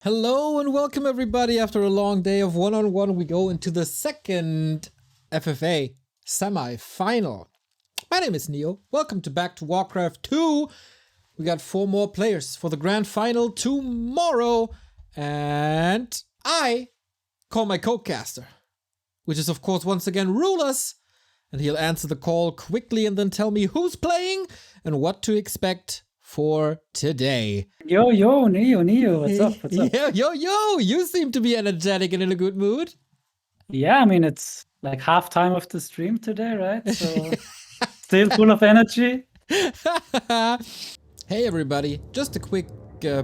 Hello and welcome everybody. After a long day of one-on-one, we go into the second FFA Semifinal. My name is Neo. Welcome back to Warcraft 2. We got 4 more players for the grand final tomorrow. And I call my co-caster, which is of course once again RulaZ. And he'll answer the call quickly and then tell me who's playing and what to expect for today. Yo, Neo, what's up? Yo, you seem to be energetic and in a good mood. Yeah, I mean, it's like halftime of the stream today, right? So still full of energy. Hey everybody, just a quick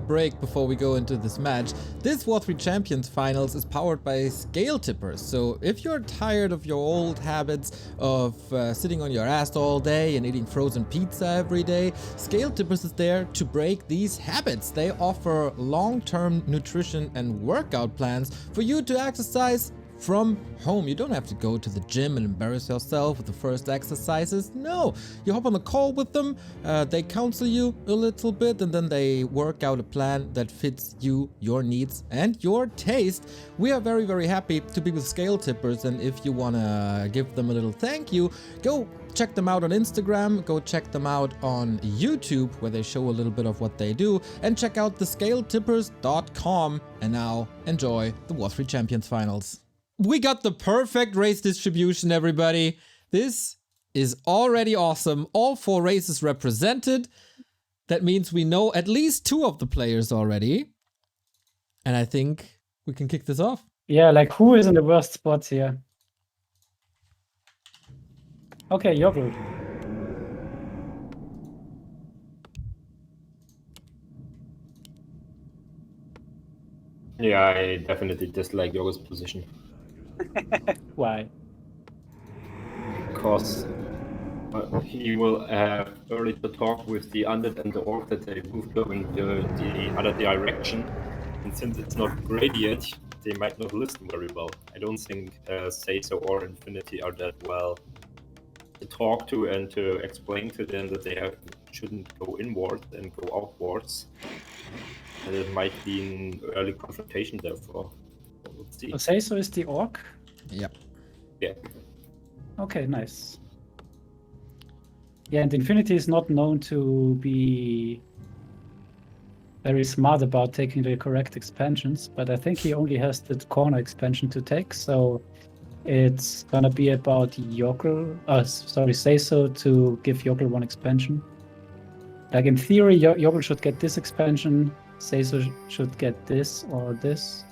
break before we go into this match. This W3Champions Finals is powered by scale tippers, so if you're tired of your old habits of sitting on your ass all day and eating frozen pizza every day, scale tippers is there to break these habits. They offer long-term nutrition and workout plans for you to exercise from home. You don't have to go to the gym and embarrass yourself with the first exercises. No, you hop on a call with them, they counsel you a little bit, and then they work out a plan that fits you, your needs, and your taste. We are very, very happy to be with scale tippers, and if you want to give them a little thank you, go check them out on Instagram, go check them out on YouTube, where they show a little bit of what they do, and check out thescaletippers.com. And now enjoy the W3Champions Finals. We got the perfect race distribution, everybody. This is already awesome. All 4 races represented. That means we know at least 2 of the players already. And I think we can kick this off. Yeah, like who is in the worst spots here? Okay, Joggel. Yeah, I definitely dislike Joggel's position. Why? Because he will have early to talk with the undead and the orc that they move going the other direction. And since it's not gradient, they might not listen very well. I don't think SaysO or Infinity are that well to talk to and to explain to them that they shouldn't go inwards and go outwards. And it might be an early confrontation, therefore. Let's see. So SaysO is the orc? Yep. Yeah. Okay, nice. Yeah, and Infinity is not known to be very smart about taking the correct expansions, but I think he only has the corner expansion to take, so it's gonna be about SaysO to give Joggel 1 expansion. Like in theory, Joggel should get this expansion, SaysO should get this or this,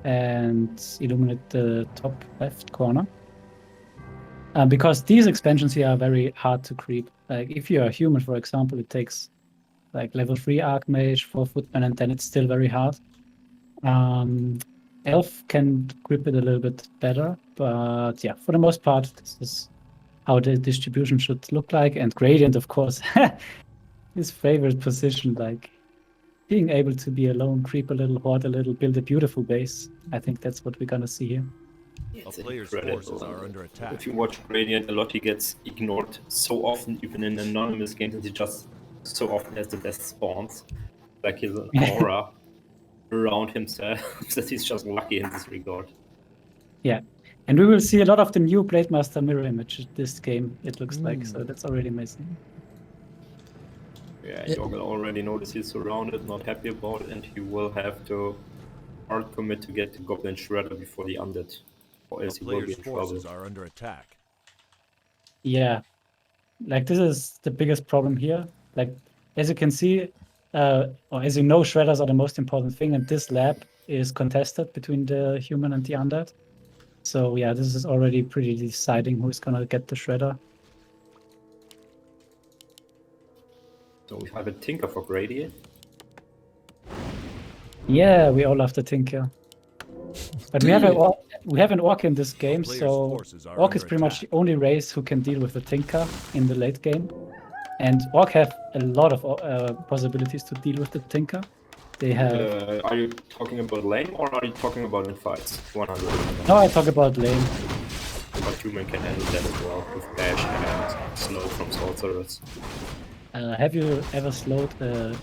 and illuminate the top left corner. Because these expansions here are very hard to creep. Like if you're a human, for example, it takes like level 3 Archmage, 4 Footman, and then it's still very hard. Elf can grip it a little bit better, but yeah, for the most part, this is how the distribution should look like. And Gradient, of course, his favorite position, like being able to be alone, creep a little, hoard a little, build a beautiful base. I think that's what we're gonna see here. A player's forces are under attack. If you watch Gradient a lot, he gets ignored so often, even in anonymous games, that he just so often has the best spawns. Like he's an aura around himself that he's just lucky in this regard. Yeah, and we will see a lot of the new Blademaster mirror image this game, it looks like, so that's already amazing. Yeah, Joggel already noticed he's surrounded, not happy about it, and he will have to hard commit to get the Goblin Shredder before the undead, or else he will be in trouble. Are under attack. Yeah, like this is the biggest problem here. Like as you can see, or as you know, Shredders are the most important thing, and this lab is contested between the human and the undead. So yeah, this is already pretty deciding who's gonna get the Shredder. So we have a Tinker for Gradient. Yeah, we all love the Tinker. But we have an Orc in this game, so Orc is pretty much the only race who can deal with the Tinker in the late game. And Orc have a lot of possibilities to deal with the Tinker. They have... are you talking about lane or are you talking about in fights? 100%. No, I talk about lane. But human can handle that as well with dash and slow from sorcerers. Have you ever slowed a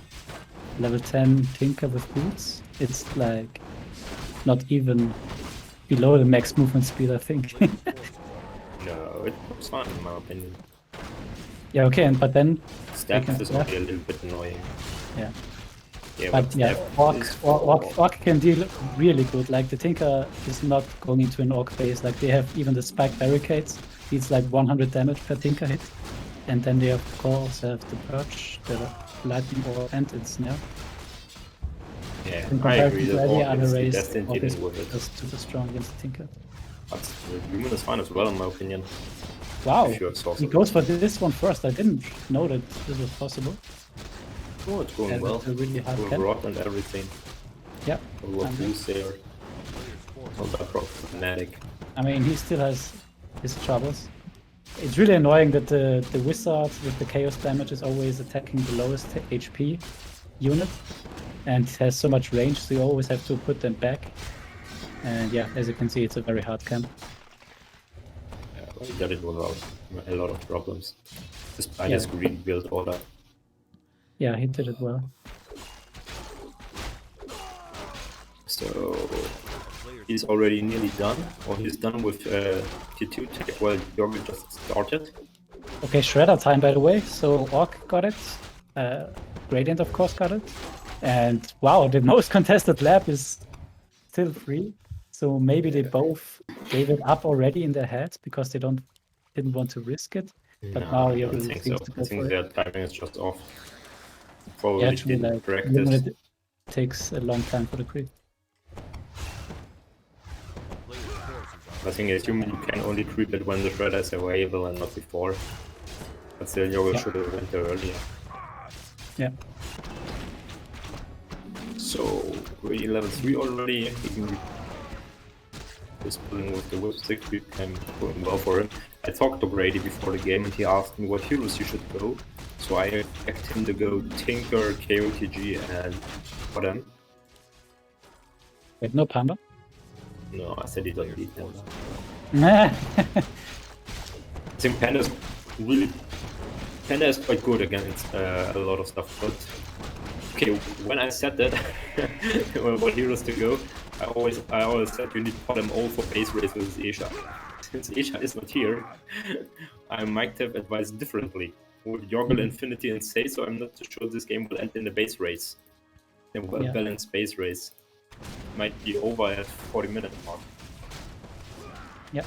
level 10 Tinker with boots? It's like not even below the max movement speed, I think. No, it was fine in my opinion. Yeah, okay, but then Step can is step. only a little bit annoying. yeah. Yeah, But yeah, step Orc can deal really good. Like the Tinker is not going into an Orc base. Like they have even the spike barricades. It's like 100 damage per Tinker hit. And then they of course have the Purge, the Lightning Orb, and its Snare. Yeah, In I agree comparison to that any Orc other is the race, best in Orc is dealing with it. just super strong against the Tinker. But the human is fine as well in my opinion. Wow, If you have he sorcery. goes for this one first. I didn't know that this was possible. Oh, it's going Yeah, well. that's a really hard With camp. rod and everything. Yeah, Over CORSAIR. Not that problematic. I mean, he still has his troubles. It's really annoying that the wizard with the chaos damage is always attacking the lowest HP unit and has so much range, so you always have to put them back. And yeah, as you can see, it's a very hard camp. Yeah, well, he got it without a lot of problems. Despite Yeah. his green build order. Yeah, he did it well. So he's already nearly done, or he's done with T2 tech while Joggel just started. Okay, Shredder time, by the way. So Orc got it. Gradient, of course, got it. And wow, the most contested lab is still free. So maybe they both gave it up already in their heads because they didn't want to risk it. But No, now I Joggel don't think so. seems to I go think for their it. timing is just off. Probably Yeah, actually, didn't like, practice. Illuminiate takes a long time for the creep. I think as human you can only creep it when the shredder is available and not before. But still Joggel Yeah. should have went there earlier. Yeah. So Grady level 3 already. He can is pulling with the whip creep and going well for him. I talked to Grady before the game and he asked me what heroes you should go. So I expect him to go Tinker, KOTG and for them. Wait, no Panda? No, I said he doesn't need them. Nah. I think Panda is quite good against a lot of stuff, but okay, when I said that, what heroes to go, I always said you need to put them all for base race with Asia. Since Asia is not here, I might have advised differently. With Joggel, Infinity, and SaysO, I'm not too sure this game will end in a base race. A well-balanced base race. Might be over at 40-minute mark. Yeah.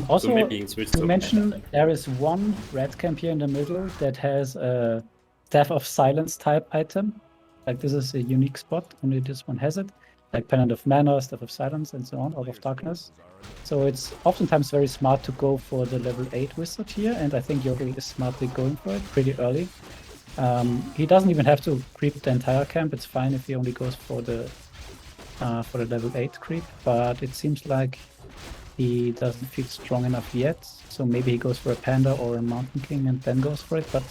Also, So maybe you can switch to to mention, Panda. there is one red camp here in the middle that has a Staff of Silence type item. Like this is a unique spot, only this one has it. Like Pendant of Mana, Staff of Silence, and so on, Orb of Darkness. So it's oftentimes very smart to go for the level 8 wizard here, and I think Joggel is smartly going for it pretty early. He doesn't even have to creep the entire camp, it's fine if he only goes for the level 8 creep, but it seems like he doesn't feel strong enough yet, so maybe he goes for a Panda or a Mountain King and then goes for it, but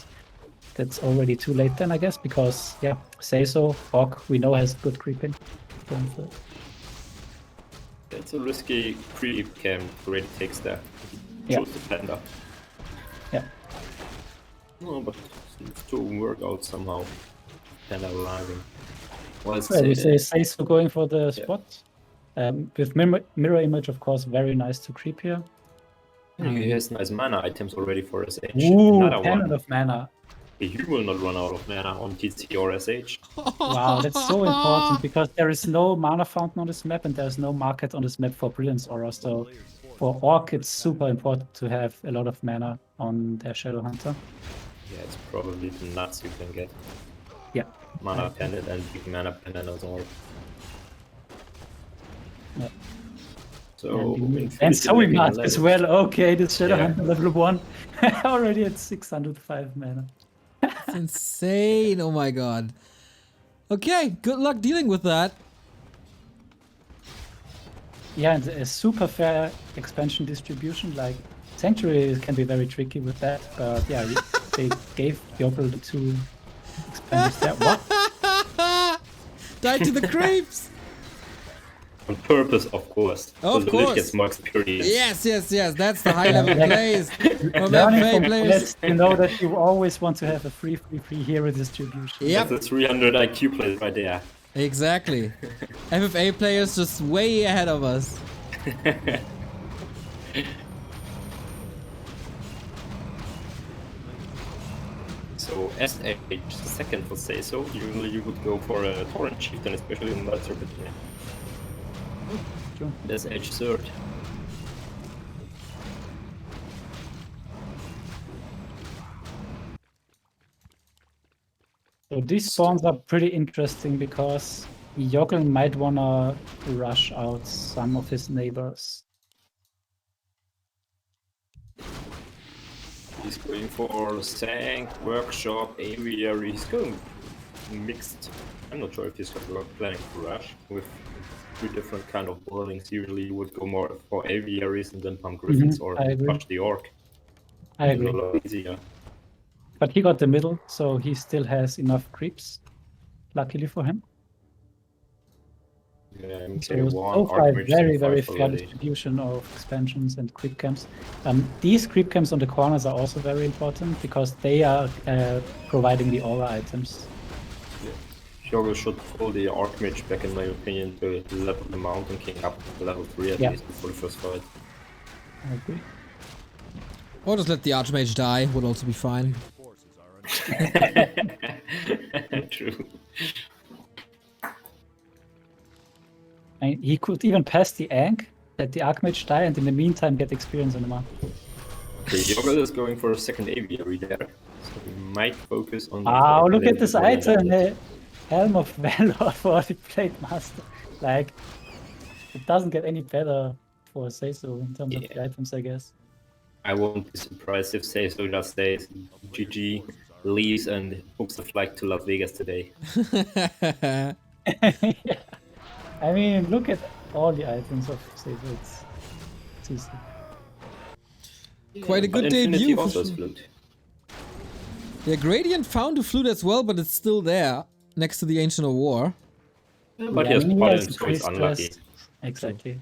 that's already too late then, I guess, because, yeah, SaysO, Orc, we know has good creeping. Going for it. It's a risky creep camp, Grady takes that. Yeah. Chose the Panda. Yeah. No, but seems to work out somehow. Panda arriving. Well, Well, we say SaysO going for the spot. With mirror image, of course, very nice to creep here. he has nice mana items already for SH. Ooh, Another Pendant one. of Mana. You will not run out of mana on TC or SH. Wow, that's so important because there is no mana fountain on this map and there's no market on this map for Brilliance Aura. So for Orc, it's super important to have a lot of mana on their Shadow Hunter. Yeah, it's probably the nuts you can get. Yeah. Mana pendant and big mana pendant as well. Yeah. So And Zoe Mart as well. Okay, this Shadow Yeah. Hunter level 1 already at 605 mana. It's insane. Oh my god. Okay, good luck dealing with that. Yeah, and a super fair expansion distribution. Like Sanctuary can be very tricky with that, but yeah, they gave Joggel the 2 expansions there. What? Die to the creeps. on purpose, of course. Of so the course. Lich gets more experience. Yes, yes, yes. That's the high level plays. From Learning FFA from players. Blitz, you know that you always want to have a free hero distribution. Yep. That's a 300 IQ play right there. Exactly. FFA players just way ahead of us. So SH, second for SaysO, usually you would go for a Torrent Chieftain, especially in that circuit. Sure. SH third. So these spawns are pretty interesting because Joggel might wanna rush out some of his neighbors. He's going for Sank, Workshop, Aviary. He's going mixed. I'm not sure if he's planning to rush with 3 different kind of buildings. Usually you would go more for Aviaries and then pump Griffins or I agree. rush the Orc. I It's a agree. lot easier. But he got the middle, so he still has enough creeps, luckily for him. Yeah, So, MK1, so far, Archmage, very, and very 5 fair already. distribution of expansions and creep camps. These creep camps on the corners are also very important because they are providing the aura items. Joggel should pull the Archmage back, in my opinion, to level the Mountain King up to level 3 at Yeah. least before the first fight. I agree. Or just let the Archmage die, would also be fine. True. And he could even pass the Ankh, let the Archmage die, and in the meantime get experience on the map. Okay, Joggel is going for a second Aviary there, so we might focus on... Wow, look at this before he item! has it. Helm of Valor for the Blade Master. Like, it doesn't get any better for SaysO in terms of the Yeah. items, I guess. I won't be surprised if SaysO just says GG, leaves and books a flight to Las Vegas today. Yeah. I mean, look at all the items of SaysO. It's easy. Quite a But good Infinity debut. also For has sure. flute. Yeah, Gradient found a flute as well, but it's still there next to the Ancient of War. But Yeah, he has I mean, Pollen, has so it's priest unlucky. dress. Exactly.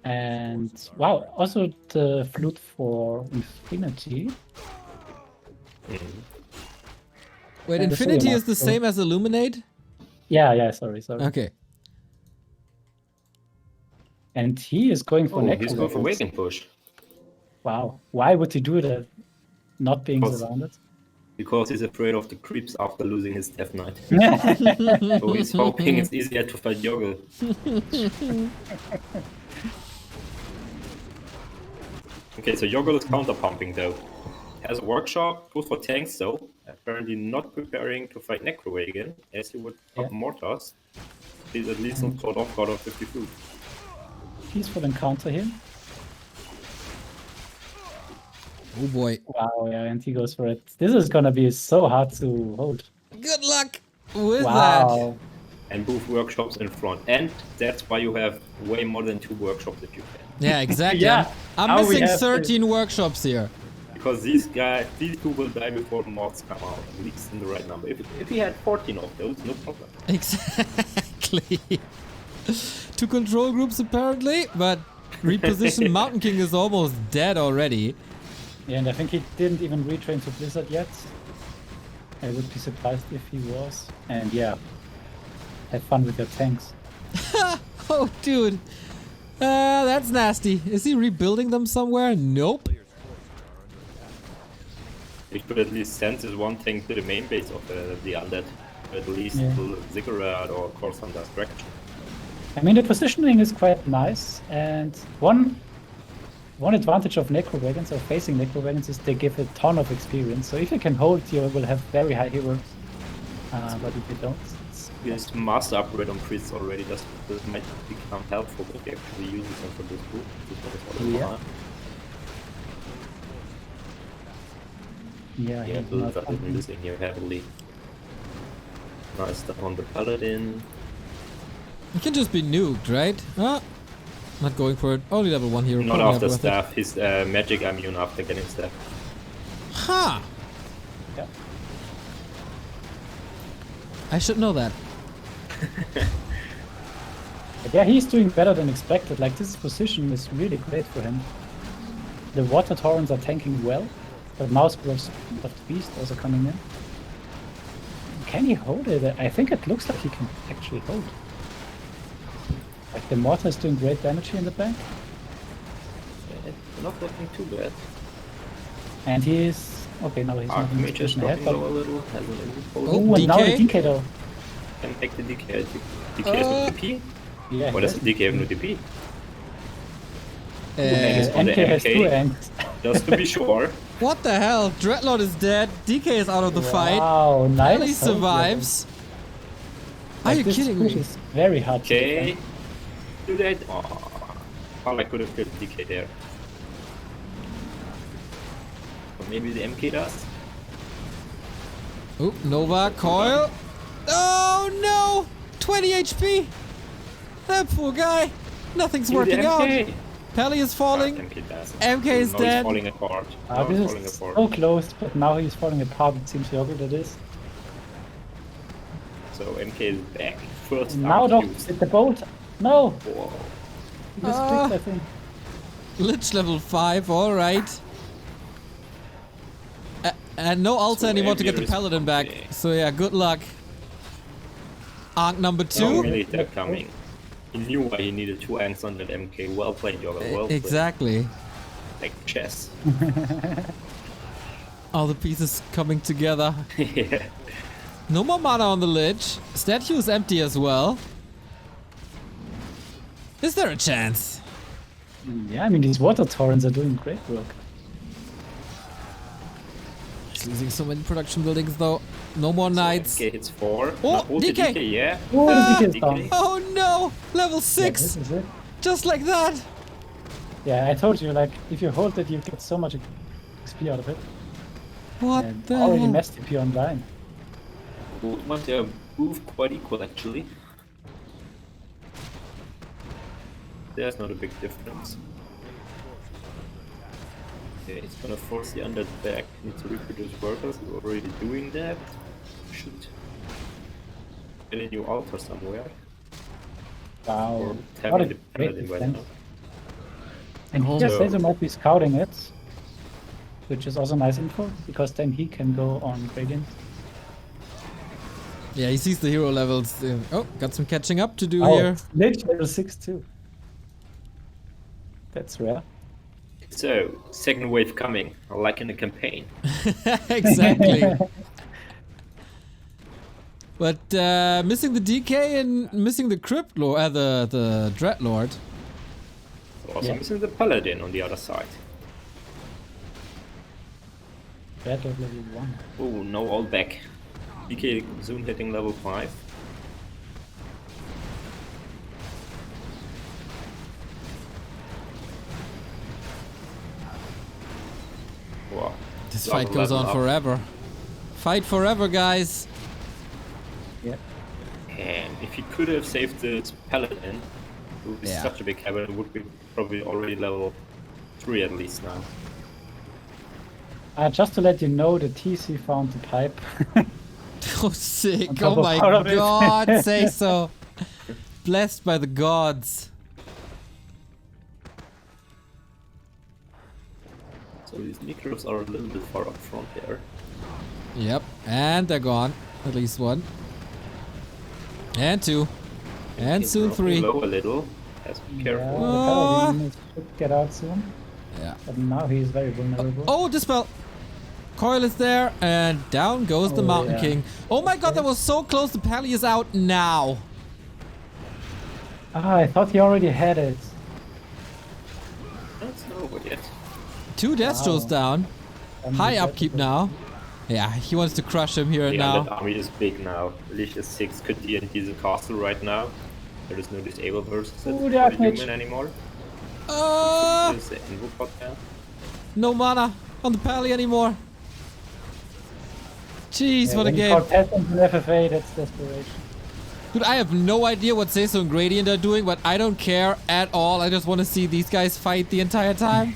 And wow, also the flute for Infinity. Mhm. Wait, And the Infinity Solar is the Master. same as Illuminate? Yeah, sorry. Okay. And he is going for Oh, he's going for Necroweapons. Waking Push. Wow, why would he do that? Not being Because- surrounded. Because he's afraid of the creeps after losing his Death Knight. Yeah, So he's hoping it's easier to fight Joggel. Okay, so Joggel is counter-pumping though. Has a workshop, goes for tanks though. Apparently not preparing to fight Necroway again, as he would Yeah. pop Mortars. He's at least not caught off guard of 50 food. peaceful encounter here. Oh boy. Wow, yeah, and he goes for it. This is gonna be so hard to hold. Good luck with Wow. And both workshops in front. And that's why you have way more than 2 workshops if you can. that. Yeah, exactly. Yeah, I'm now we missing have to- 13 workshops here. Because these two will die before the mods come out, at least in the right number. If he had 14 of those, no problem. Exactly. 2 control groups apparently, but reposition Mountain King is almost dead already. Yeah, and I think he didn't even retrain to Blizzard yet. I would be surprised if he was. And yeah, have fun with your tanks. Oh, dude. That's nasty. Is he rebuilding them somewhere? Nope. He could at least send this one thing to the main base of the undead. At least Yeah. to Ziggurat or CORSAIR Destruction. I mean, the positioning is quite nice, and one advantage of Necro Wagons or facing Necro Wagons is they give a ton of experience. So if you can hold, you will have very high heroes. But if you don't, it's His master upgrade on priests already. This might become helpful if he actually uses them for this group. This one is all the Yeah. time. yeah, Yeah, he's Blizzard not is losing here heavily. Nice stuff on the Paladin. He can just be nuked, right? Not going for it. Only level 1 hero. Not probably after worth it. staff. His magic immune after getting staff. Ha! Yeah. I should know that. But yeah, he's doing better than expected. Like, this position is really great for him. The water torrents are tanking well, The mouse of the beast also coming in. Can he hold it? I think it looks like he can actually hold. Like the mortar is doing great damage here in the back. It's not looking too bad. And he is... Okay, no, he's not in the Archmage is position ahead, dropping but... low a little, has an imposing. Oh, and now the DK? DK though. Can take the DK. DK has no DP? Yeah, Or does DK have no DP? MK has two anks. Just to be sure. What the hell? Dreadlord is dead. DK is out of the fight. Wow, nice. Pally survives. Are you This kidding push me? is very hard to Okay. defend. Do that. Oh, I could have killed DK there. Or maybe the MK does? Oop, Nova, coil. Oh no! 20 HP! That poor guy. Nothing's Kill the working out. MK. Pally is falling. MK doesn't. MK is Now dead. He's falling apart. Now he's This falling is apart. so close, but now he's falling apart. It seems Joggel that is. So MK is back. First Now out don't used. hit the boat. No, Whoa. he just clicked, I think. Lich level 5, alright. And no altar So anymore to get the Emir is paladin back. okay. So yeah, good luck. Arc number 2. No, really, they're coming. He knew why he needed 2 anks on that MK. Well played, Joggel. Well played. Exactly. Like chess. All the pieces coming together. Yeah. No more mana on the Lich. Statue is empty as well. Is there a chance? Yeah, I mean, these water torrents are doing great work. He's losing so many production buildings though. No more knights. MK hits 4. Oh, Now hold the DK. DK, yeah? Oh, the DK is DK. down. Oh no! Level Yeah, 6! this is it. Just like that! Yeah, I told you, like, if you hold it, you get so much XP out of it. What And the already hell? messed TP online. Want to move quite equal actually. There's not a big difference. Okay, it's gonna force the undead back. Needs to reproduce workers. We're already doing that. Should get a new altar somewhere. Wow. Or What tapping a the great paladin right defense. now. And Oh. here So- SaysO might be scouting it, which is also nice info, because then he can go on Gradient. Yeah, he sees the hero levels. Oh, got some catching up to do Oh, here. Lich level 6 too. That's rare. So, second wave coming, like in a campaign. Exactly. But missing the DK and missing the Crypt Lord, the Dreadlord. Also Yeah. missing the paladin on the other side. Red level 1. Oh, no all back. DK soon hitting level 5. Wow. This Level, fight goes level on up. forever. Fight forever, guys. Yeah. And if he could have saved the paladin, it would be Yeah. such a big habit. It would be probably already level 3 at least now. Just to let you know, the TC found the pipe. Oh, sick. On top Oh of my all of it. god, say so. Blessed by the gods. So these necros are a little bit far up front there. Yep, and they're gone. At least one. And two. And He's soon dropping 3. low a little. Has to be Yeah, careful. the Paladin should get out soon. Yeah. But now he's very vulnerable. Oh, Dispel! Coil is there, and down goes the Oh, Mountain yeah. King. Oh my god, that was so close. The Pally is out now. Ah, I thought he already had it. That's not over yet. 2 Destros Wow. down. High Undead upkeep level. now. Yeah, he wants to crush him here and The undead now. army is big now. Lich is 6, could TNT the castle right now. There is no disable versus it Ooh, for the the Archmage. human anymore. Uh, There's the invo pot there. no mana on the Pally anymore. Jeez, Yeah, what a when you game. call peasants in FFA, that's desperation. Dude, I have no idea what SaysO and Gradient are doing, but I don't care at all. I just want to see these guys fight the entire time.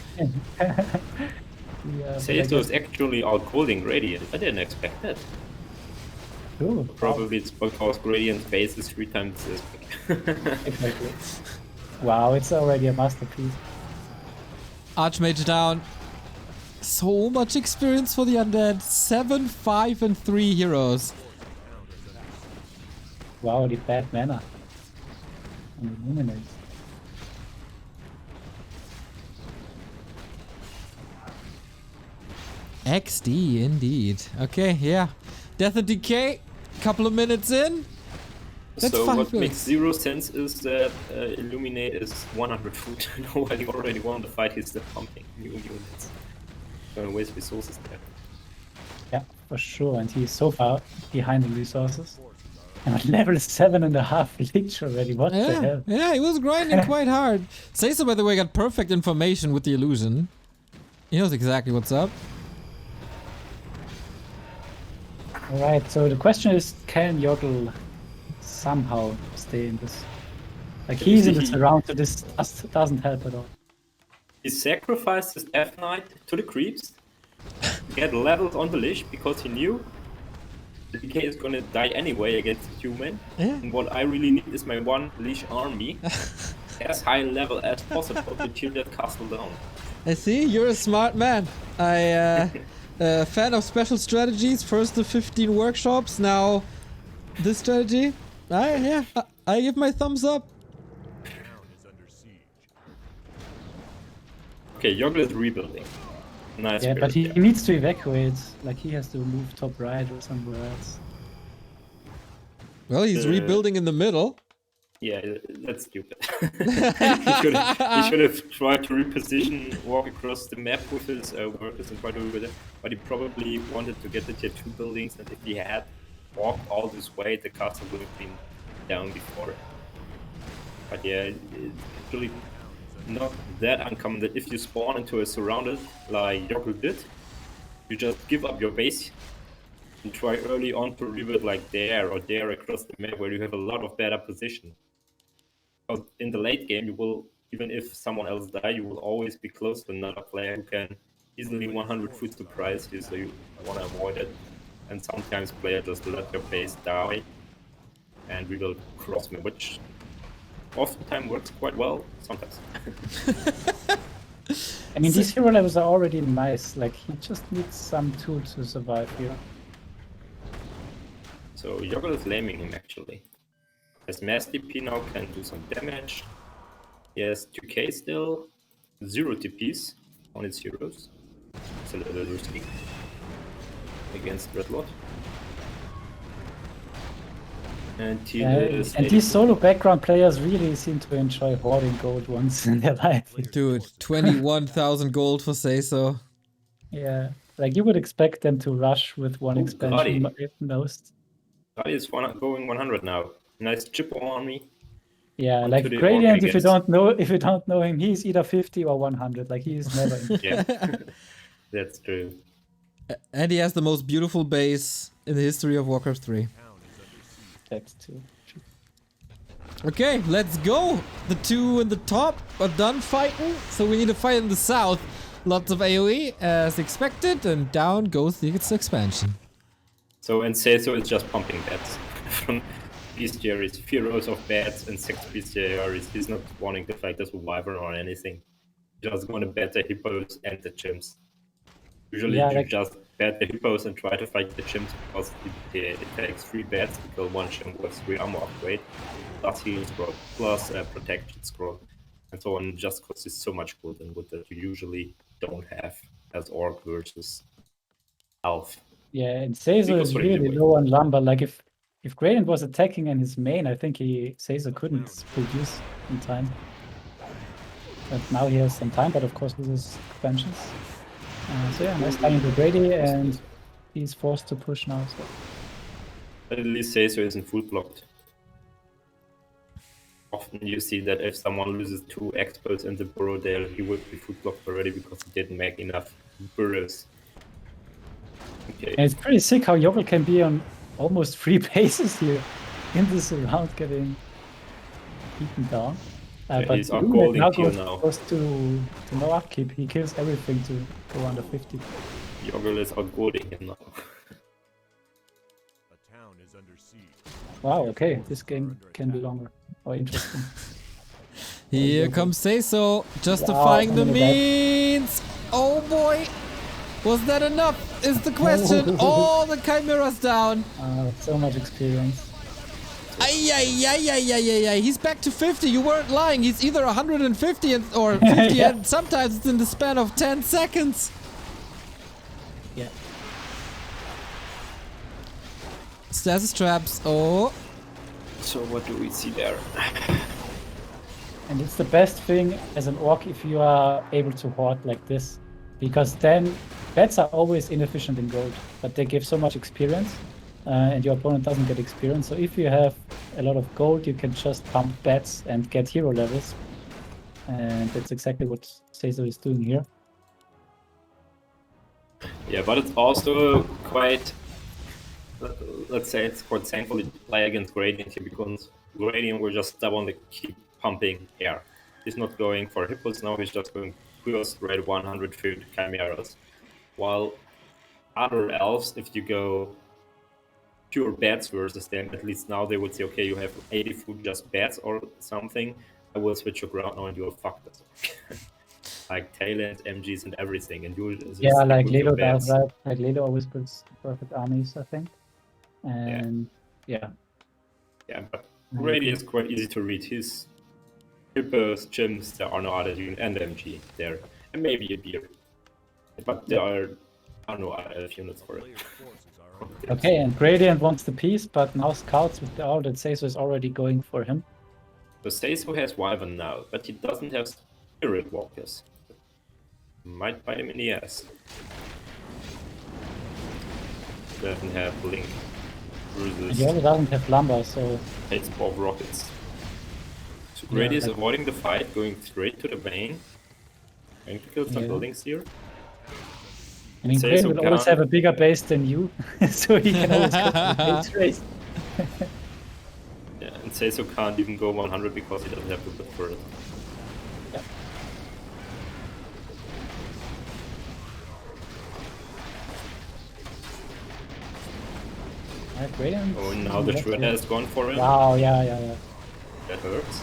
Yeah, SaysO is actually outholding Gradient. I didn't expect that. Cool. Probably it's because Gradient's base is 3 times this big. Exactly. Wow, it's already a masterpiece. Archmage down. So much experience for the undead. 7, 5, and 3 heroes. Wow, the bad mana. On Illuminate. XD indeed. Okay, yeah. Death and Decay. Couple of minutes in. That's so 5 what goals. makes zero sense is that Illuminate is 100 foot. Nobody already won the fight. He's still pumping new units. Gonna waste resources there. Yeah, for sure. And he's so far behind in resources. And at level 7.5 Lich already. What the Yeah, hell? yeah, he was grinding quite hard. SaysO, by the way, got perfect information with the illusion. He knows exactly what's up. Alright, so the question is, can Joggel somehow stay in this? Like, he's in this round, so this doesn't help at all. He sacrificed his Death Knight to the creeps, get levels on the Lich because he knew the DK is gonna die anyway against the human. Yeah. And what I really need is my one Lich army as high level as possible to tear that castle down. I see, you're a smart man. I, fan of special strategies, first the 15 workshops, now this strategy. I give my thumbs up. Okay, Joggel is rebuilding. Nice. Yeah, but he needs to evacuate. Like, he has to move top right or somewhere else. Well, he's rebuilding in the middle. Yeah, that's stupid. he should have tried to reposition, walk across the map with his workers and try to do it. But he probably wanted to get the tier 2 buildings, and if he had walked all this way, the castle would have been down before. But yeah, it's really not that uncommon that if you spawn into a surrounded, like Joggel did, you just give up your base and try early on to rebuild like there or there across the map where you have a lot of better position. Because in the late game, you will, even if someone else die, you will always be close to another player who can easily 100 foot surprise you, so you want to avoid it. And sometimes players just let their base die and rebuild cross me, which oftentimes works quite well, sometimes. I mean, these hero levels are already nice. Like, he just needs some tool to survive here. So Joggel is laming him actually. His mass TP now can do some damage. He has 2k still, 0 TPs on his heroes. It's a little risky against Redlord. And these solo background players really seem to enjoy hoarding gold once in their life. Dude, 21,000 gold for SaysO. Yeah, like you would expect them to rush with one expansion at most. Gadi is going 100 now. Nice chipper army. Yeah, like Gradient, if you don't know him, he's either 50 or 100. Like, he's never in. Yeah, that's true. And he has the most beautiful base in the history of Warcraft 3. That's too. Okay, let's go. The two in the top are done fighting, so we need to fight in the south. Lots of AoE as expected, and down goes the expansion. So, and SaysO is just pumping bats from bestiaries, heroes of bats and 6 bestiaries. He's not wanting to fight the survivor or anything. Just going to bet the hippos and the chimps. Usually you just bet the hippos and try to fight the chimps because it takes 3 bats to kill 1 chimp with 3 armor upgrade, plus healing scroll, plus protection scroll, and so on. Just costs you so much gold and wood that you usually don't have as orc versus elf. Yeah, and SaysO is really low on lumber. Like, if Gradient was attacking in his main, I think SaysO couldn't produce in time. But now he has some time, but of course with his expansions. So yeah, nice timing to Grady, and he's forced to push now. So. But at least SaysO isn't full blocked. Often you see that if someone loses 2 experts in the burrow there, he would be full blocked already because he didn't make enough burrows. Okay. And it's pretty sick how Joggel can be on almost 3 bases here in this round, getting beaten down. But he's on golden kill now. Goes to no upkeep. He kills everything to go under 50. Joggel is out golding him now. A town is under siege. Wow, okay, this game can be longer or interesting. Here comes SaysO, justifying the means. Oh boy! Was that enough? Is the question. Oh, the Chimera's down. So much experience. Ay, ay, ay, ay, ay, ay, ay. He's back to 50. You weren't lying. He's either 150 or 50, Yeah. and sometimes it's in the span of 10 seconds. Yeah. Stasis traps. Oh. So what do we see there? And it's the best thing as an orc if you are able to hoard like this. Because then bats are always inefficient in gold, but they give so much experience, and your opponent doesn't get experience. So if you have a lot of gold, you can just pump bats and get hero levels. And that's exactly what SaysO is doing here. Yeah, but it's also quite, let's say it's quite thankful to play against Gradient here, because Gradient will just stubbornly keep pumping air. He's not going for hippos now, he's just going pure straight 100 food chimeras. While other elves, if you go pure bats versus them, at least now they would say, okay, you have 80 food just bats or something, I will switch your ground now and you're fucked. Like Talent, MGs and everything, and you just Like with your Lelo does bats. that. Like Lelo always puts perfect armies, I think. And yeah. Yeah, but Grady is quite easy to read. His hippos, chimps, there are no other unit, and MG there, and maybe a beer. But there are no other elf units for it. Okay, and Gradient wants the piece, but now scouts with the owl that SaysO is already going for him. So SaysO has Wyvern now, but he doesn't have Spirit Walkers. Might bite him in the ass. Doesn't have Blink. And he also doesn't have lumber, so Hates both rockets. So Grady is avoiding the fight, going straight to the vein. Trying to kill some buildings here. I mean, Gradient will always have a bigger base than you, so he can always go for the base race. Yeah, and SaysO can't even go 100 because he doesn't have the bid for it. Yeah. Gradient. Oh, now the Shredder has gone for it. Wow, yeah. That hurts.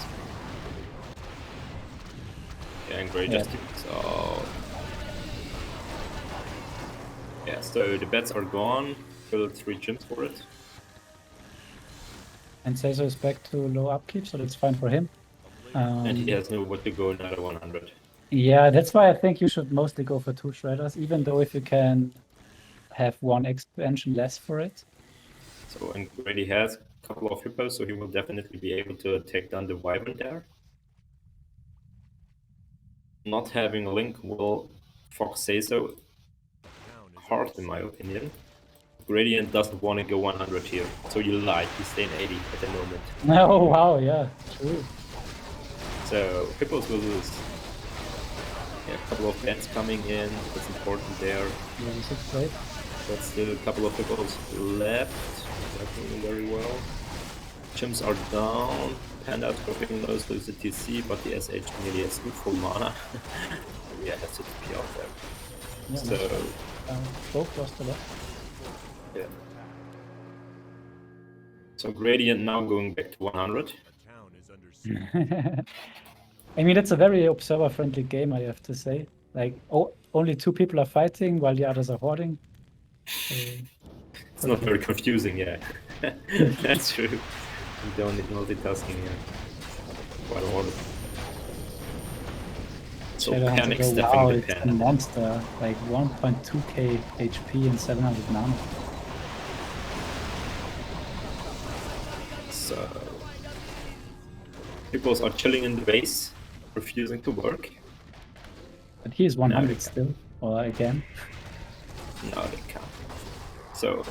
Yeah, and Grey just keeps. Oh. Yeah, so the bats are gone. Killed 3 chimps for it. And SaysO is back to low upkeep, so that's fine for him. And he has no what to go another 100. Yeah, that's why I think you should mostly go for 2 shredders, even though if you can have 1 expansion less for it. So, and Grady has a couple of hippos, so he will definitely be able to take down the Wyvern there. Not having a link will fuck SaysO hard, in my opinion. Gradient doesn't want to go 100 here, so you lied, he's staying 80 at the moment. Oh, wow, yeah, true. So, hippos will lose. Yeah, a couple of bats coming in, that's important there. Yeah, this is great. But still a couple of hippos left, working very well. Chimps are down, Pandas dropping low, so it's a TC, but the SH nearly has good full mana. Yeah, that's a TP out there. Yeah, So, both lost a lot. yeah. So Gradient now going back to 100. I mean, it's a very observer-friendly game, I have to say. Like, only 2 people are fighting while the others are hoarding. It's not very confusing, yeah. That's true. You don't need multitasking, yeah. Quite a lot. So Panic wow, stepping the it's a pan. monster. Like 1.2k HP and 700 mana. So hippos are chilling in the base, refusing to work. But he is 100 No, still, or again. No, they can't. So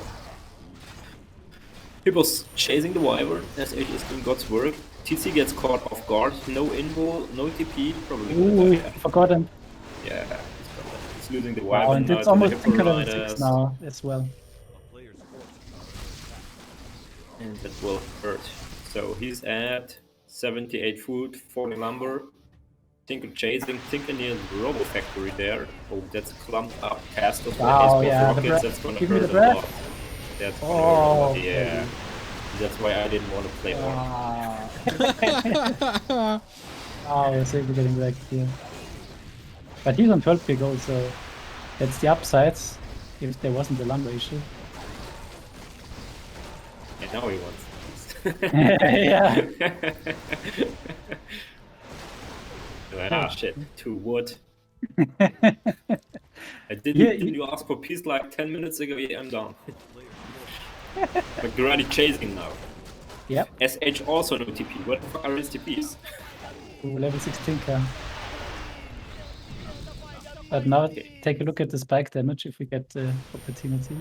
hippos chasing the Wyvern, SH is doing God's work. TC gets caught off guard, no invul, no TP, probably. Ooh, I forgot him. Yeah, he's losing the Wow, Wyvern and now it's to the almost Hippo Tinker level Riders. 6 now as well. And that will hurt. So he's at 78 food, 40 lumber. Tinker chasing, Tinker near the Robo Factory there. Oh, that's clumped up cast of Wow, yeah, the rockets. breath. That's gonna Give me hurt the a breath. lot. That's gonna Oh, hurt a lot, okay. yeah. That's why I didn't want to play more. Oh, we're simply getting wrecked here. But he's on 12 big gold, so That's the upside, if there wasn't a lumber issue. And now he wants. Yeah. Ah, shit. 2 wood. Didn't you ask for peace like 10 minutes ago? Yeah, I'm down. But you're already chasing now. Yep. SH also no TP. What the fuck are his TPs? Ooh, level 16 car. But now take a look at the spike damage if we get the opportunity.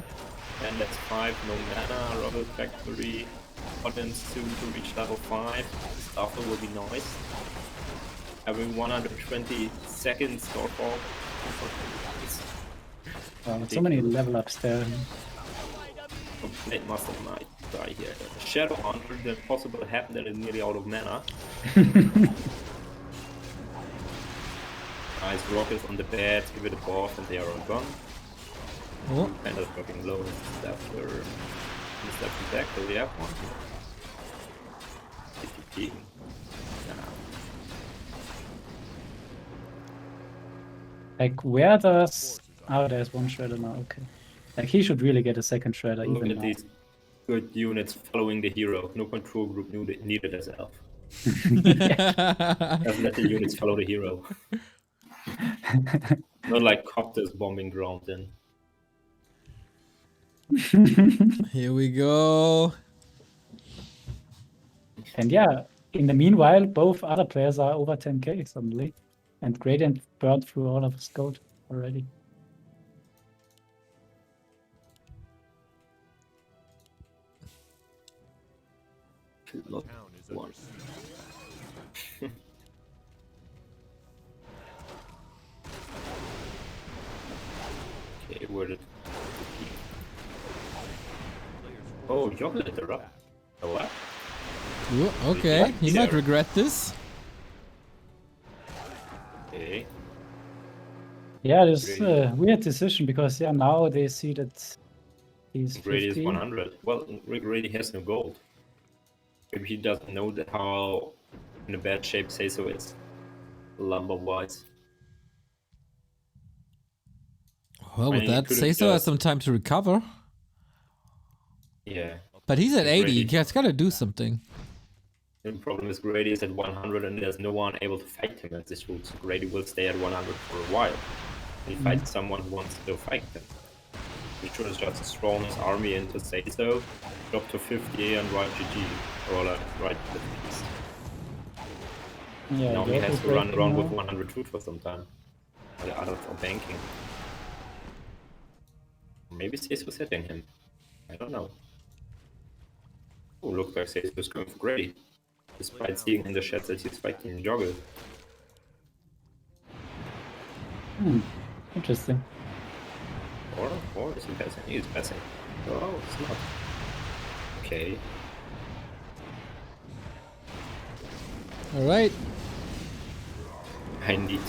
And that's 5, no mana, Rubble Factory, Potent soon to reach level 5. Starfall will be nice. Having 120 seconds Starfall. So many level ups there. Complete Master might die here. Shadow Hunter, the possible happen that is nearly out of mana. Nice rockets on the bed, give it a buff and they are all gone. Oh. Kind of fucking low after stepping back to the airport. ATP. Like, where does... Oh, there's one shredder now, okay. Like, he should really get a second shredder Look even at now. these good units following the hero. No control group needed as elf. Just let the units follow the hero. Not like copters bombing ground in. Here we go. And yeah, in the meanwhile, both other players are over 10k suddenly. And Gradient burned through all of his gold already. Not one. Okay, where did... Oh, Joggel interrupt. Oh, what? Ooh, okay, he might regret this. Okay. Yeah, there's a weird decision because yeah, now they see that he's 50. Grady is 100. Well, Grady has no gold. Maybe he doesn't know that how in a bad shape SaysO is, lumber-wise. Well, with that, SaysO has some time to recover. Yeah. But he's at 80, Grady. he's gotta do something. The problem is Grady is at 100 and there's no one able to fight him at this route. So Grady will stay at 100 for a while. He fights someone who wants to fight him. He should just thrown his army into SaysO, drop to 50 and write GG, or write the peace. Yeah, Now he has to run breaking around now. with 100 food for some time. The other for banking. Maybe SaysO setting him. I don't know. Oh, looks like SaysO is going for Grady. Despite seeing in the chat that he's fighting Joggel. Interesting. Or is he passing? He is passing. Oh, it's not. Okay. Alright. I need.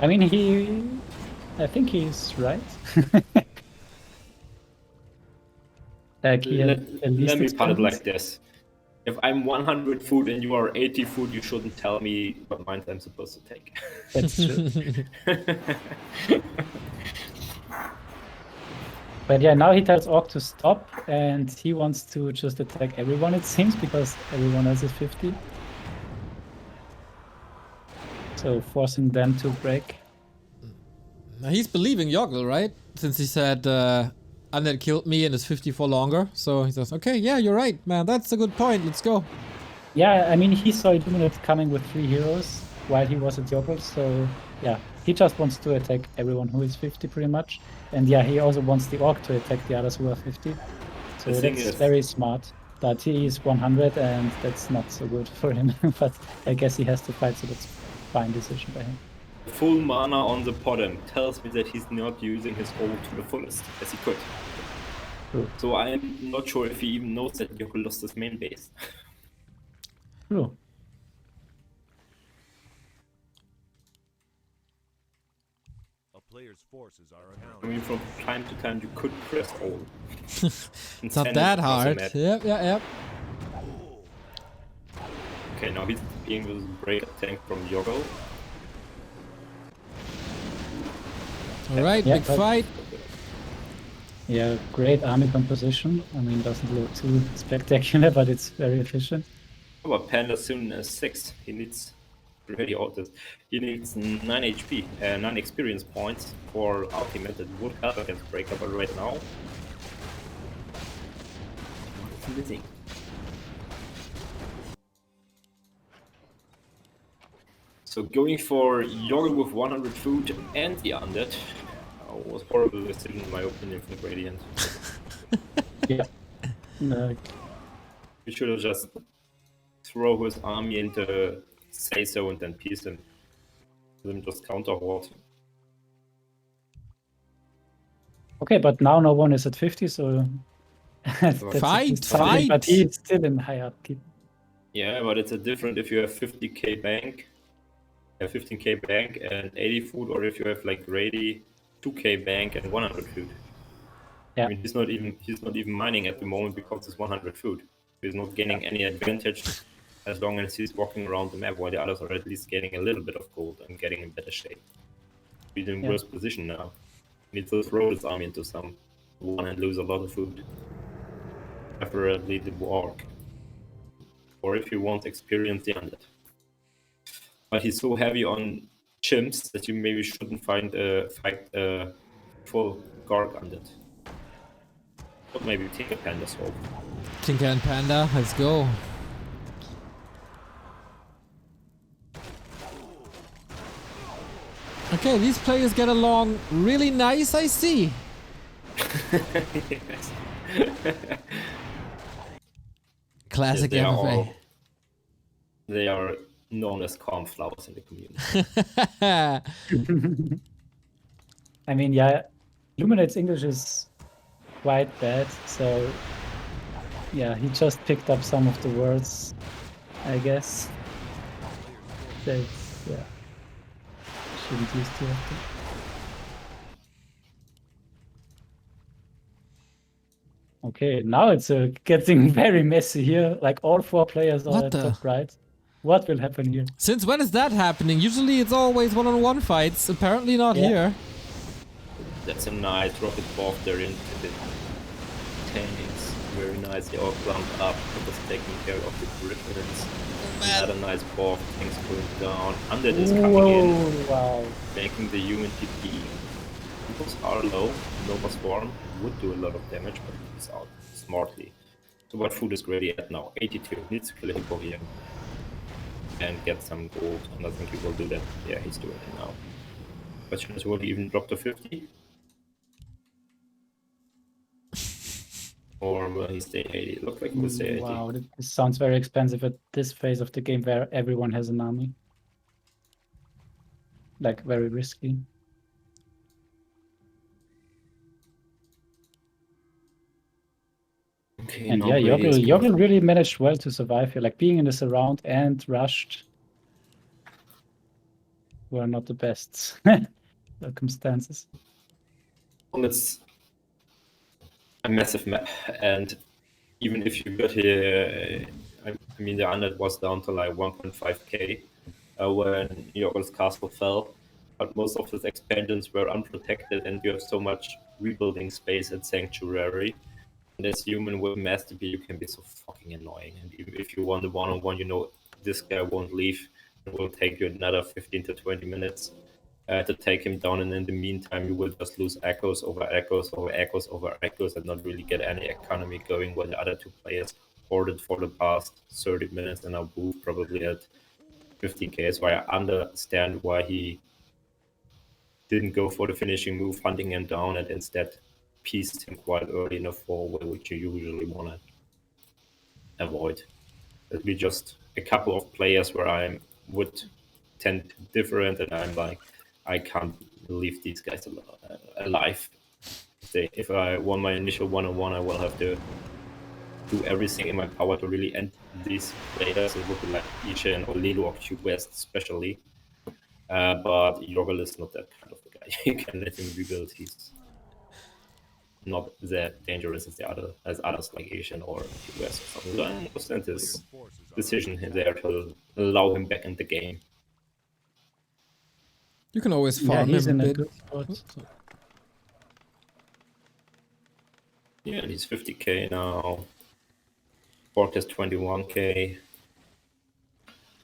I mean, I think he's right. Like, he had the least Let me put it like experience. this. If I'm 100 food and you are 80 food, you shouldn't tell me what mines I'm supposed to take. That's true. But yeah, now he tells Orc to stop, and he wants to just attack everyone, it seems, because everyone else is 50. So forcing them to break. Now he's believing Joggel, right? Since he said Undead killed me and is 50 for longer. So he says, okay, yeah, you're right, man. That's a good point. Let's go. Yeah, I mean, he saw Illuminiate coming with 3 heroes while he was at Joggel, so yeah, he just wants to attack everyone who is 50 pretty much. And yeah, he also wants the Orc to attack the others who are 50. So The thing that's is- very smart. But he is 100 and that's not so good for him. But I guess he has to fight, so that's a fine decision by him. Full mana on the Podem tells me that he's not using his ult to the fullest, as he could. True. So I'm not sure if he even knows that Joggel lost his main base. True. A player's forces are I accounted. mean, from time to time you could press ult. It's not that hard. Yep, yep. Okay, now he's being this break tank from Joggel. All right, Yeah, big but- fight. Yeah, great army composition. I mean, doesn't look too spectacular, but it's very efficient. But Panda soon is 6. He needs already altered. He needs 9 HP, 9 experience points for ultimate that would help against Breaker, but right now it's missing. So going for Joggel with 100 food and the undead was horrible decision in my opinion from Gradient. Yeah. No, He should have just throw his army into SaysO and then piece him. Let him just counter horde. okay, but now no one is at 50, so that's a Fight, disadvantage, but fight. he's still in high upkeep. Yeah, but it's a different if you have 50k bank, 15k bank and 80 food, or if you have like Grady 2k bank and 100 food. Yeah. I mean, he's not even mining at the moment because it's 100 food. He's not gaining any advantage as long as he's walking around the map, while the others are at least getting a little bit of gold and getting in better shape. He's in worse position now. He needs to throw his army into some one and lose a lot of food. Preferably the warg. Or if you want experience, the undead. But he's so heavy on chimps that you maybe shouldn't fight full Garg undead. But maybe take a panda sword. Tinker and Panda, let's go. Okay, these players get along really nice, I see. Yes. Classic They are FFA. all- They are known as calm flowers in the community. I mean, yeah, Illuminate's English is quite bad, so yeah, he just picked up some of the words, I guess. That's, yeah, shouldn't use too often. Okay, now it's getting very messy here. Like all 4 players are What at the? top right. What will happen here? Since when is that happening? Usually it's always one-on-one fights. Apparently not Yeah. here. That's a nice rocket bomb there into the tanks. Very nice. They all clumped up. It was taking care of the griffins. Another nice bomb. Things going down. Undead is coming in, Whoa, wow. making the human TP. Peoples are low. Nova Swarm would do a lot of damage, but he's out smartly. So what food is Grady at now? 82. Needs to kill a hippo here. And get some gold, and I think he will do that. Yeah, he's doing it now. Question is, will he even drop to 50? Or will he stay 80? Looks like he will stay 80. Wow, this sounds very expensive at this phase of the game where everyone has an army. Like, very risky. Okay, And now yeah, Grady is Joggel really managed well to survive here. Like, being in the surround and rushed were not the best circumstances. And it's a massive map, and even if you got here, I mean, the undead was down to like 1.5k when Joggel's castle fell, but most of his expansions were unprotected, and you have so much rebuilding space at Sanctuary. And as human with Master B, you can be so fucking annoying. And even if you want a one-on-one, you know this guy won't leave. It will take you another 15 to 20 minutes to take him down, and in the meantime, you will just lose echoes over echoes over echoes over echoes and not really get any economy going while the other 2 players hoarded for the past 30 minutes and are both probably at 50k. So I understand why he didn't go for the finishing move, hunting him down, and instead pieced him quite early in the 4-way, which you usually want to avoid. It'll be just a couple of players where I would tend different, and I'm like, I can't leave these guys alive. If I won my initial one-on-one, I will have to do everything in my power to really end these players. It would be like Ishan or Lilo or Q West especially. But Joggel is not that kind of a guy. You can let him rebuild. He's not that dangerous as others like Asian or US or something. So I understand his decision there to allow him back in the game. You can always Yeah, farm he's him in a a bit. good spot. Yeah, and he's 50k now. Bork is 21k.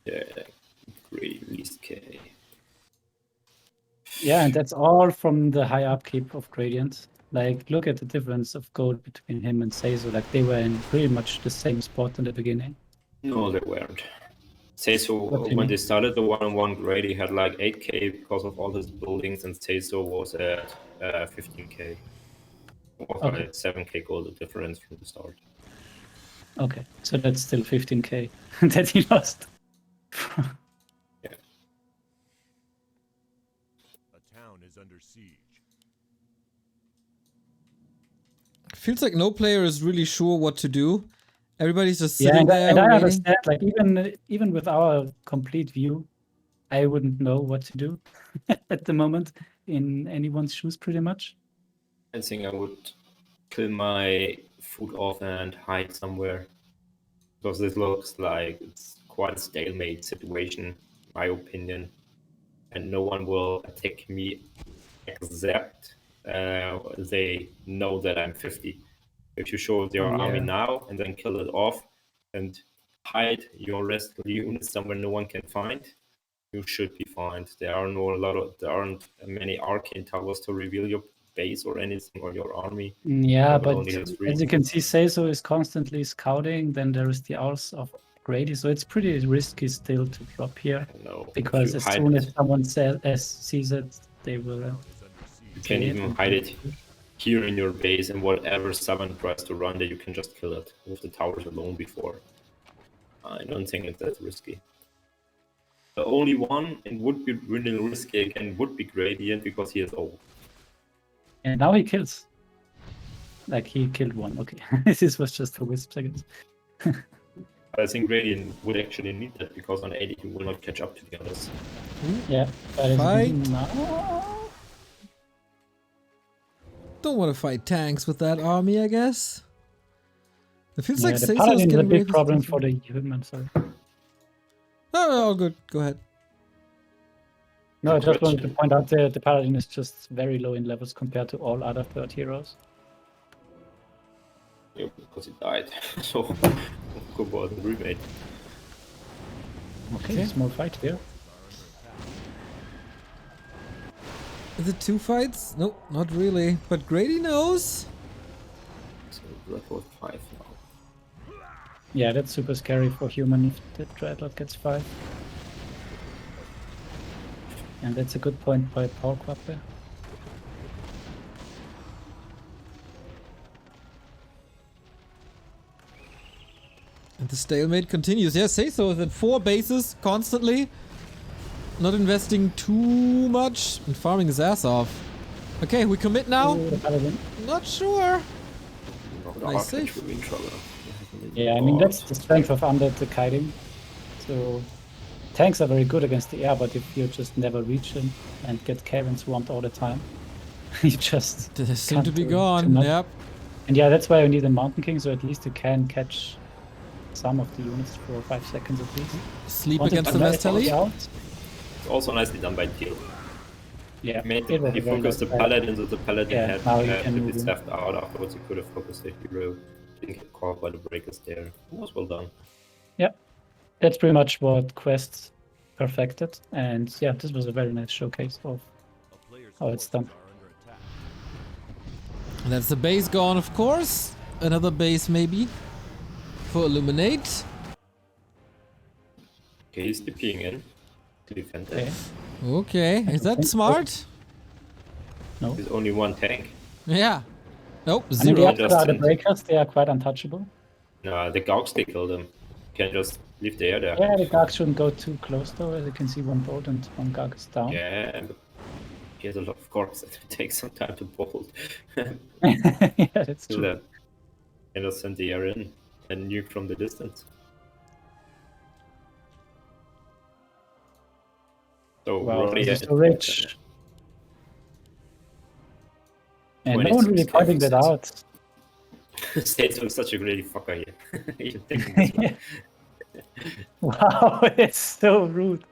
Yeah, great, least k. Yeah, and that's all from the high upkeep of Gradient. Like, look at the difference of gold between him and SaysO. Like, they were in pretty much the same spot in the beginning. No, they weren't. What do SaysO, you when mean? they started the 1-on-1 grade, he had like 8k because of all his buildings, and SaysO was at 15k. Or Okay. 7k gold difference from the start. Okay, so that's still 15k that he lost. Yeah. A town is under siege. Feels like no player is really sure what to do. Everybody's just Yeah, sitting and there I waiting. understand. Like, even with our complete view, I wouldn't know what to do at the moment in anyone's shoes, pretty much. I think I would kill my food off and hide somewhere. Because this looks like it's quite a stalemate situation, in my opinion. And no one will attack me except they know that I'm 50. If you show your army Yeah. now and then kill it off and hide your rest of the units somewhere no one can find, you should be fine. There aren't many arcane towers to reveal your base or anything or your army. Yeah, It but only has 3. as you can see, SaysO is constantly scouting. Then there is the Hours of Grady, so it's pretty risky still to drop here. No, Because if you as hide soon it, as someone sees it, they will. Town is under siege. you can see even and hide it here in your base, and whatever summon tries to run there, you can just kill it with the towers alone before. I don't think it's that risky. The only one it would be really risky again would be Gradient because he is old. And now he kills. Like, he killed one. Okay, this was just a wisp second. I think Gradient would actually need that because on 80 he will not catch up to the others. Yeah, but Fight. now. Don't want to fight tanks with that army, I guess. It feels Yeah, like the SaysO is Paladin is a getting big away problem with for the human. Sorry. Oh, all good. Go ahead. No, I just wanted to Question. point out the Paladin is just very low in levels compared to all other third heroes. Yeah, because he died. So go for the remake. Okay, small fight here. Is it 2 fights? No, not really. But Grady knows. So that was 5 now. Yeah, that's super scary for human if the Dreadlord gets 5. And that's a good point by Paul Quappe. And the stalemate continues. Yeah, SaysO is at 4 bases constantly. Not investing too much and farming his ass off. Okay, we commit now? Ooh, the Paladin. Not sure. No, the Nice Archmage save. will be in trouble. Yeah, I mean, that's the strength of Undead, the kiting. So, tanks are very good against the air, but if you just never reach them and get Cavern swamped all the time, you just They seem can't to be do gone. too much. Yep. And yeah, that's why we need a Mountain King, so at least you can catch some of the units for 5 seconds at least. Sleep Wanted against to the let West it Telly. out. It's also nicely done by Teal. Yeah, He it was he a very focused the nice fight. Paladin, so the Paladin Yeah, had now you can to move be in. left out afterwards. He could have focused the hero. Didn't get caught by the breakers there. It was well done. That's pretty much what Quest perfected. And yeah, this was a very nice showcase of A player's how it's forces done. are under attack. And that's the base gone, of course. Another base maybe for Illuminate. Okay, he's TPing in to defend that. Okay. Okay, is that think- smart? No. There's only one tank. Yeah. Nope, I mean, the 0. other are the Justin. breakers, they are quite untouchable. No, the Gauks, they killed him. You can just leave the air there. Yeah, the Garg shouldn't go too close though, as you can see one bolt and one Garg is down. Yeah, but he has a lot of corks that take some time to bolt. Yeah, that's So true. that and just send the air in and nuke from the distance. So Wow, Roddy this is had- so rich. And no one really 26 pointing that deficits. out. SaysO is such a greedy fucker here. You're thinking this one. Wow, it's so rude.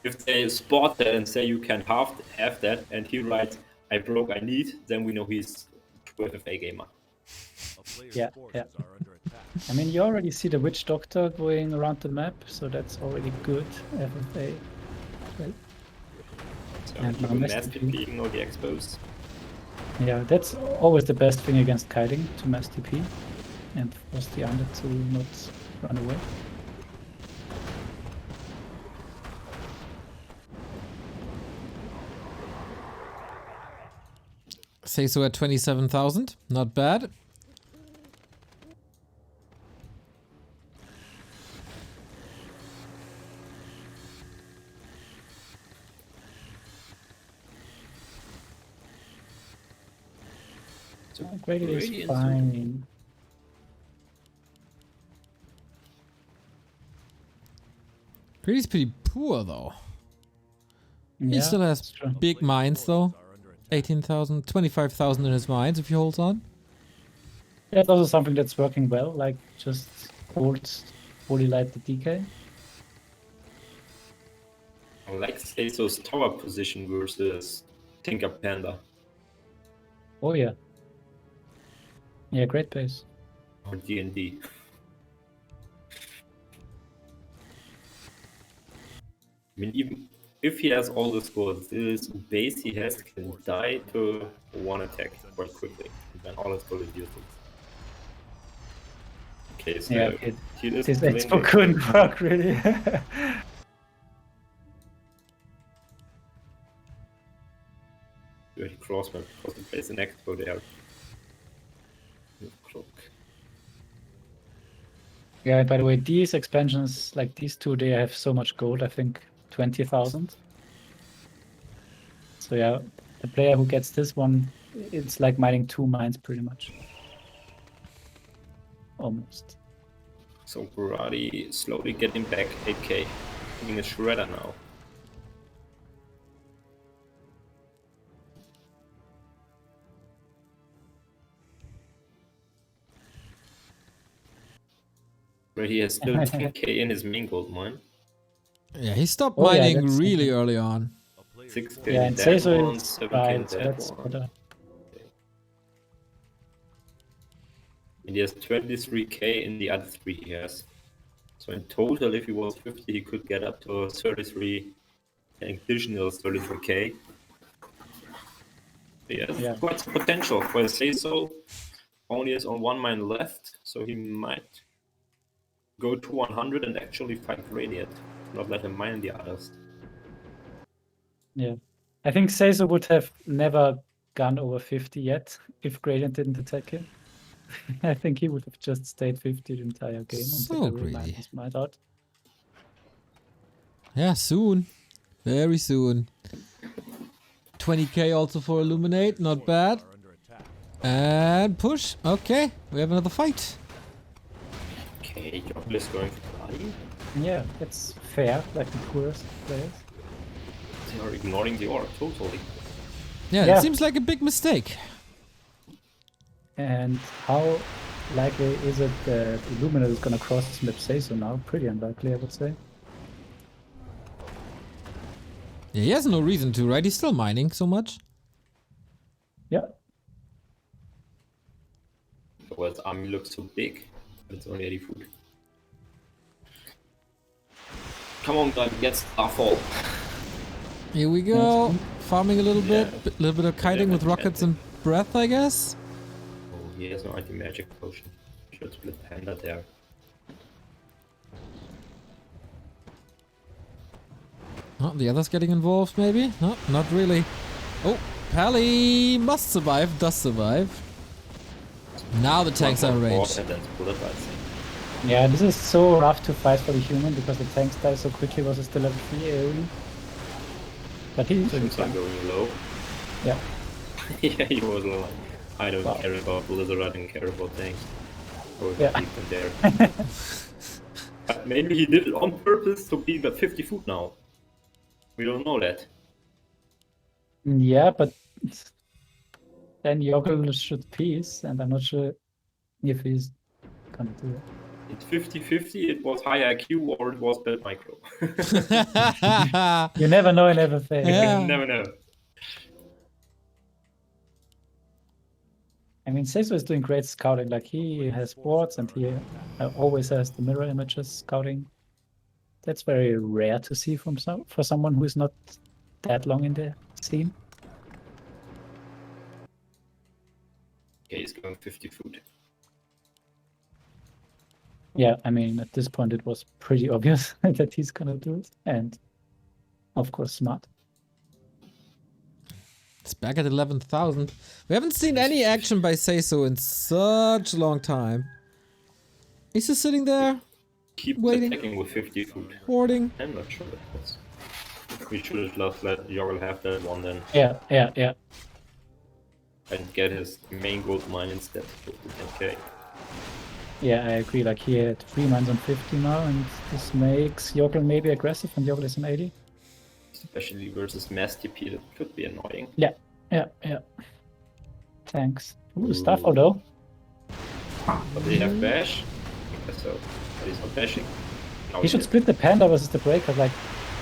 If they spot that and say you can have that, and he writes, I broke, I need, then we know he's a true FFA gamer. A player's Yeah, forces yeah. are under attack. I mean, you already see the Witch Doctor going around the map, so that's already good. FFA. Well, So And you now will mass mass TP. TPing or the expos. yeah, that's always the best thing against kiting, to mass TP and force the undead to not run away. SaysO at 27,000. Not bad. So Grady is Gradient's fine. Grady's pretty poor though. He Yeah, still has that's true. big mines though. Are under attack. 18,000, 25,000 in his mines if he holds on. Yeah, it's also something that's working well, like just hold fully light the DK. I like SaysO's tower position versus Tinker Panda Oh yeah. Yeah, great pace. or D&D. I mean, even if he has all the scores, this base he has can die to one attack quite quickly, and then all his goal is useless. Okay, so Yeah, he is this playing expo the- couldn't work really. Dirty crossman because he plays an expo there. Cloak. Yeah, by the way, these expansions, like these two, they have so much gold, I think 20,000. So yeah, the player who gets this one, it's like mining 2 mines pretty much. Almost. So Barati slowly getting back 8k, being a shredder now. Where he has still 10k in his main gold mine, Yeah, he stopped Oh, yeah, mining that's really something. early on. A player's 6k Yeah, in and that SaysO one, is 7k in right, so that that's one. better. And he has 23k in the other 3 he has. So in total, if he was 50, he could get up to 33, an additional 33k. Yes, Yeah. quite some potential. For SaysO only is on 1 mine left, so he might go to 100 and actually fight Radiant, not let him mine the others. Yeah. I think SaysO would have never gone over 50 yet if Gradient didn't attack him. I think he would have just stayed 50 the entire game So until every man greedy. was mined out. Yeah, soon. Very soon. 20k also for Illuminate, not bad. are under attack. And push. Okay, we have another fight. Okay, Joggel is going to Barati. Yeah, that's fair, like the poorest players. They are ignoring the orb totally. Yeah, Yeah. it seems like a big mistake. And how likely is it that Illuminiate is gonna cross this map SaysO now? Pretty unlikely, I would say. Yeah, he has no reason to, right? He's still mining so much. Yeah. Well, his army looks so big, but it's only 80 food. Come on, guys, get Starfall. Here we go. Farming a little Yeah. bit. A little bit of kiting with rockets and breath, I guess. Oh, he has no anti-magic potion. Should split Panda there. Oh, the others getting involved, maybe? No, not really. Oh, Pally must survive, does survive. Now the tanks are One more enraged. and then split, I think. Yeah, this is so rough to fight for the human because the tanks die so quickly versus the level 3 AoE. But he's doing Things are fine. going low. Yeah. Yeah, he was like, I don't Wow. care about Blizzard, I don't care about tanks. Or Yeah. keep them there. But maybe he did it on purpose to be at 50 foot now. We don't know that. Yeah, but then Joggel should peace, and I'm not sure if he's gonna do it. It's 50-50, it was high IQ or it was bad micro. You never know in FFA. Yeah. You never know. I mean, SaysO is doing great scouting. Like, he has boards and he always has the mirror images scouting. That's very rare to see from for someone who is not that long in the scene. Okay, he's going 50 foot. Yeah, I mean, at this point, it was pretty obvious that he's gonna do it. And, of course, smart. It's back at 11,000. We haven't seen any action by SaysO in such a long time. He's just sitting there, Keep waiting, attacking with 50 foot. hoarding. I'm not sure that was. We should have just let Joggel have that one then Yeah. and get his main gold mine instead of the 10k. Yeah, I agree. Like, he had 3 mines on 50 now, and this makes Joggel maybe aggressive, and Joggel is on 80. Especially versus Mass TP, that could be annoying. Yeah. Thanks. Ooh, Starfall though. But they have bash? I guess so. But he's not bashing. Now He should split the Panda versus the Breakers. Like,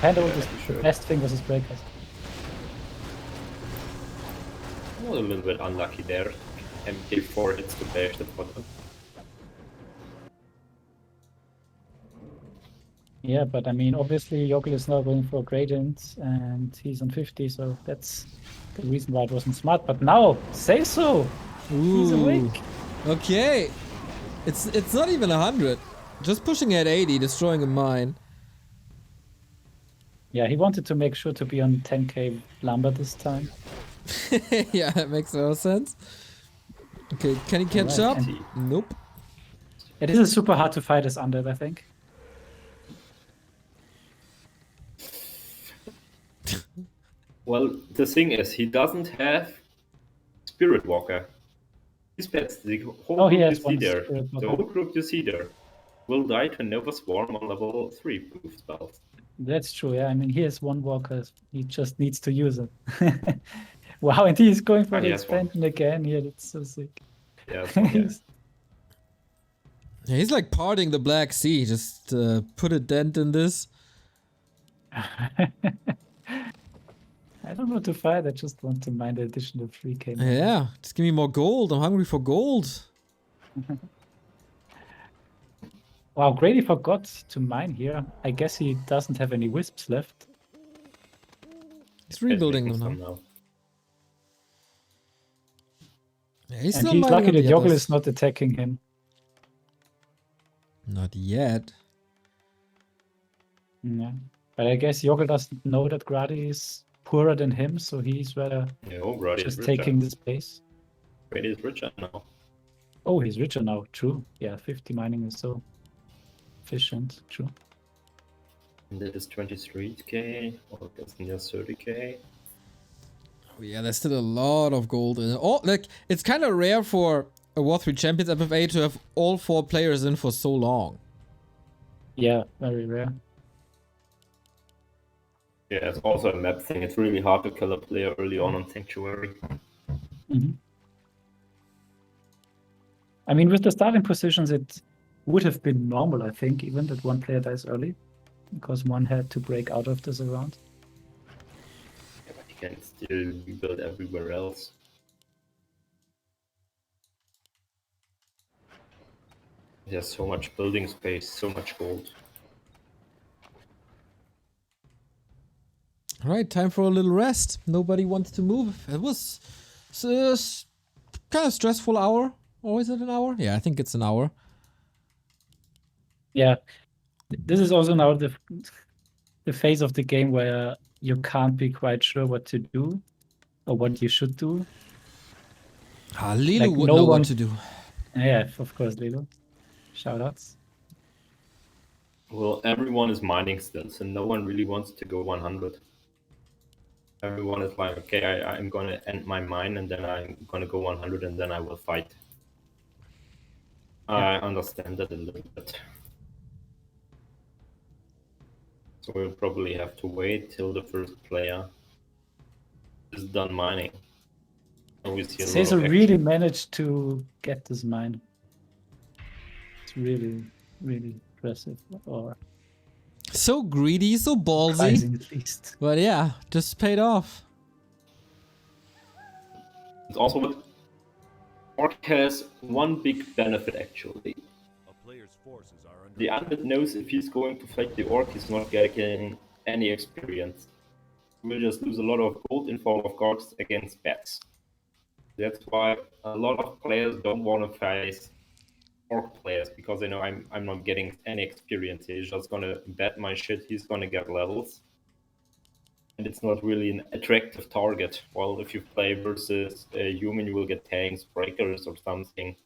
Panda Yeah, is he the should. best thing versus Breakers. was a little bit unlucky there. MK4 hits the bash the bottom. Yeah, but I mean, obviously, Joggel is now going for gradients, and he's on 50, so that's the reason why it wasn't smart. But now, SaysO! He's awake! Okay. It's not even 100. Just pushing at 80, destroying a mine. Yeah, he wanted to make sure to be on 10k lumber this time. Yeah, that makes no sense. Okay, can he catch Alright, up? and- Nope. It is super hard to fight as undead, I think. Well, the thing is, he doesn't have Spirit Walker. His pets, the whole Oh, he group has you see one there, Spirit the Walker. whole group you see there, will die to Nova Swarm on level 3 proof spells. That's true, yeah. I mean, he has one walker. He just needs to use it. Wow, and he's going for Oh, the he has one. expansion again. Yeah, that's so sick. Yeah, so, yeah. Yeah, he's like parting the Black Sea. Just put a dent in this. I don't want to fight. I just want to mine the additional 3k. Yeah, just give me more gold. I'm hungry for gold. Wow, Grady forgot to mine here. I guess he doesn't have any wisps left. He's rebuilding them Making now. some Yeah, he's And still he's mining lucky on that the Joggel others. is not attacking him. Not yet. Yeah. But I guess Joggel doesn't know that Grady is poorer than him, so he's rather No, Brody is just richer. taking the space. Brady is richer now. Oh, he's richer now. True. Yeah, 50 mining is so efficient. True. And that is 23k, or that's near 30k. Oh, yeah, there's still a lot of gold in it. Oh, like, it's kind of rare for a War3Champions FFA to have all 4 players in for so long. Yeah, very rare. Yeah, it's also a map thing. It's really hard to kill a player early on Sanctuary. Mhm. I mean, with the starting positions, it would have been normal, I think, even that one player dies early, because one had to break out of this round. Yeah, but he can still rebuild everywhere else. He has so much building space, so much gold. Alright, time for a little rest. Nobody wants to move. It was kind of stressful hour. Or is it an hour? Yeah, I think it's an hour. Yeah, this is also now the phase of the game where you can't be quite sure what to do or what you should do. Ah, Lilo Like, would no know one- what to do. Yeah, of course, Lilo. Shoutouts. Well, everyone is mining still, so no one really wants to go 100. Everyone is like, okay, I'm gonna end my mine and then I'm gonna go 100 and then I will fight. I understand that a little bit. So we'll probably have to wait till the first player is done mining. And we see a lot SaysO of action. really managed to get this mine. It's really really impressive, or So greedy, so ballsy. surprising at least. But yeah, just paid off. It's also what Orc has one big benefit actually. A player's forces are under The attack. Undead knows if he's going to fight the Orc, he's not getting any experience. He will just lose a lot of gold in form of cards against bats. That's why a lot of players don't want to face Orc players, because they know I'm not getting any experience. He's just gonna bet my shit, he's gonna get levels. And it's not really an attractive target. While if you play versus a human, you will get tanks, breakers, or something.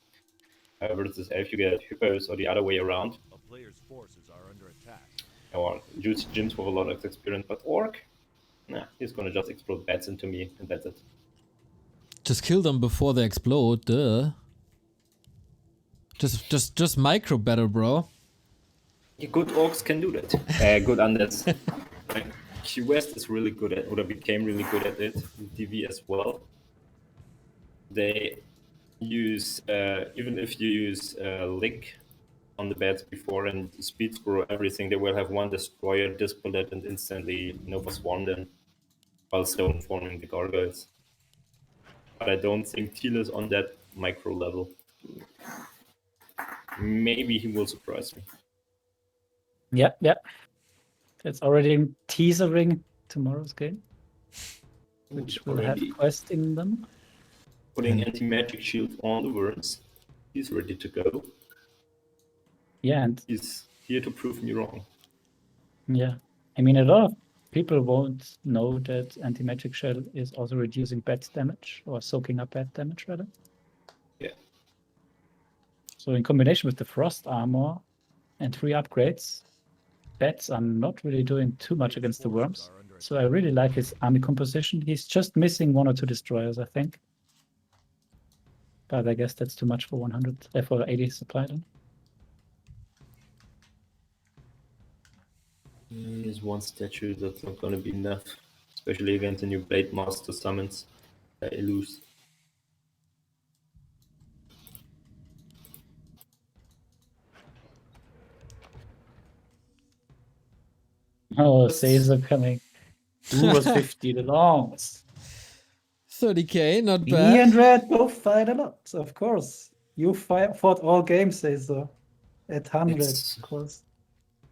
Versus elf, you get hippos, or the other way around. A player's forces are under attack. Or juicy gyms with a lot of experience. But Orc, nah, he's gonna just explode bats into me, and that's it. Just kill them before they explode, duh. Just micro better, bro. Yeah, good orcs can do that. Good undeads. Like, QWest is really good at, or became really good at it. DV as well. They use, even if you use Lick on the bats before and speed screw everything, they will have one destroyer, dispel it, and instantly Nova Swarm them while still informing the gargoyles. But I don't think Teal is on that micro level. Maybe he will surprise me. Yeah. It's already teasering tomorrow's game, which will have Already quest in them. putting anti-magic shield on the worms. He's ready to go. Yeah, and He's here to prove me wrong. yeah, I mean, a lot of people won't know that anti-magic shell is also reducing bat damage, or soaking up bat damage rather. Yeah. So in combination with the frost armor and 3 upgrades, bats are not really doing too much against the worms. So I really like his army composition. He's just missing 1 or 2 destroyers, I think. But I guess that's too much for 100, for 80 supply then. There's one statue that's not gonna be enough, especially against the new Blade Master summons. Illus. Oh, SaysO coming. Who was 50 the longest? 30k, not Me bad. and Red both fight a lot, of course. You fought all games, SaysO. At 100, It's- of course.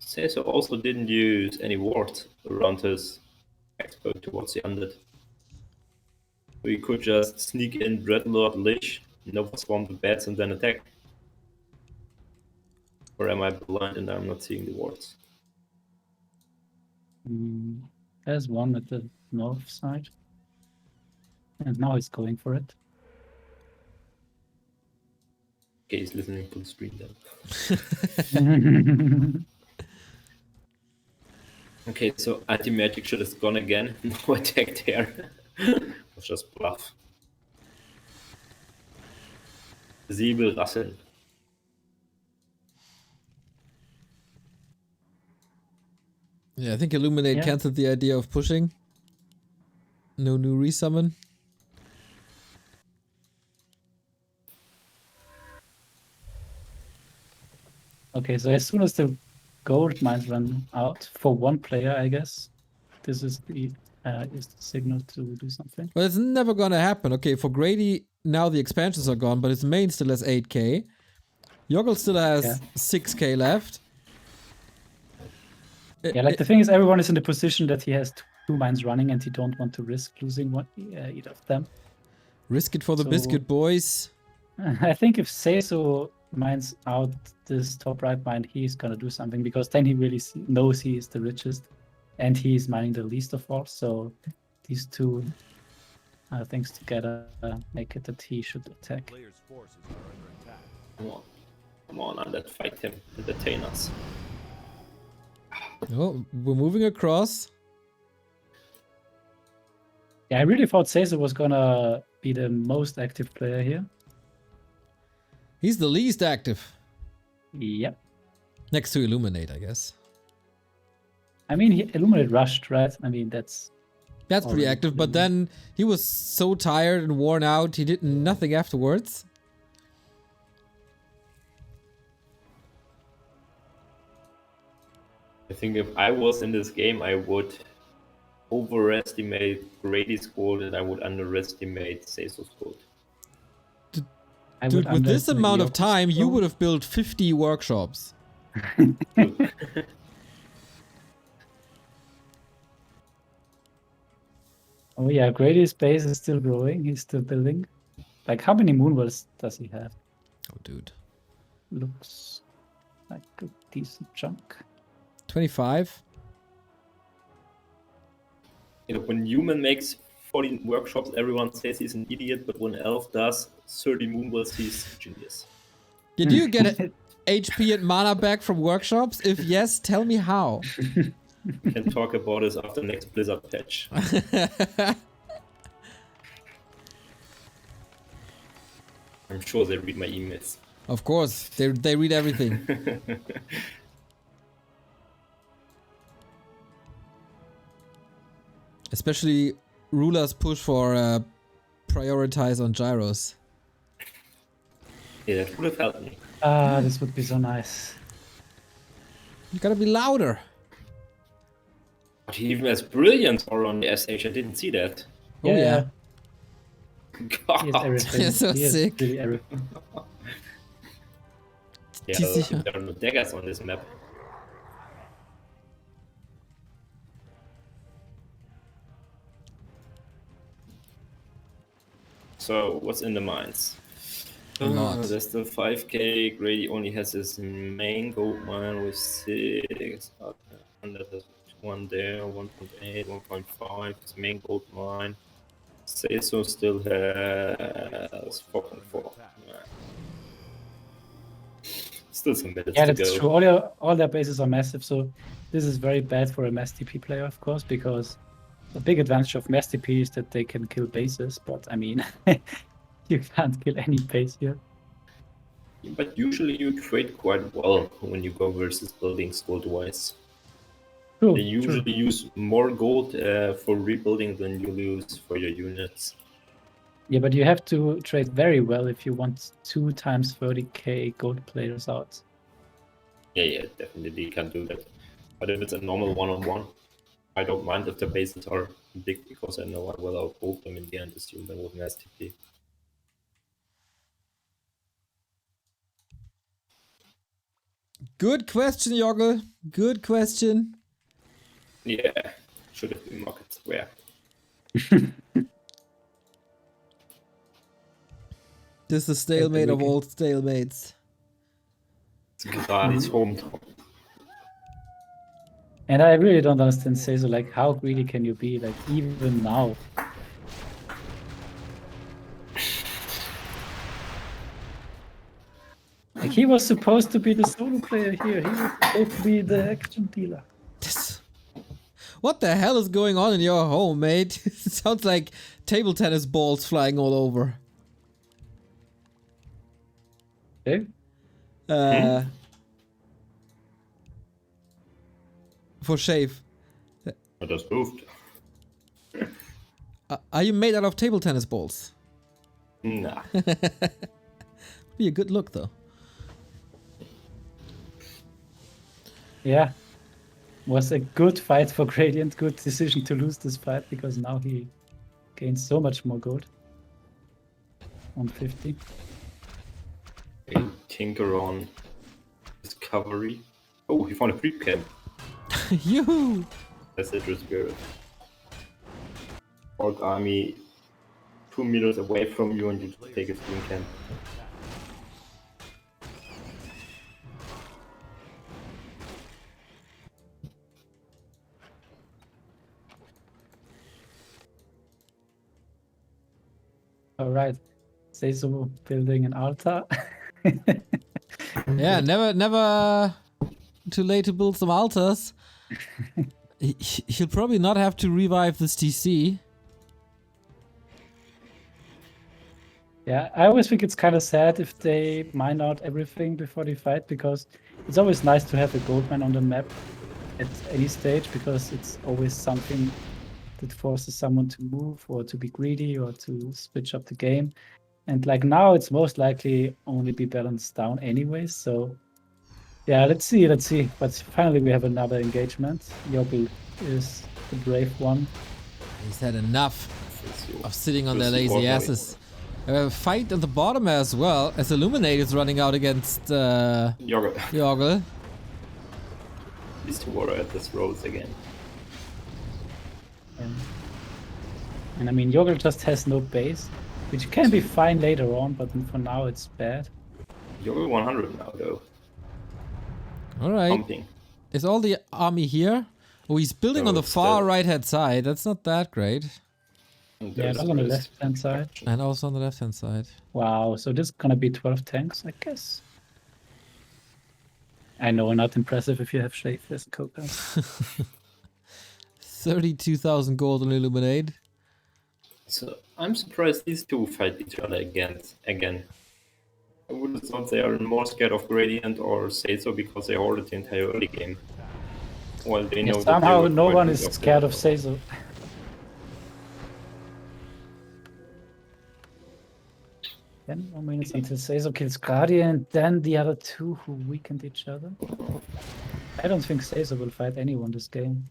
SaysO also didn't use any ward around his expo towards the undead. So he could just sneak in Dreadlord, Lich, Nova Swarm the bats, and then attack. Or am I blind and I'm not seeing the wards? There's one at the north side. And now he's going for it. Okay, he's listening to the stream then. Okay, so anti-magic shit is gone again. No attack there. It was just bluff. Sie will rasseln. Yeah, I think Illuminate Yeah. cancelled the idea of pushing. No new resummon. Okay, so as soon as the gold mines run out for one player, I guess, this is the signal to do something. But it's never gonna happen. Okay, for Grady, now the expansions are gone, but his main still has 8k. Joggel still has Yeah. 6k left. Yeah, like the thing is, everyone is in the position that he has 2 mines running, and he don't want to risk losing either of them. Risk it for the So- biscuit, boys. I think if SaysO mines out this top right mine, he's gonna do something, because then he really knows he is the richest, and he's mining the least of all. So these 2 things together make it that he should attack. Player's forces are under attack. Come on, undead, fight him. Entertain us. Oh, we're moving across. Yeah, I really thought SaysO was gonna be the most active player here. He's the least active. Yep. Next to Illuminate, I guess. I mean, Illuminate rushed, right? I mean, that's That's pretty Already active, but pretty- then he was so tired and worn out, he did nothing afterwards. I think if I was in this game, I would overestimate Grady's gold and I would underestimate SaysO's gold. I would Dude, with this underestimate amount of Joggle's time, you gold. would have built 50 workshops. Oh yeah, Grady's base is still growing. He's still building. Like, how many moonwells does he have? Oh, dude. Looks like a decent chunk. 25? You know, when human makes 40 workshops, everyone says he's an idiot, but when elf does 30 moonwells, he's genius. Did you get HP and mana back from workshops? If yes, tell me how. We can talk about this after next Blizzard patch. I'm sure they read my emails. Of course, they read everything. Especially RulaZ's push for prioritize on gyros. Yeah, that would have helped me. Ah, this would be so nice. You gotta be louder. But he even has brilliant aura on the SH, I didn't see that. Oh yeah. God. He has everything. You're so He has sick. really everything. Yeah, TC. there are no daggers on this map. So, what's in the mines? A lot. There's the 5k. Grady only has his main gold mine with 6. And there's one there, 1.8, 1.5. His main gold mine. SaysO still has 4.4. Yeah. Still some minutes Yeah, to that's go. true. All their bases are massive, so this is very bad for a mass TP player, of course, because the big advantage of mass TP is that they can kill bases, but I mean, you can't kill any base here. But usually you trade quite well when you go versus buildings gold-wise. True, They usually use more gold for rebuilding than you lose for your units. Yeah, but you have to trade very well if you want 2 times 30k gold players out. Yeah, definitely you can do that. But if it's a normal one-on-one, I don't mind if the bases are big because I know I will outvote them in the end, assume them with mass TP. Good question, Joggel. Good question. Yeah, should have been market square. This is the stalemate of weekend. all stalemates. It's Kazari's hometown. And I really don't understand SaysO, like, how greedy can you be, like, even now? Like, he was supposed to be the solo player here. He was supposed to be the action dealer. This... What the hell is going on in your home, mate? It sounds like table tennis balls flying all over. Okay? For shave. I just moved. Are you made out of table tennis balls? Nah. Be a good look, though. Yeah. Was a good fight for Gradient. Good decision to lose this fight because now he gains so much more gold. 150. Tinker on discovery. Oh, he found a creep camp. Yoo-hoo! That's it, spirit. Orc army 2 meters away from you and you just take a stream camp. All right. SaysO building an altar. Yeah, never too late to build some altars. He'll probably not have to revive this TC. Yeah, I always think it's kind of sad if they mine out everything before they fight, because it's always nice to have a gold mine on the map at any stage, because it's always something that forces someone to move or to be greedy or to switch up the game. And like now, it's most likely only be balanced down anyways, so Yeah, let's see, let's see. But finally we have another engagement. Joggel is the brave one. He's had enough SaysO. of sitting on their We'll see lazy what asses. Fight at the bottom as well, as Illuminiate is running out against Joggel. Joggel. These two are at this roads again. And I mean, Joggel just has no base, which can be fine later on, but for now it's bad. Joggel 100 now though. Alright. Pumping. Is all the army here? Oh, he's building No, on the it's far still- right hand side. That's not that great. And Yeah, there's that's on the rest. left-hand side. And also on the left hand side. Wow, so this is gonna be 12 tanks, I guess. I know, not impressive if you have Shapeless Coca. 32,000 gold on Illuminate. So I'm surprised these two fight each other again. I would have thought they are more scared of Gradient or SaysO because they hoarded the entire early game. While they know that they Somehow were no quite one good is off scared the- of SaysO. Then 1 minute until SaysO kills Guardian, then the other two who weakened each other. I don't think SaysO will fight anyone this game.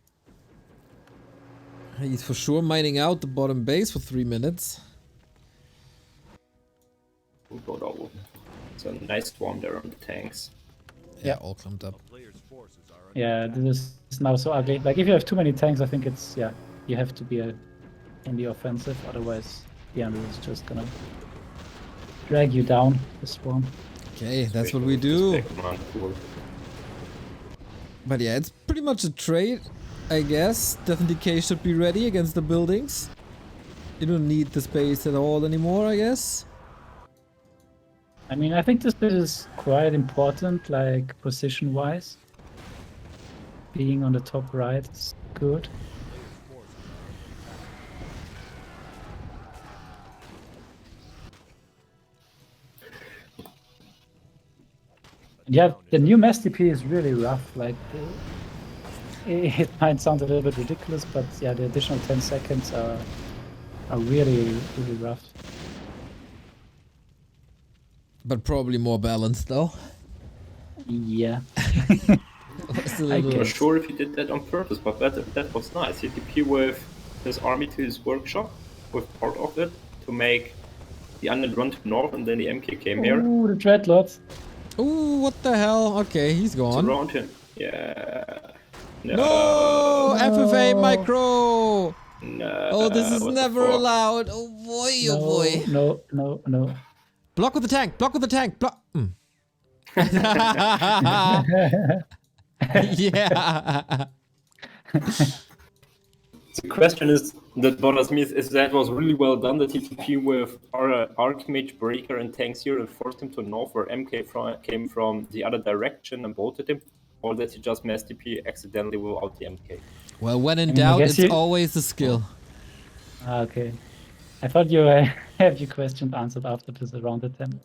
He's for sure mining out the bottom base for 3 minutes. Oh, it's a nice swarm there on the tanks. Yeah, all clumped up. A player's forces are under Yeah, attack. this is now so ugly. Like if you have too many tanks, I think it's, yeah, you have to be in the offensive, otherwise the enemy is just gonna drag you down the swarm. Okay, that's what Especially we with this do. back command pool. But yeah, it's pretty much a trade, I guess. Death and Decay should be ready against the buildings. You don't need the space at all anymore, I guess. I mean, I think this bit is quite important, like position-wise. Being on the top right is good. Yeah, the new Mass DP is really rough. Like, it might sound a little bit ridiculous, but yeah, the additional 10 seconds are really, really rough. But probably more balanced though. Yeah. It's a I I'm little- not sure if he did that on purpose, but that was nice. He TP with his army to his workshop, with part of it, to make the undead run to north, and then the MK came here. Ooh, the Dreadlords. Ooh, what the hell? Okay, he's gone. Around him. Yeah. No! FFA micro! No. Oh, this is what the never fuck? allowed. Oh boy, oh boy. No. Block with the tank, block with the tank, block. Mm. Yeah. The question is that bothers me is that was really well done, the TTP with our Archmage, Breaker, and tanks here and forced him to north where MK came from the other direction and bolted him, or that he just mass TP accidentally without the MK. Well, when in I mean, I doubt, guess it's you- always the skill. Okay. I thought you have your question answered after this round attempt.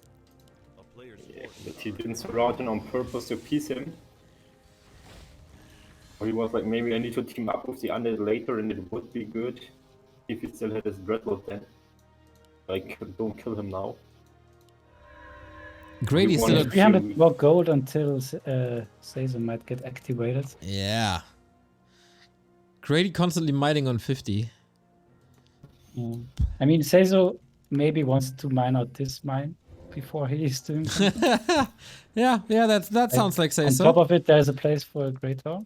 A player's Yeah, forces but he didn't surround him on purpose to piece him. Or he was like, maybe I need to team up with the undead later and it would be good if he still had his Dreadlord then. Like, don't kill him now. Grady's We still wanted- at... 300 more gold until SaysO might get activated. Yeah. Grady constantly mining on 50. Yeah. I mean, SaysO maybe wants to mine out this mine before he is doing something. Yeah, that sounds like On top SaysO. of it, there's a place for a Great Tower.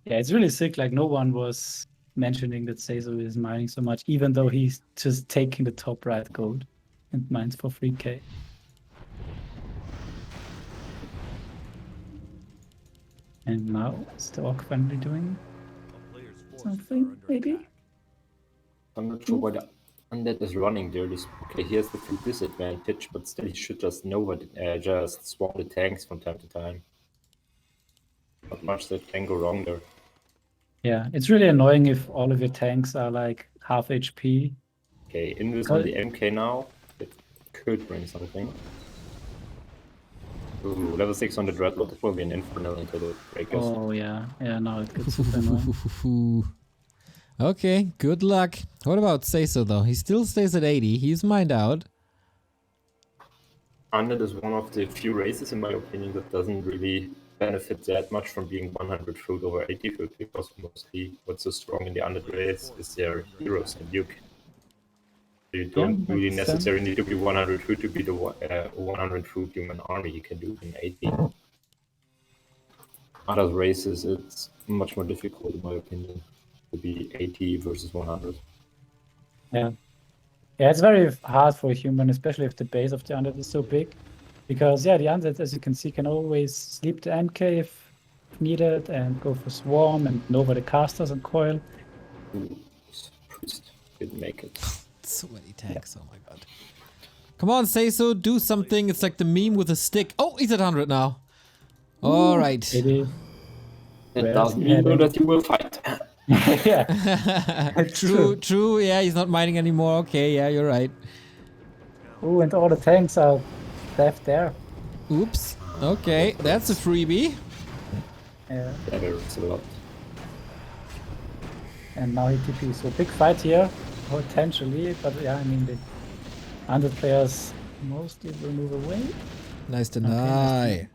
Yeah, it's really sick. Like, no one was mentioning that SaysO is mining so much, even though he's just taking the top right gold and mines for 3k. And now, is the Orc finally doing A player's forces are something, under maybe? attack. I'm not sure why the undead is running there. Okay, he has the full disadvantage, but still he should just know what just swarm the tanks from time to time. Not much that can go wrong there. Yeah, it's really annoying if all of your tanks are like half HP. Okay, Invis on the MK now. It could bring something. Ooh, level 6 on the Dreadlord. It will be an Infernal into the Breakers. Oh yeah, now it gets super annoying. Okay, good luck. What about SaysO though? He still stays at 80. He's mined out. Undead is one of the few races, in my opinion, that doesn't really benefit that much from being 100 foot over 80 foot, because mostly what's so strong in the Undead race is their heroes and Duke. You don't really makes sense. necessarily need to be 100 foot to be the 100 foot human army. You can do it in 80. Other races, it's much more difficult, in my opinion, to be 80 versus 100. Yeah. Yeah, it's very hard for a human, especially if the base of the undead is so big. Because, yeah, the undead, as you can see, can always sleep the MK if needed and go for Swarm and know where the casters and Coil. Ooh, Priest didn't make it. So many tanks, oh my god. Come on, SaysO, do something. It's like the meme with a stick. Oh, he's at 100 now. Alright. It doesn't mean though that you will fight. Yeah. True, yeah, he's not mining anymore. Okay, yeah, you're right. Oh, and all the tanks are left there. Oops. Okay, that's a freebie. Yeah. That hurts a lot. And now he TP. So big fight here, potentially. But yeah, I mean, the 100 players mostly will move away. Nice deny.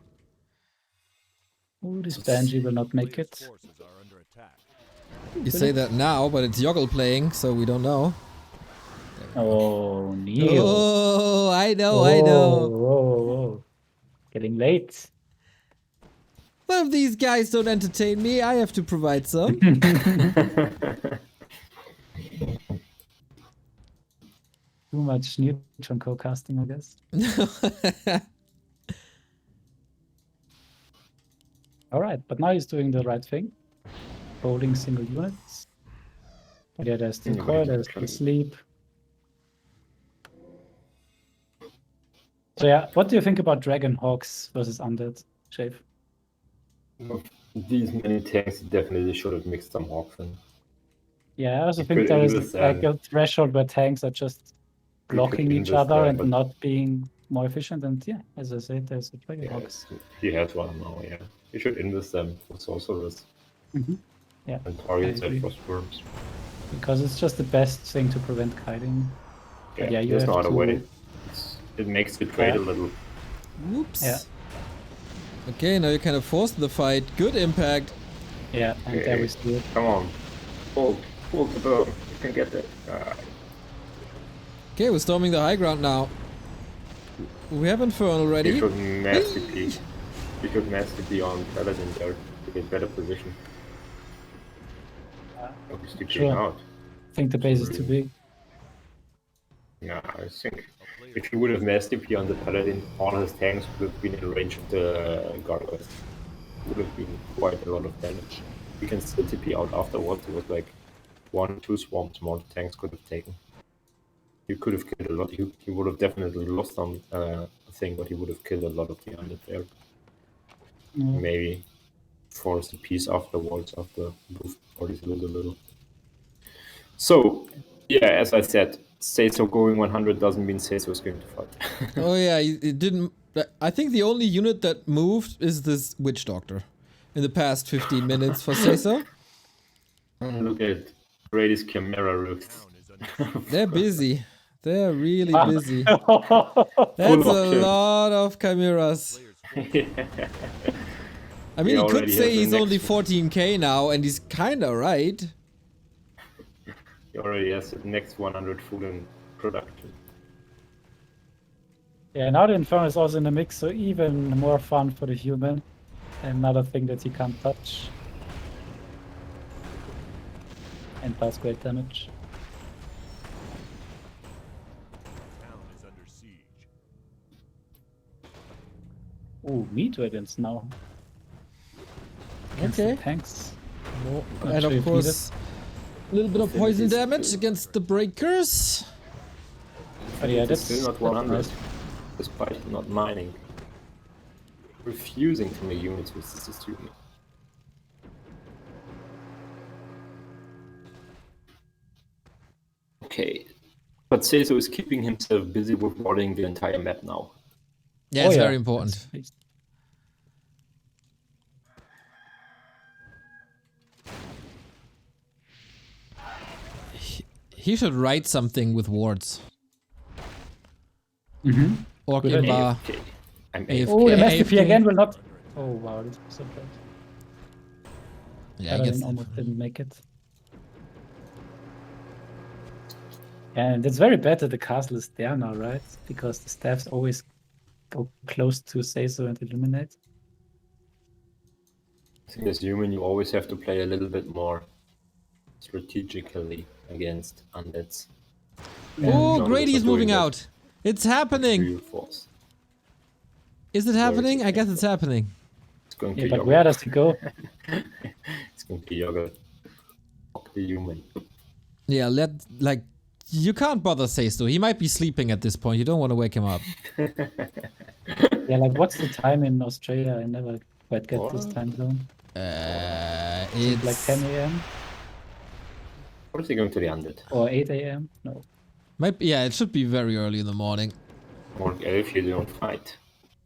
Oh, this Banshee will not make it. Forces are under attack. You say that now, but it's Joggel playing, so we don't know. Oh, Neil. Oh, I know, Whoa, I know. whoa. Getting late. Well, if these guys don't entertain me, I have to provide some. Too much neutron co-casting, I guess. Alright, but now he's doing the right thing. Holding single units. But yeah, there's the Coil, there's the sleep. So yeah, what do you think about Dragon Hawks versus Undead, Shave? These many tanks definitely should have mixed some Hawks in. Yeah, I also You think could there is understand. like a threshold where tanks are just blocking each other understand, and but- not being more efficient. And yeah, as I said, there's the Dragon Hawks. He has one now, yeah. You should invest them for sorcerers Yeah, and targets I agree. at frost worms. because it's just the best thing to prevent kiting. Yeah, yeah, you there's have no other to- way. It makes the trade a little. Whoops. Yeah. Okay, now you kind of forced the fight. Good impact. Yeah, and there we see it. Come on. Hold the burn. You can get it. Okay, we're storming the high ground now. We have Infernal You ready. should massively on Paladin there to get better position. Obviously Sure. out. I think the base is too big. Yeah, I think if you would have massed TP on the Paladin, all his tanks would have been in range of the Gargoyles. Would have been quite a lot of damage. You can still TP out afterwards. It was like 1-2 swarms more the tanks could have taken. You could have killed a lot. You would have definitely lost some thing, but you would have killed a lot of the undead there. Mm. Maybe force a piece afterwards after both parties lose a little. So, yeah, as I said, SaysO going 100 doesn't mean SaysO is going to fight. Oh yeah, it didn't. I think the only unit that moved is this Witch Doctor in the past 15 minutes for SaysO. Look at Brady's Chimera Roots. Town is under They're busy. They're really busy. Oh, That's a options. lot of chimeras. players' I mean, He he could already say has the he's only next one. 14k now, and he's kinda right. He already has the next 100 food in production. yeah, now the Inferno is also in the mix, so even more fun for the human. Another thing that he can't touch. And does great damage. town is under siege. Ooh, meat dragons now. Against the Okay. tanks. Not And sure of if course, a little bit of poison Affinities damage too. against the breakers. But yeah, It's that's still not that's 100, nice. despite not mining. Refusing to make units with this unit. Okay, but SaysO is keeping himself busy with modding the entire map now. Yeah, Oh, it's yeah, very important. that's- He should write something with wards. Mhm. Orc Good idea. Invar. AFK. I'm AFK. AFK. Oh, the Mastiff AFK. again will not. Oh wow, this was so bad. Yeah, I Paladin guess. almost didn't make it. And it's very bad that the castle is there now, right? Because the staffs always go close to SaysO and Illuminate. I think as human, you always have to play a little bit more strategically against undeads. Oh, Joggers Grady's are doing moving that. out. It's happening. Real force. Is it happening? I guess it's happening. It's going Yeah, to but Joggel. where does he go? It's going to Joggel. Fuck the human. Yeah, you can't bother SaysO. He might be sleeping at this point. You don't want to wake him up. Yeah, like what's the time in Australia? I never quite get this What? time zone. It's Like 10 a.m. What is he going to the undead? or 8 a.m. No. Yeah, it should be very early in the morning. Or if you don't fight.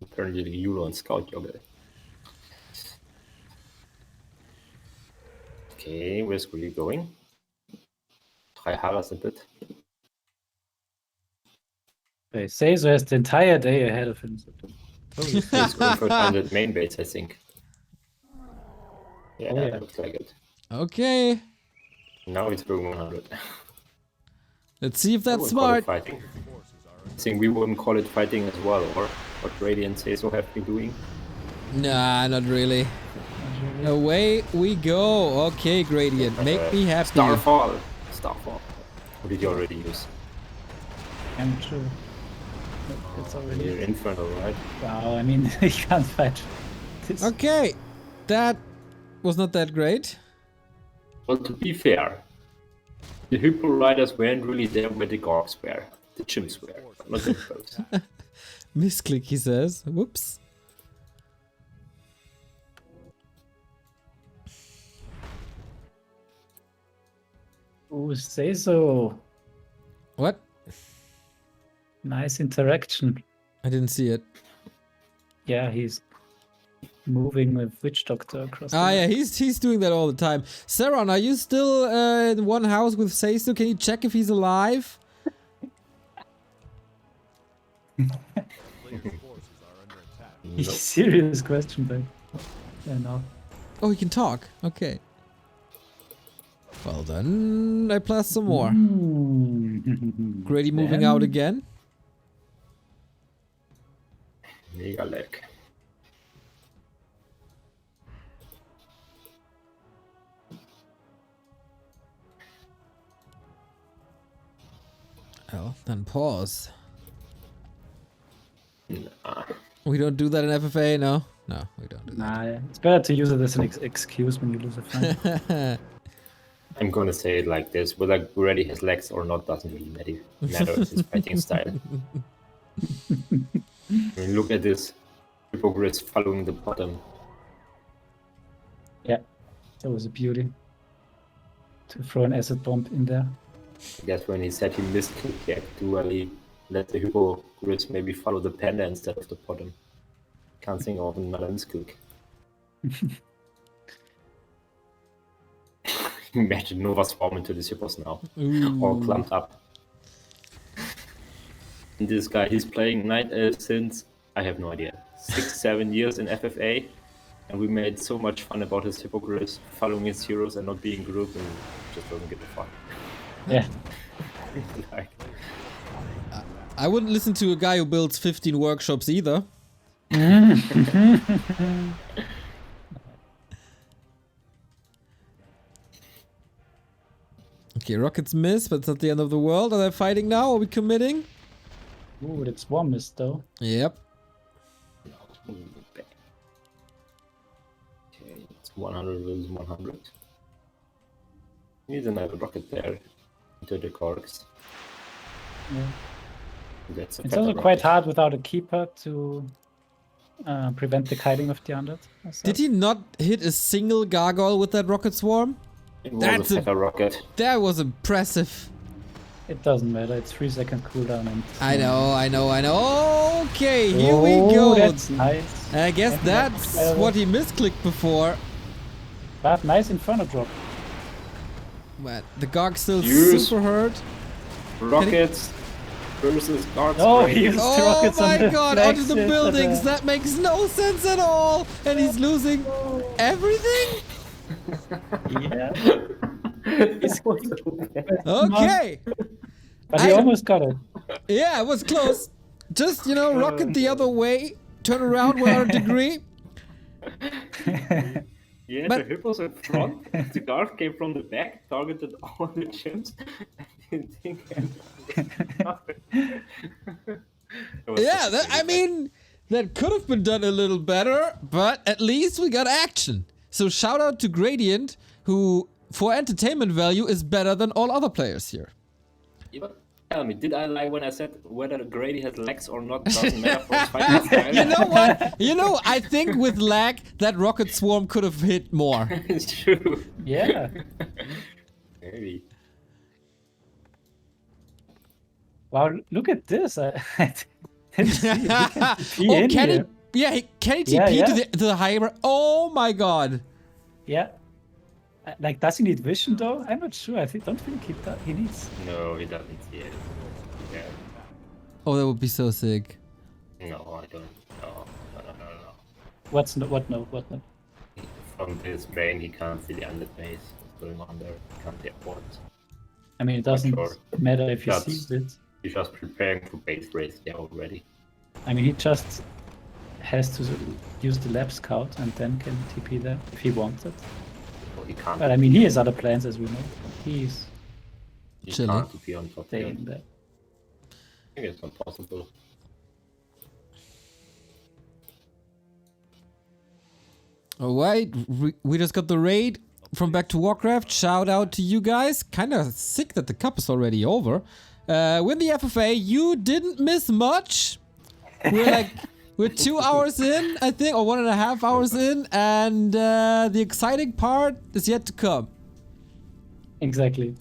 Apparently you don't scout Joggel. Okay, where's Greedy going? Try harass a bit. Okay, SaysO has the entire day ahead of him. He's going for 100 main baits, I think. Yeah, Oh, yeah. that looks like it. Okay, Now it's going 100. let's see if I that's wouldn't call it smart. fighting. I think we wouldn't call it fighting as well, or what Radiant and SaysO have been doing. Nah, not really. Away we go. Okay, Gradient, make me happy. Starfall. Starfall. What did you already use? I'm sure. It's You're already. Infernal, right? Wow, I mean, he can't fight this. Okay, that was not that great. Well, to be fair, the Hippo Riders weren't really there where the Gorgs were. The chimps were, but not the Hippos. Misclick, he says. Whoops. Oh, SaysO. What? Nice interaction. I didn't see it. Yeah, he's moving with Witch Doctor across. Ah, the yeah, map. he's doing that all the time. Saron, are you still in one house with SaysO? Can you check if he's alive? Players' forces are under attack. Serious question, though. Yeah, no. Oh, he can talk. Okay. Well then, I plus some more. Grady moving out again. Mega lag. Oh, then pause. Nah. We don't do that in FFA, no? No, we don't do that. Nah, yeah. It's better to use it as an excuse when you lose a fight. I'm gonna say it like this: whether Grady has legs or not doesn't really matter. His fighting style. I mean, look at this Hippogriff following the bottom. Yeah, that was a beauty. To throw an acid bomb in there. I guess when he said he missed kick, do I let the Hippogriff maybe follow the panda instead of the bottom? Can't think of another misclick. Imagine Nova swarm into the Hippos now, all clumped up. And this guy, he's playing Night Elf since, I have no idea, 6-7 years in FFA, and we made so much fun about his Hippogriffs following his heroes and not being grouped, and just doesn't give a fuck. Yeah. Like, I wouldn't listen to a guy who builds 15 workshops either. Okay, rockets miss, but it's not the end of the world. Are they fighting now? Are we committing? Ooh, that swarm missed though. Yep. okay, it's 100 versus 100. Needs another rocket there into the Corks. Yeah. That's a It's better also rocket. quite hard without a keeper to prevent the kiting of the undead. Did he not hit a single gargoyle with that rocket swarm? It was That's a a- better rocket. That was impressive. It doesn't matter. It's 3-second cooldown and. I know. Okay, here Oh, we go. That's nice. I guess And that's that's- what he misclicked before. But nice Inferno drop. But the Gog's still Use- super hurt. Rockets. versus Guards. Oh, Grady. he used Oh rockets on my the god, flags onto the and, buildings! That makes no sense at all! And he's losing everything? Yeah. That was so bad. Okay! But he I- almost got it. Yeah, it was close. Just, you know, rocket the other way, turn around 100 degree. Yeah, But- the hippos in front. The guard came from the back, targeted all the chimps. and didn't think anything. It was Yeah, such a that, I crazy mean, that could have been done a little better, but at least we got action. So shout out to Gradient, who, for entertainment value, is better than all other players here. match. Yeah, but tell me, did I lie when I said whether Grady has legs or not doesn't matter for his fighting style? You know what? You know, I think with lag, that rocket swarm could have hit more. It's true. Yeah. Maybe. Wow, look at this. I didn't see it. He Oh, in can here. he? Yeah, can he TP Yeah, yeah. to the higher? Oh my god! Yeah. Like, does he need vision though? I'm not sure. Don't think he needs. No, he doesn't see it. Yeah. Oh, that would be so sick. No, I don't. No. What no? From this main, he can't see the under base. What's going on there? He can't see ports. I mean, it doesn't Sure. matter if he That's- sees it. He's just preparing for base race there already. I mean, he just has to use the lab scout and then can TP there if he wants it. So he can't. But I mean, he has other plans, as we know. He's he chilling. can't be on top. staying there. I think it's not possible. Alright, we just got the raid from Back to Warcraft. Shout out to you guys. Kinda sick that the cup is already over. Win the FFA, you didn't miss much. We're 2 hours in, I think, or 1.5 hours in, and the exciting part is yet to come. Exactly.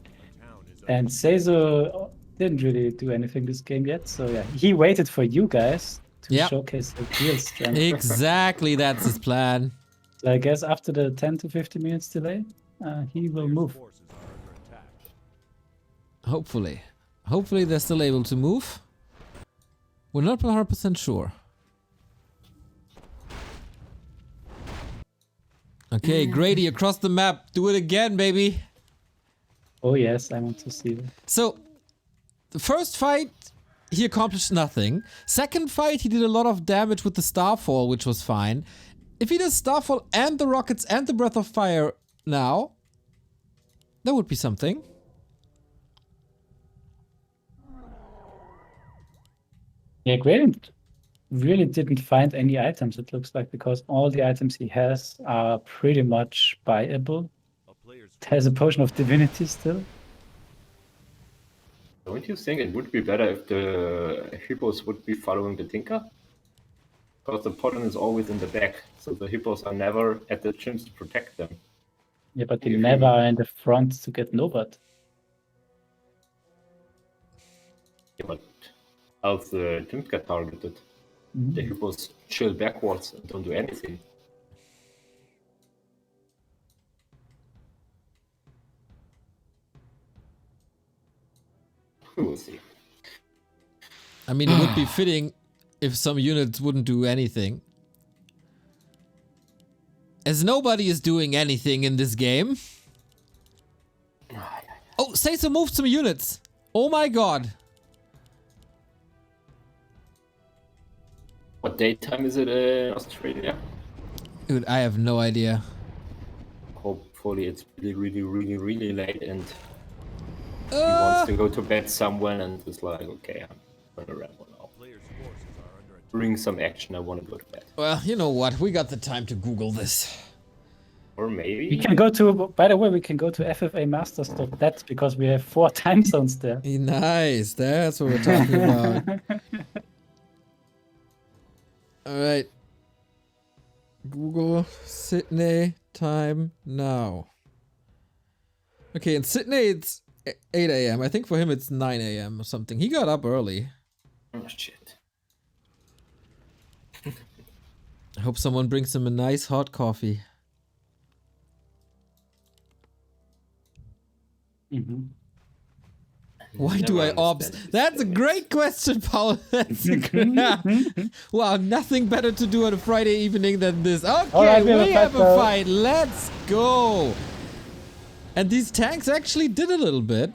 And SaysO didn't really do anything this game yet, so yeah, he waited for you guys to Yep. showcase the real strength. Exactly, that's his plan. So I guess after the 10 to 15 minutes delay, he will move. Forces are under attack. Hopefully. Hopefully they're still able to move. We're not 100% sure. Okay, Grady across the map. Do it again, baby. Oh yes, I want to see that. So, the first fight, he accomplished nothing. Second fight, he did a lot of damage with the Starfall, which was fine. If he does Starfall and the Rockets and the Breath of Fire now, that would be something. Yeah, Gradient really didn't find any items, it looks like, because all the items he has are pretty much buyable. A player's It has a potion of divinity still. Don't you think it would be better if the hippos would be following the Tinker? Because the Potten is always in the back, so the hippos are never at the chimps to protect them. Yeah, but they If never you- are in the front to get Novat. Yeah, but else the chimps get targeted. The hippos chill backwards and don't do anything. We will see. I mean, it would be fitting if some units wouldn't do anything. As nobody is doing anything in this game. Oh, SaysO moved some units. Oh my god. What daytime is it in Australia? Dude, I have no idea. Hopefully it's really late and he wants to go to bed somewhere and is like, okay, I'm gonna ramble now. player's forces are under attack. Bring some action, I wanna go to bed. Well, you know what? We got the time to Google this. Or maybe... We can go to, by the way, we can go to FFA because we have 4 time zones there. Nice. That's what we're talking about. Alright. Google Sydney time now. Okay, in Sydney it's 8 a.m. I think for him it's 9 a.m. or something. He got up early. Oh shit. I hope someone brings him a nice hot coffee. Why do I Never ops? understand these That's a things. great question, Paul. Wow, nothing better to do on a Friday evening than this. Okay, Alright, we have a though. fight. Let's go. And these tanks actually did a little bit.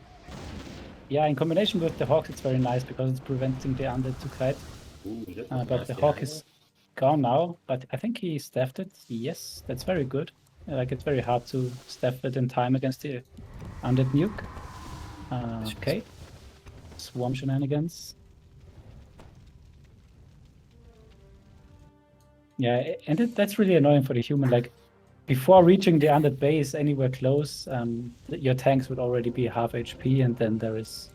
Yeah, in combination with the Hawk, it's very nice because it's preventing the undead to kite. Ooh, that was But nice the behind Hawk it. is gone now. But I think he staffed it. Yes, that's very good. Like, it's very hard to staff it in time against the undead nuke. Okay. Swarm shenanigans. Yeah, and that's really annoying for the human. Like, before reaching the undead base anywhere close, your tanks would already be half HP, and then there is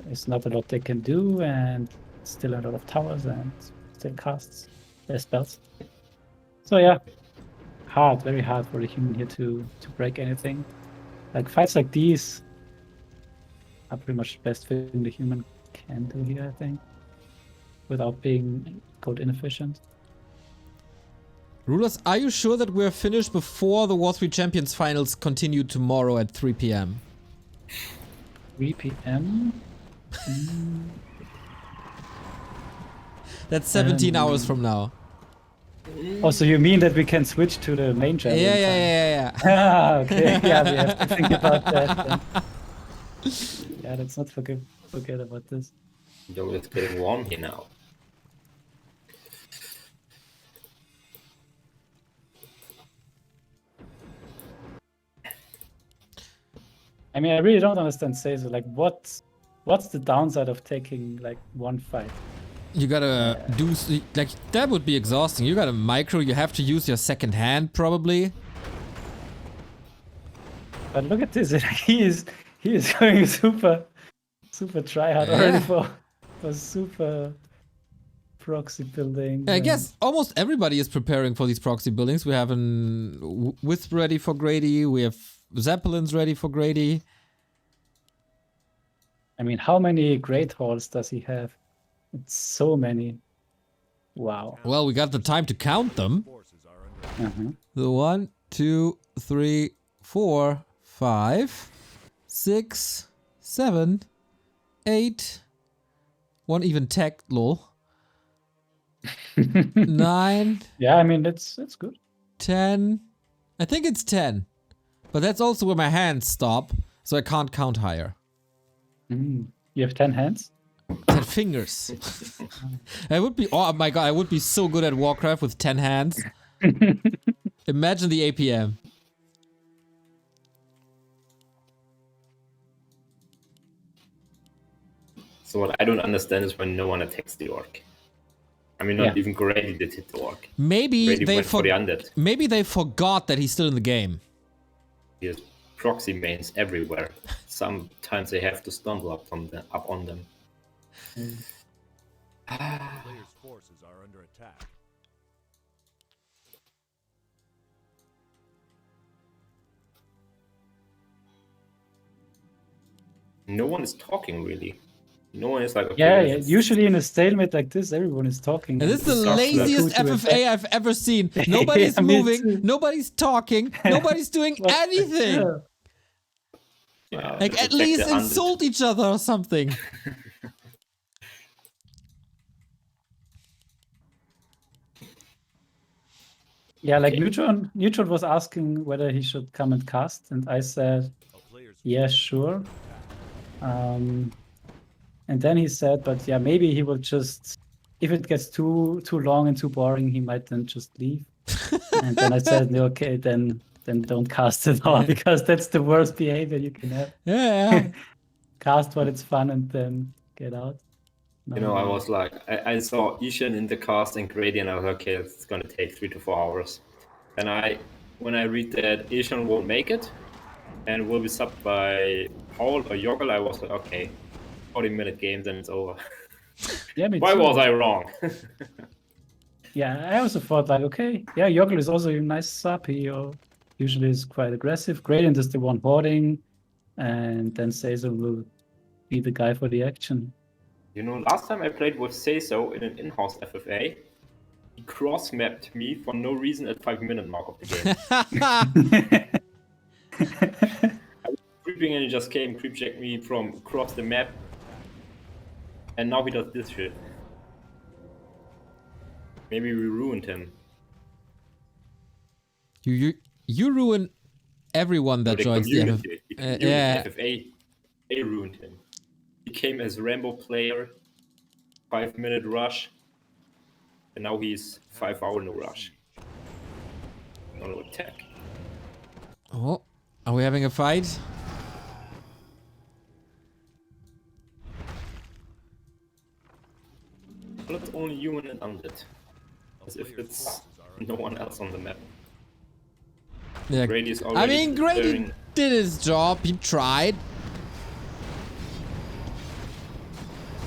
it's not a lot they can do, and still a lot of towers and still casts their spells. So yeah, hard, very hard for the human here to break anything. Like fights like these are pretty much the best thing the human can do here, I think, without being code inefficient. RulaZ, are you sure that we're finished before the W3Champions finals continue tomorrow at 3 p.m.? 3 p.m. That's 17 hours from now. Oh, so you mean that we can switch to the main channel? Yeah. Ah, okay. Yeah, we have to think about that. Then. Yeah, let's not forget about this. Yo, it's getting warm here now. I mean, I really don't understand SaysO. Like, what's the downside of taking like one fight? You gotta do, like, that would be exhausting. You gotta micro, you have to use your second hand probably. But look at this. He is going super try hard already for super proxy building. I guess almost everybody is preparing for these proxy buildings. We have an Wisp ready for Grady. We have Zeppelins ready for Grady. I mean, how many Great Halls does he have? It's so many. Wow. Well, we got the time to count them. Forces are under The 1, 2, 3, 4, 5, 6, 7, 8. One even tech, lol. 9. Yeah, I mean, that's good. 10. I think it's 10. But that's also where my hands stop, so I can't count higher. You have 10 hands? 10 fingers. I would be, oh my god, I would be so good at Warcraft with 10 hands. Imagine the APM. So what I don't understand is when no one attacks the orc. I mean, not even Grady did hit the orc. Maybe Grady they went for the undead. Maybe they forgot that he's still in the game. He has proxy mains everywhere. Sometimes they have to stumble up on them. players' forces are under attack. No one is talking really. No one is like, okay, Yeah, usually in a stalemate like this, everyone is talking. And this is the sucks, laziest like, FFA I've ever seen. Nobody's Yeah, me moving, too. nobody's talking, nobody's doing anything. Yeah, Like, to at protect least the undead. insult each other or something. Yeah, like Neutron was asking whether he should come and cast, and I said, A player's yeah, sure. And then he said, but yeah, maybe he will just, if it gets too long and too boring, he might then just leave. And then I said, no, okay, then don't cast at all, because that's the worst behavior you can have. Yeah. Cast when it's fun and then get out. You know, I was like, I saw Ishan in the cast and Grady, and I was like, okay, it's gonna take 3 to 4 hours. And when I read that Ishan won't make it and will be subbed by Paul or Joggel, I was like, okay, 40-minute game, then it's over. Yeah, me Why too. was I wrong? Yeah, I also thought like, okay, yeah, Joggel is also a nice sub. He usually is quite aggressive. Gradient is the one hoarding, and then SaysO will be the guy for the action. You know, last time I played with SaysO in an in-house FFA, he cross-mapped me for no reason at 5-minute mark of the game. creeping and he just came creep checked me from across the map. And now he does this shit. Maybe we ruined him. You ruin everyone that The joins the community. The community. yeah. FFA, they ruined him. He came as Rambo player, 5-minute rush, and now he's 5-hour no rush. No attack. Oh, are we having a fight? Well, it's only you and an undead. As if it's no one else on the map. Yeah. Grady's already I mean, Grady preparing- did his job. He tried.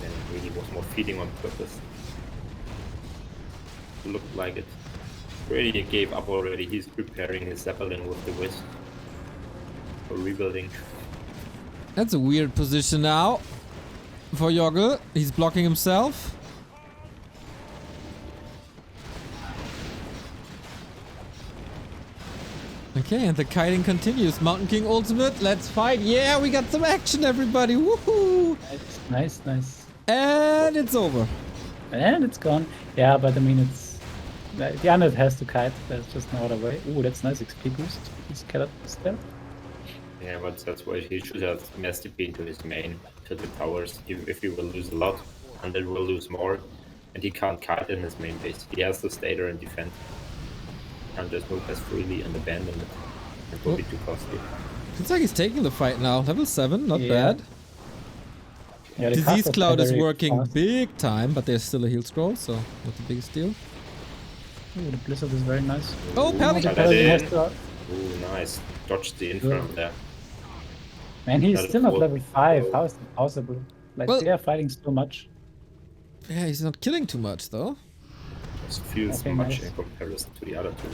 And Grady was more feeding on purpose. Looked like it. Grady gave up already. He's preparing his Zeppelin with the Wisp for rebuilding. That's a weird position now for Joggel. He's blocking himself. Okay, and the kiting continues. Mountain King ultimate, let's fight. Yeah, we got some action, everybody. Woohoo! Nice, nice. And it's over. And it's gone. Yeah, but I mean, it's the undead has to kite. There's just no other way. Ooh, that's nice XP boost. He's got still. Yeah, but that's why he should have mass TP into his main to the towers. If he will lose a lot, and then will lose more, and he can't kite in his main base. He has to stay there and defend. Can't just move as freely and abandon it. It will be too costly. Looks like he's taking the fight now. Level 7, not Yeah. bad. Yeah, the Disease castles are Cloud is very working fast. big time, but there's still a heal scroll, so not the biggest deal. Ooh, the blizzard is very nice. Oh, Paladin! Got Paladin it has in. to- Ooh, nice. Dodged the inferno there. Man, he's Got it still not full. level 5. How is that possible? Like, Well- they are fighting so much. Yeah, he's not killing too much though. Just feels Okay, much nice. in comparison to the other two.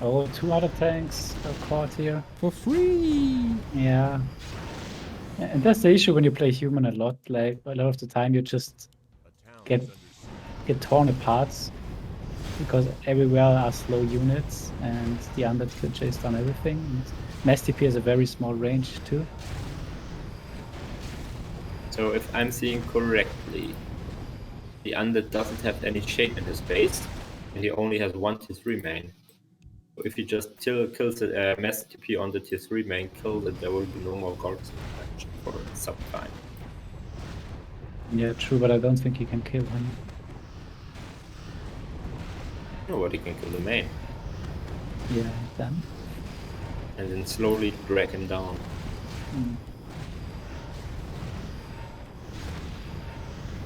Oh, 2 other tanks are caught here. For free! Yeah. And that's the issue when you play human a lot. Like, a lot of the time you just get torn apart because everywhere are slow units and the undead can chase down everything. And Mass TP has a very small range too. So if I'm seeing correctly, the undead doesn't have any shade in his base, and he only has 1 tier 3 main. So if he just kills the mass TP on the tier 3 main, kills it, there will be no more guards action for some time. Yeah, true, but I don't think he can kill him. Nobody can kill the main, Yeah, then. and then slowly drag him down.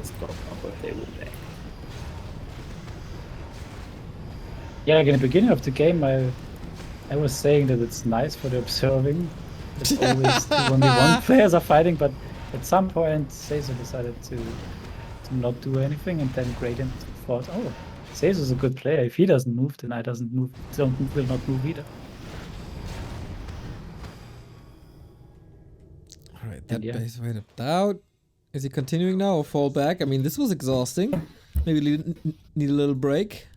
Stop upper table back. Yeah, like in the beginning of the game, I was saying that it's nice for the observing. It's always only one players are fighting, but at some point, SaysO decided to not do anything, and then Gradient thought, oh, SaysO's a good player. If he doesn't move, then I will not move either. Alright, that yeah. base waited out. Is he continuing now or fall back? I mean, this was exhausting. Maybe need a little break.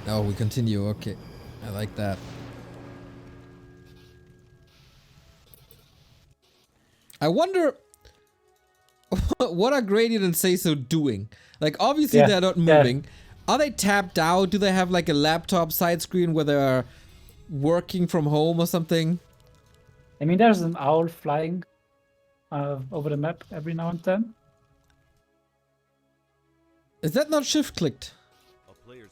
Oh, we continue. Okay. I like that. I wonder what are Gradient and SaysO doing? Like, obviously Yeah, they're not yeah. moving. Are they tapped out? Do they have like a laptop side screen where they're working from home or something? I mean, there's an owl flying over the map every now and then. Is that not shift clicked? A player's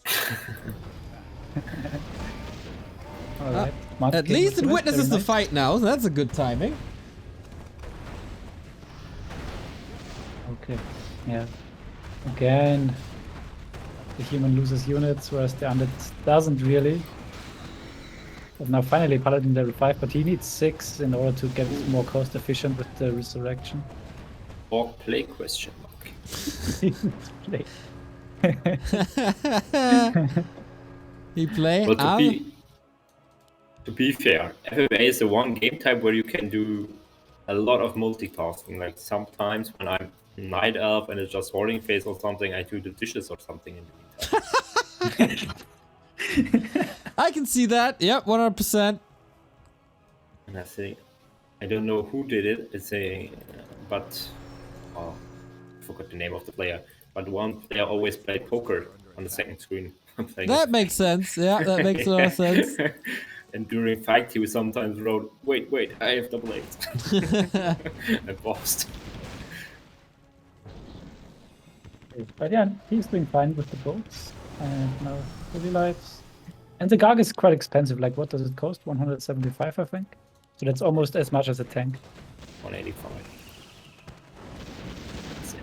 All right. Mountain At King least it ultimate, witnesses the very nice. fight now, so that's a good timing. Okay. Yeah. Again, the human loses units, whereas the undead doesn't really. But now finally Paladin level 5, but he needs 6 in order to get more cost efficient with the resurrection. Or play question mark. Play. He play Well, out. to be fair, FFA is the one game type where you can do a lot of multitasking. Like sometimes when I'm night elf and it's just hoarding phase or something, I do the dishes or something in the meantime. I can see that. Yep, 100%. And I think I don't know who did it. It's but oh, I forgot the name of the player. But one player always played poker on the second screen. That makes sense. Yeah, that makes a lot of sense. And during fight, he sometimes wrote, "Wait, I have double eight." I paused. But yeah, he's doing fine with the boats. And now heavy lights. And the Garg is quite expensive. Like, what does it cost? 175, I think. So that's almost as much as a tank. 185. Let's see.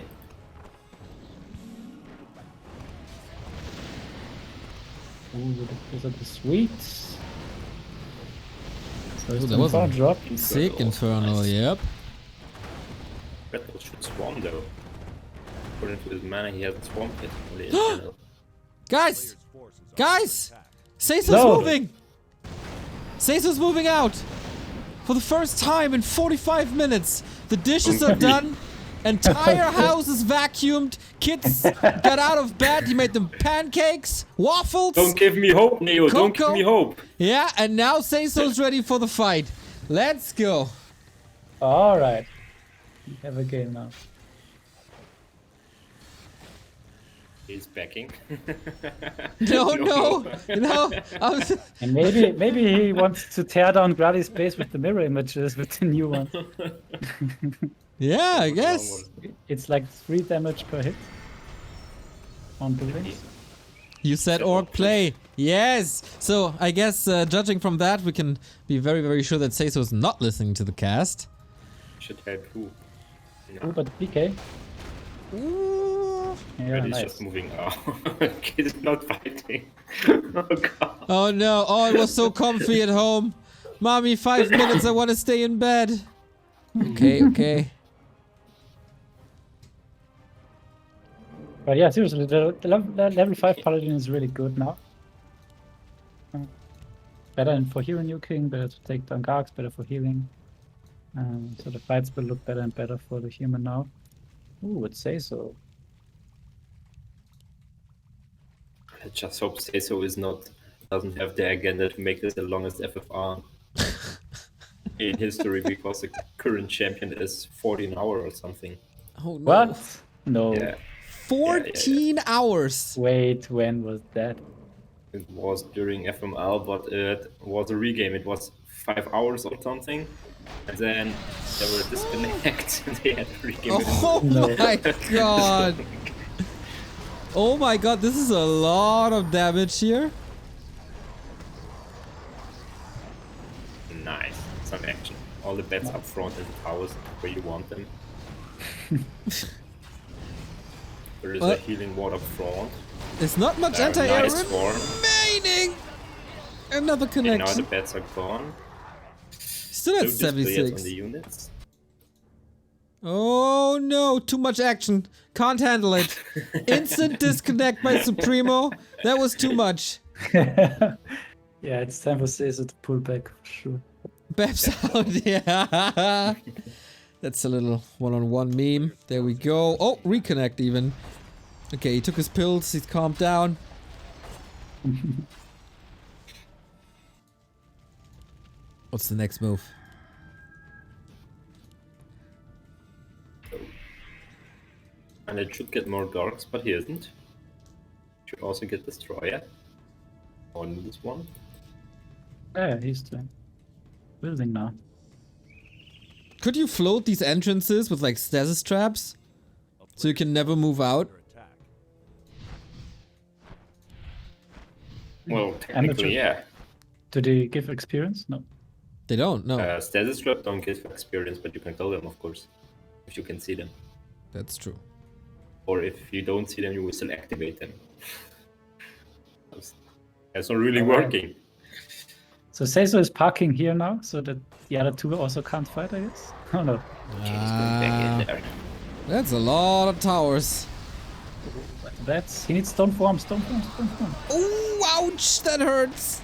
Ooh, those are the sweets. So Ooh, it's that was a drop. sick Infernal, yep. Red Bull should swarm though. According to his mana, he hasn't swarmed yet. Only Infernal. Guys! Guys! SaysO's No. moving! SaysO's moving out! For the first time in 45 minutes, the dishes are done, entire house is vacuumed, kids got out of bed, he made them pancakes, waffles, Don't give me hope, Neo. Don't give Coco. me hope. yeah, and now SaysO's ready for the fight. Let's go. Alright. We have a game now. He's backing. No. I was- And maybe he wants to tear down Grady's base with the mirror images with the new one. yeah, I guess. It's like 3 damage per hit on buildings. You said orc play. Yes. So I guess judging from that, we can be very, very sure that SaysO is not listening to the cast. Should help who? Oh, but PK. Ooh. Yeah, Red is nice. just moving out. Kid is not fighting. Oh god. Oh no. Oh, it was so comfy at home. Mommy, 5 minutes. I want to stay in bed. Okay. But yeah, seriously, the level 5 paladin is really good now. Better for hero nuking, better to take down Gargs, better for healing. So the fights will look better and better for the human now. Ooh, would say so. I just hope SaysO doesn't have the agenda to make this the longest FFR in history because the current champion is 14 hours or something. Oh no. What? No. Yeah, 14 hours. Wait, when was that? it was during FML, but it was a regame. It was 5 hours or something, and then there were disconnects and they had to regame it. Oh No. my god. Oh my god, this is a lot of damage here. Nice, some action. All the bets up front in the towers where you want them. There is a What? healing ward up front. There's not much anti-air Nice swarm. remaining. Another Okay, now the connection. bets are gone. Still No at displays on 76. the units. Oh no, too much action. Can't handle it. Instant disconnect by Supremo. That was too much. Yeah, it's time for SaysO to pull back for sure. Babs out, yeah. That's a little one-on-one meme. There we go. Oh, reconnect even. Okay, he took his pills, he's calmed down. What's the next move? And it should get more darks, but he isn't. Should also get Destroyer on this one. Yeah, he's doing building now. Could you float these entrances with like stasis traps? So you can never move out? Attack. Well, technically, yeah. Do they give experience? No. They don't, no. Stasis trap don't give experience, but you can kill them, of course, if you can see them. That's true. Or if you don't see them, you will still activate them. That's not really Alright. working. So SaysO is parking here now, so that the other two also can't fight, I guess? Oh no. He's going back in there. That's a lot of towers. That's... He needs stone form. Oh, ouch, that hurts.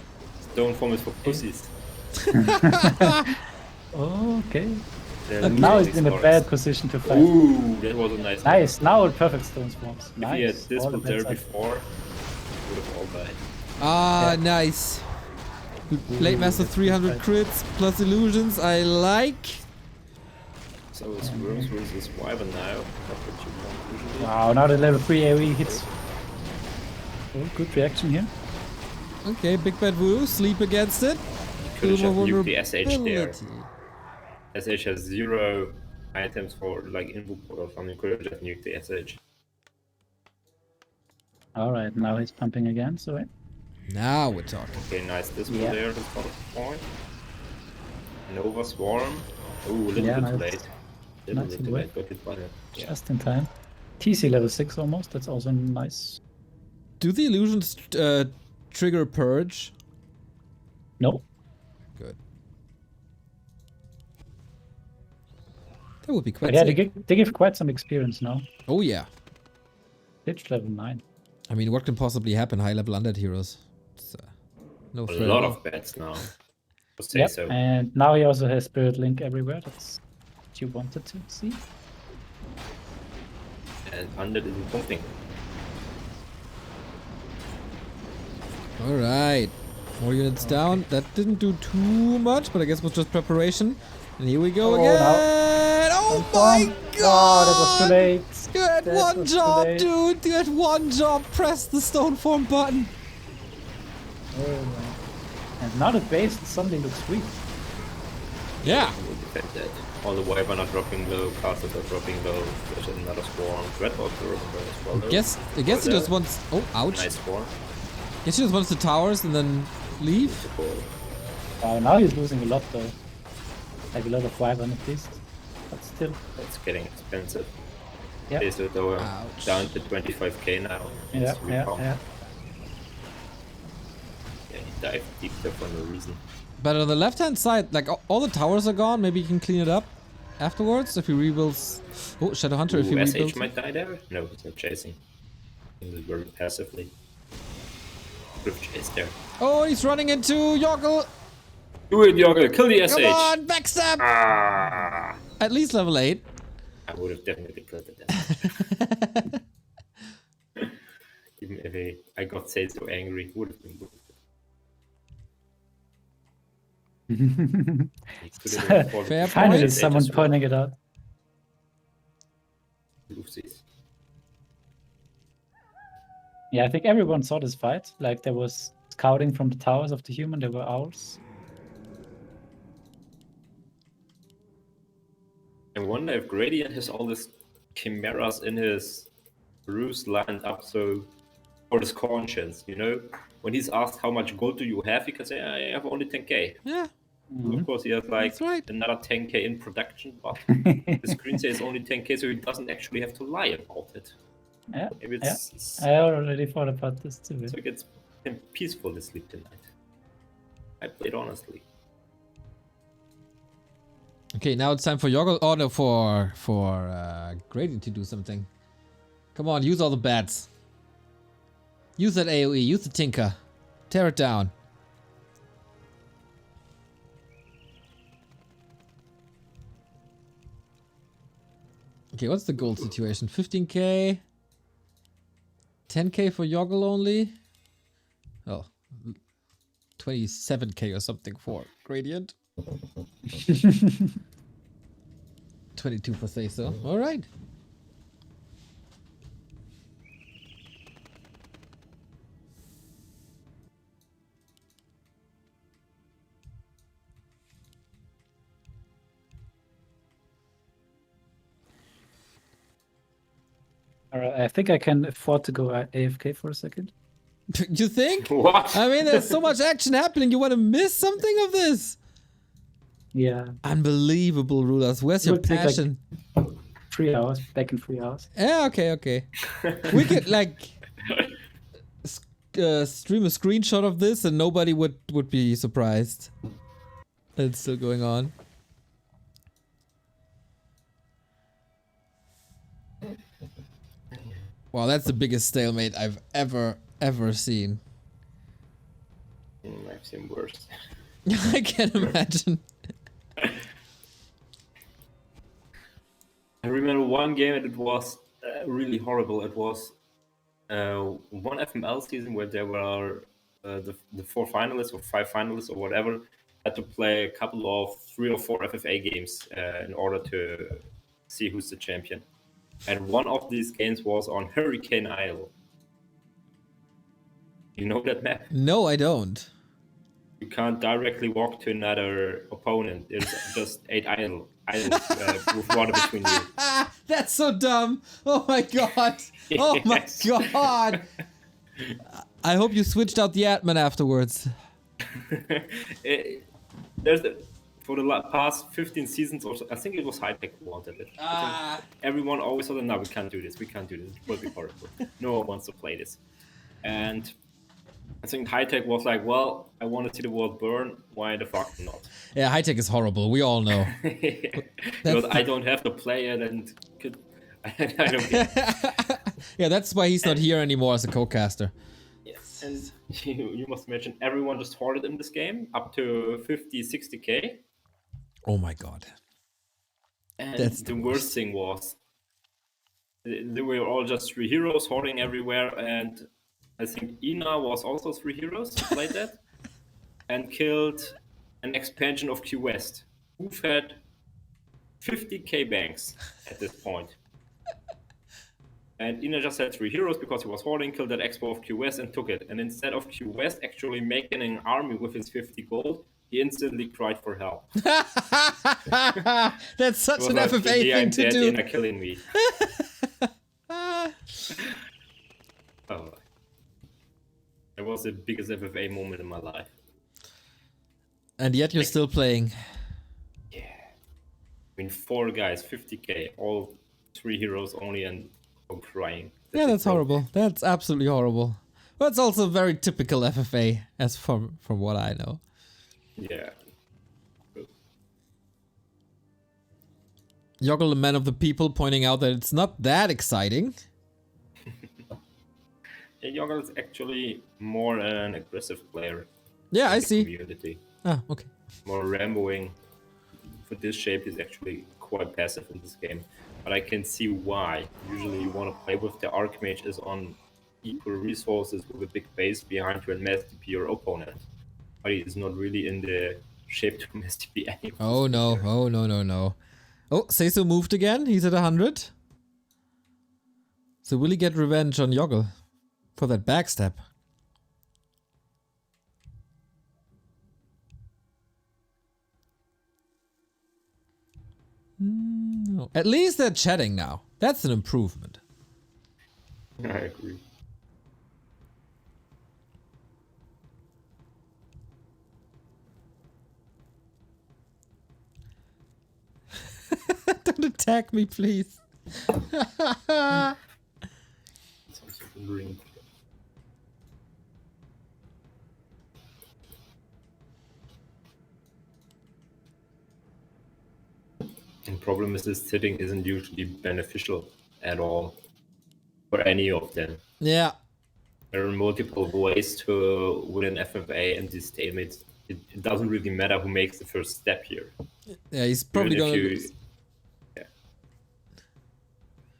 Stone form is for pussies. Okay. They're And now really he's in a smart. bad position to fight. Ooh, that was a nice one. Nice, now perfect stone swarms. If Nice. he had this All the was there bad side. before, would have all died. Ah, nice. Blade Master 300 crits plus illusions. I like. So it's Worms versus Wyvern now. That's what you want usually. Wow, now the level 3 AoE hits. Oh, good reaction here. Okay, Big Bad Woo, sleep against it. Could have just Little nuked the SH there. vulnerability. SH has 0 items for like invoke or something. Could have just nuked the SH. Alright, now he's pumping again, so Now we're talking. Okay, nice. This one Yeah. there is got a point. Nova Swarm. Ooh, a little Yeah, bit nice. late. Little Nice bit and too wet. late. Got hit by it. Yeah. just in time. TC level 6 almost, that's also nice. Do the illusions trigger purge? No. Good. That would be quite But yeah, sick. they give quite some experience now. Oh yeah. Ditch level 9. I mean, what can possibly happen? High level undead heroes. It's, no A threat. lot at all. of bets now. I'll say Yep, so. and now he also has Spirit Link everywhere. That's what you wanted to see. And Undead isn't pumping. All right. More units down. That didn't do too much, but I guess it was just preparation. And here we go Oh, again. now- Oh my god! Oh, that was too late. You had That one was too job, late. dude. You had one job. Press the stone form button. Oh, man. And now the base suddenly looks weak. Yeah. We'll defend that. All the Wyvern are dropping low, castles are dropping low. There's another Swarm. Dreadhawks are dropping low as well. though. I guess he Well, just wants. Oh, ouch. Nice Swarm. Guess he just wants the towers and then leave. Cool. Wow, now he's losing a lot though. Like a lot of Wyvern at least. But still. It's getting expensive. Yeah. Okay, so though Ouch. down to 25k now. Yeah, It's yeah, recom. yeah. Yeah, he dived deep there for no reason. But on the left hand side, like all the towers are gone. Maybe you can clean it up afterwards if he rebuilds. Oh, Shadowhunter if he Ooh, SH rebuilds. might die there? No, he's not chasing. He was very passively. Could have chased there. Oh, he's running into Joggel. Do it, Joggel! Kill the SH! Come on, backstab. Ah! At least level 8. I would have definitely killed it. Even if I got SaysO angry, would have been good. He could have afforded Fair to Finally, kill SH someone as well. pointing it out. Oopsies. Yeah, I think everyone saw this fight. Like there was scouting from the towers of the human, there were owls. I wonder if Gradient has all these chimeras in his ruse lined up so for his conscience, you know? When he's asked how much gold do you have, he can say, I have only 10k. Yeah. Of course, he has like That's right. another 10k in production, but the screen says only 10k, so he doesn't actually have to lie about it. Yeah, Maybe yeah. it's I already thought about this too. so it gets him peaceful to sleep tonight. I played honestly. Okay, now it's time for Joggel. Oh no, for Gradient to do something. Come on, use all the bats. Use that AoE. Use the Tinker. Tear it down. Okay, what's the gold situation? 15k. 10k for Joggel only. Oh, 27k or something for Gradient. 22 for SaysO. All right. Alright, I think I can afford to go AFK for a second. You think? What? I mean, there's so much action happening. You want to miss something of this? Yeah, Unbelievable, RulaZ. Where's your Would take, like, passion? 3 hours, back in 3 hours. Yeah, okay. We could like stream a screenshot of this, and nobody would be surprised. It's still going on. Wow, that's the biggest stalemate I've ever seen. I've seen worse. I can imagine. I remember one game and it was really horrible. It was one FML season where there were the 4 finalists or 5 finalists or whatever had to play a couple of 3 or 4 FFA games in order to see who's the champion. And one of these games was on Hurricane Isle. You know that map? No, I don't. You can't directly walk to another opponent. There's just 8 islands with water between you. That's so dumb. Oh my god. Oh my Yes. god. I hope you switched out the admin afterwards. For the past 15 seasons or so, I think it was High Tech who wanted it. Everyone always thought, no, we can't do this. It will be horrible. No one wants to play this. And I think High Tech was like, well, I want to see the world burn. Why the fuck not? Yeah, high tech is horrible. We all know. Because I don't have to play it and I don't care. Yeah, that's why he's not here anymore as a co-caster. Yes. And you must imagine everyone just hoarded in this game up to 50, 60k. Oh my god. And That's the the worst thing was they were all just 3 heroes hoarding everywhere, and I think Ina was also 3 heroes who played that and killed an expansion of Q West, who had 50k banks at this point. And Ina just had 3 heroes because he was hoarding, killed that expo of Q West and took it. And instead of Q West actually making an army with his 50 gold, he instantly cried for help. That's such It was an like, FFA "Yeah, thing I'm to dead, do. Ina killing me." Oh. It was the biggest FFA moment in my life. And yet you're still playing. Yeah. I mean, 4 guys, 50k, all 3 heroes only, and I'm crying. Yeah, that's horrible. That's absolutely horrible. But it's also very typical FFA, as from what I know. Yeah. Joggel, the man of the people, pointing out that it's not that exciting. Yeah, Joggel is actually more an aggressive player. Yeah, I in the see. Community. Ah, okay. More ramboing. For this shape, he's actually quite passive in this game. But I can see why. Usually you want to play with the Archmage is on equal resources with a big base behind you and mass TP your opponent. But he is not really in the shape to mass TP anyone. Oh no, oh no, no, no. Oh, SaysO moved again. He's at 100. So will he get revenge on Joggel for that backstab? No. At least they're chatting now. That's an improvement. I agree. Don't attack me, please. Something green. The problem is this sitting isn't usually beneficial at all for any of them. Yeah. There are multiple ways to win an FFA, and these stalemates, it doesn't really matter who makes the first step here. Yeah, he's probably Even gonna if lose.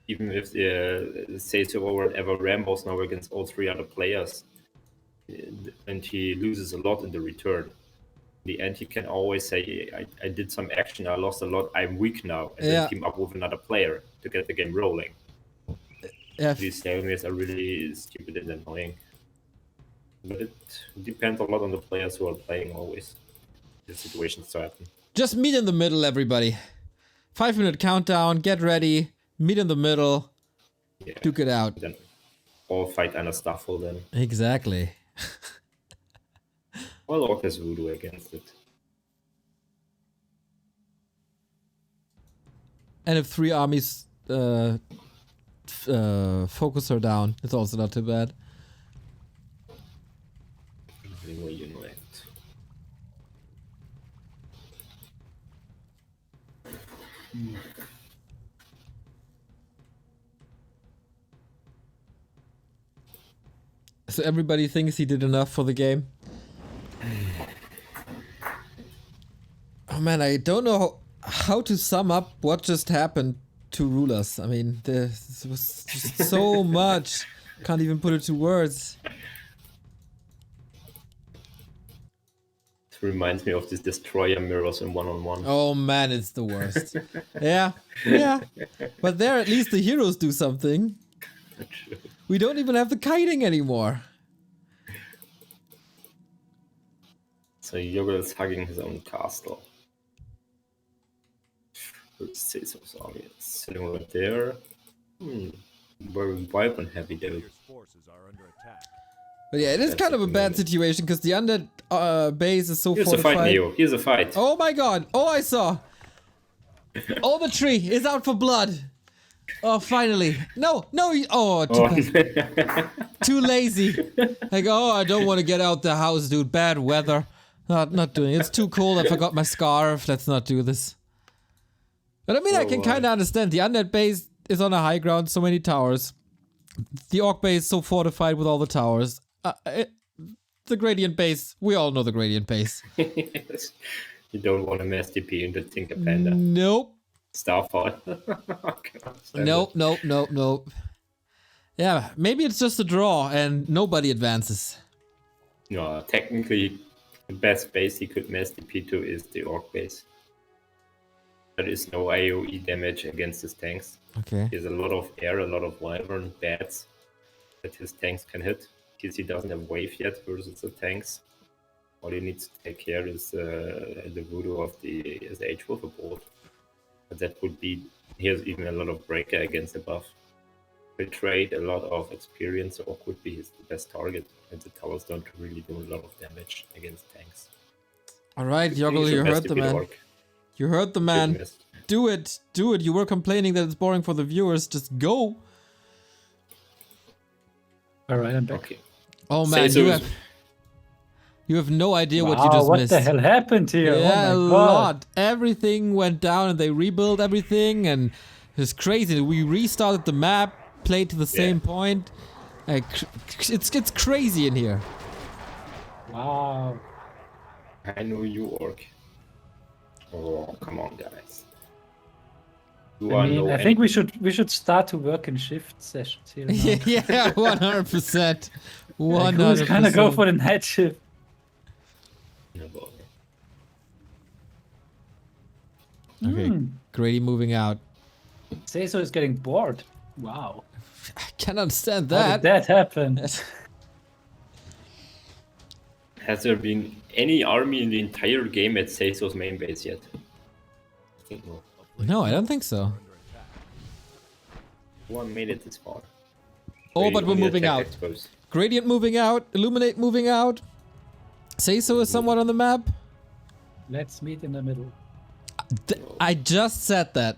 Even if SaysO or whatever rambles now against all 3 other players, and he loses a lot in the return. In the end, he can always say, I did some action, I lost a lot, I'm weak now, and Yeah. then team up with another player to get the game rolling. Yeah, These stalemates are really stupid and annoying. But it depends a lot on the players who are playing always. The situations to happen. just meet in the middle, everybody. 5-minute countdown, get ready, meet in the middle, Yeah. duke it out. Then all fight under Staffel then. Exactly. Well, Orc has voodoo against it. And if 3 armies focus her down, it's also not too bad. Anyway, you know it. So everybody thinks he did enough for the game. Oh man, I don't know how to sum up what just happened to RulaZ. I mean, there was just so much Can't even put it to words. This reminds me of these destroyer mirrors in 1-on-1. Oh man, it's the worst. Yeah. But there at least the heroes do something. We don't even have the kiting anymore. So Joggel is hugging his own castle. SaysO's army is sitting right there. Very weapon heavy though. Player's forces are under attack. But yeah, it is That's kind of a the bad moment. situation because the undead base is so Here's a fight, fortified. Neo. Here's a fight. Oh my god! Oh, I saw! Oh, the tree is out for blood! Oh, finally! No! Oh, too lazy. Like, oh, I don't want to get out the house, dude. Bad weather. Not doing it. It's too cold. I forgot my scarf. Let's not do this. But I mean, I can kind of understand. The undead base is on a high ground, so many towers. The orc base is so fortified with all the towers. The gradient base, we all know the gradient base. You don't want to mess TP into Tinker Panda. Nope. Starfall. Nope. Yeah, maybe it's just a draw and nobody advances. No, technically, the best base he could mess TP to is the orc base. There is no AoE damage against his tanks. Okay. He has a lot of air, a lot of wyvern bats that his tanks can hit. Because he doesn't have wave yet versus the tanks. All he needs to take care is the voodoo of the SH with a board. But that would be, here's even a lot of breaker against the buff. Betrayed, a lot of experience, or could be his best target. And the towers don't really do a lot of damage against tanks. Alright, He Joggel, should you mess heard the TP man. orc. You heard the Should man. mess. Do it. You were complaining that it's boring for the viewers. Just go. Alright, I'm back. Okay. Oh man, SaysO you have no idea what you Wow, just what missed. the hell happened here? Yeah, a Oh my god. lot. Everything went down and they rebuilt everything and it's crazy. We restarted the map, played to the same point. It's crazy in here. Wow. I know you, orc. Oh, come on, guys. You I mean, I think we should start to work in shift sessions here. Now. Yeah, 100%. 100%. Who's gonna go for the night shift? Okay, Grady moving out. SaysO is getting bored. Wow. I can't understand How that. did that happen? Has there been any army in the entire game at SaysO's main base yet? I think no. No, I don't think so. One made it this far. Oh, but we're Only moving attack out. exposed. Gradient moving out. Illuminate moving out. SaysO is somewhat on the map. Let's meet in the middle. I just said that.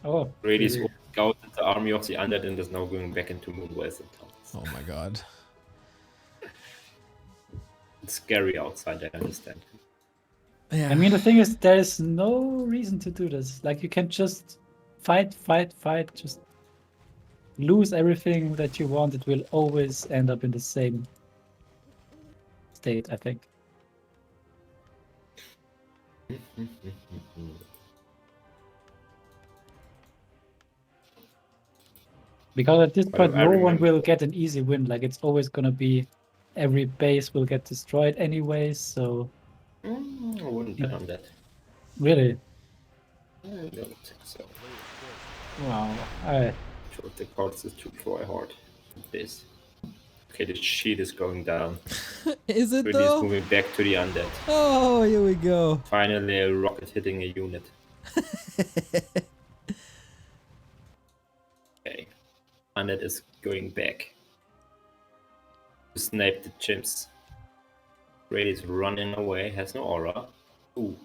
Oh. Brady's really? scouted the army of the undead and is now going back into Moonwest and towns. Oh my god. It's scary outside, I understand. Yeah. I mean, the thing is, there is no reason to do this. Like, you can just fight, just lose everything that you want. It will always end up in the same state, I think. Because at this But point, I no one remember- will get an easy win. Like, it's always gonna be every base will get destroyed anyways. So I wouldn't bet on that. really, I don't think so. wow. I Sure, the cards is to try hard. This. Okay, the sheet is going down. Is it Brady's though? moving back to the undead. Oh, here we go. Finally, a rocket hitting a unit. Okay. Undead is going back. To snipe the chimps. Brady's running away, has no aura. Ooh.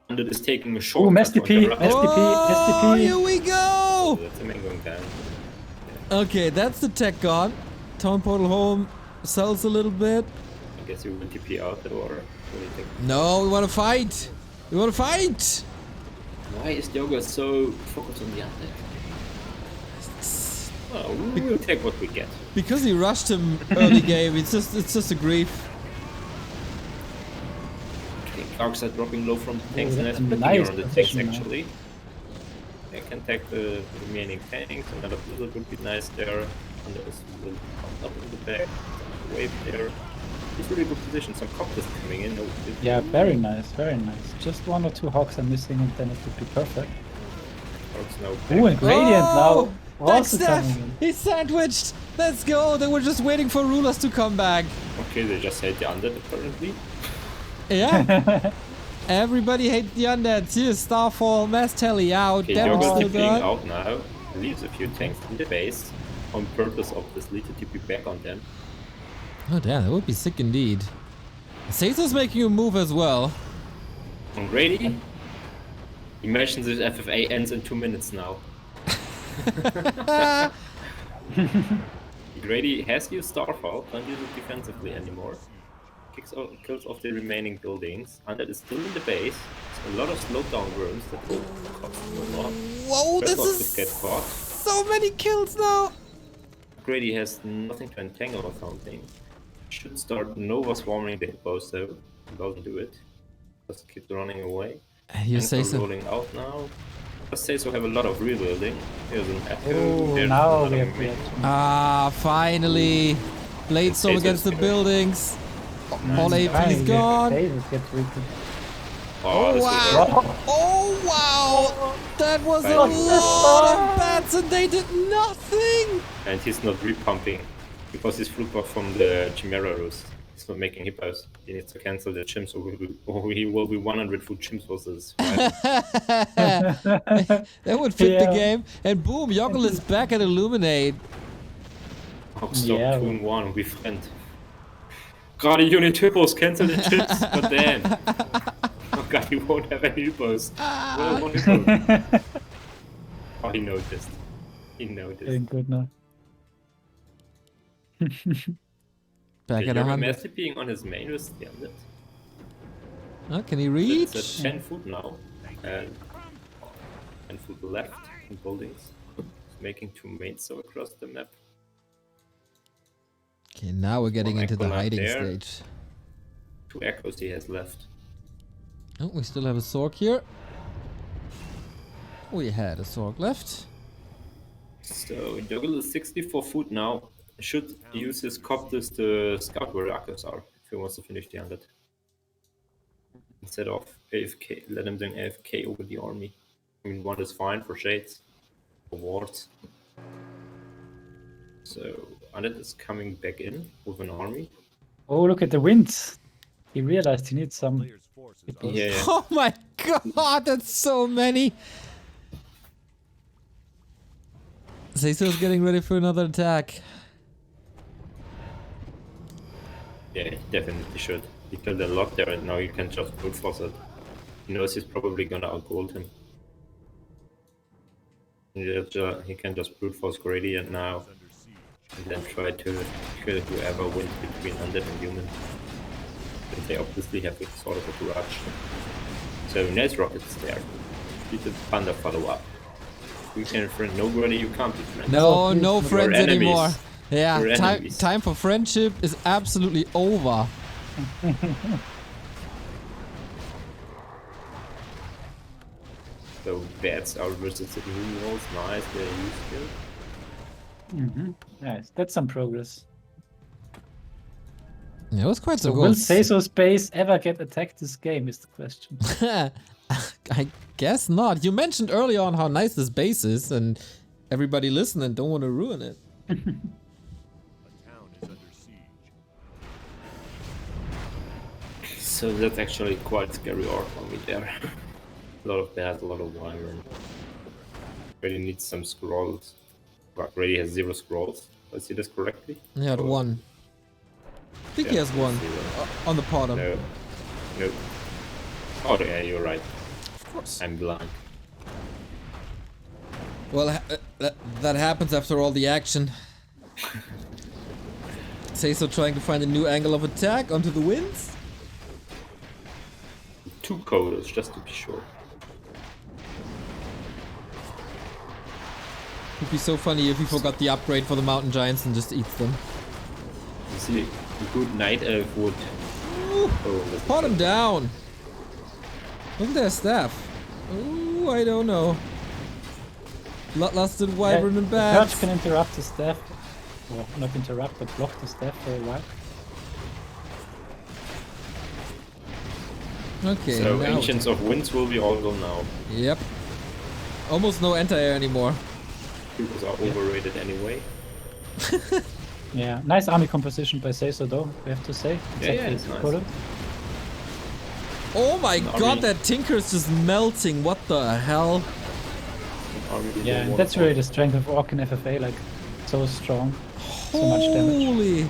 Undead is taking a short. Mess TP, mess TP, Oh, here STP. we go. That's the man going down. Okay, that's the tech gone. Town portal home sells a little bit. I guess you will TP out or what do you think? No, we want to fight. We want to fight. Why is Joggel so focused on the undead? Oh, we'll take what we get. Because he rushed him early game. It's just a grief. Okay, Cogs are dropping low from tanks and that's that's a pretty nice on the tanks position now. actually. They can take the remaining tanks, another blizzard would be nice there. Under is up in the back. Wave there. He's really good position. Some copters coming in. Yeah, very nice, very nice. Just 1 or 2 hogs are missing and then it would be perfect. Orcs now Ooh, and back. Gradient now also Backstep! coming in. He's sandwiched! Let's go! They were just waiting for RulaZ to come back. Okay, they just hate the undead apparently. Yeah. Everybody hates the undeads. Here's Starfall, Mass Telly out, Okay, Damage Joggel still TPing got. out now. Leaves a few tanks in the base. On purpose, obviously, to TP back on them. Oh damn, that would be sick indeed. SaysO's making a move as well. On Grady, imagine this FFA ends in 2 minutes now. Grady has used Starfall, don't use it defensively anymore. Kills off the remaining buildings. Undead is still in the base. There's a lot of slowdown worms that will cost a lot. Whoa, this Dreadlocks is could get caught. so many kills now. Grady has nothing to entangle or something. Should start Nova swarming the hippos though. Doesn't do it. Just keeps running away. You Tanks say are so. rolling out now. Just SaysO have a lot of rebuilding. Here's an echo. Oh, There's now another we have mid. Ah, finally. Blade storm SaysO's against the gonna- buildings. All AP Finally, is gone. David gets weakened. Oh, this is Wow. Oh wow. That was a Finally. lot of bats and they did nothing. And he's not repumping because he's flew buff from the Chimera Roost. He's not making hippos. He needs to cancel the chimps or he will be 100 food chimps versus 5. That would fit the Yeah. game. And boom, Joggel is back at Illuminate. Stop Yeah. 2-1, we friend. God, the unit hippos cancel the chips, but then. Oh god, he won't have any hippos. Well, one hippo. Oh, he noticed. He noticed. Doing good now. Back at You're 100. Master being on his main with the undead. Oh, can he It's reach? at 10 foot now. And 10 foot left in buildings. Making 2 mains so across the map. Okay, now we're getting One into the echo left hiding there. stage. 2 echoes he has left. Oh, we still have a Sork here. We had a Sork left. So Joggel is 64 foot now. Should use his copters to scout where the echoes are if he wants to finish the undead. Instead of AFK, let him doing AFK over the army. I mean, 1 is fine for shades, for wards. So undead is coming back in with an army. Oh, look at the winds. He realized he needs some. Player's forces are Yeah, yeah. Oh my god, that's so many! SaysO's getting ready for another attack. Yeah, he definitely should. He killed a lot there and now you can just brute force it. He knows he's probably gonna outgold him. He can just brute force Gradient now under siege. and then try to kill whoever wins between undead and human. And they obviously have a sort of a barrage. So Nez Rocket's there. Beat the Panda follow up. We can friend nobody, you can't be friends. No, no We're friends enemies. anymore. Yeah, We're time, enemies. time for friendship is absolutely over. So bats are versus the moon walls, nice, they're used to. Mm-hmm. Nice, that's some progress. Yeah, it was quite So so will good. SaysO's base ever get attacked this game is the question. I guess not. You mentioned early on how nice this base is, and everybody listen and don't want to ruin it. A town is under siege. So that's actually quite scary arc on me there. A lot of bats, a lot of iron. Really needs some scrolls. But Grady has 0 scrolls. Did I see this correctly? He had Oh, one. I think he yeah, has one 0. on the bottom. No. Nope. Oh yeah, you're right. Of course. I'm blind. Well, that happens after all the action. SaysO trying to find a new angle of attack onto the winds. 2 coders, just to be sure. Would be so funny if he forgot the upgrade for the mountain giants and just eats them. You see, a good night elf would. Oh, that's Pot him down. Wasn't there a staff? Ooh, I don't know. Bloodlusted wyvern and The Purge bats. can interrupt the staff. or not interrupt, but block the staff for a while. Okay, So now... Ancients of Winds will be all gone now. Yep. Almost no anti-air anymore. Because are overrated anyway. Yeah, nice army composition by SaysO though, we have to say. Yeah, it's nice. Important. Oh my Army. god, that Tinker's just melting. What the hell? Yeah, and that's really the strength of Orc and FFA, like, so strong. So much damage. Holy!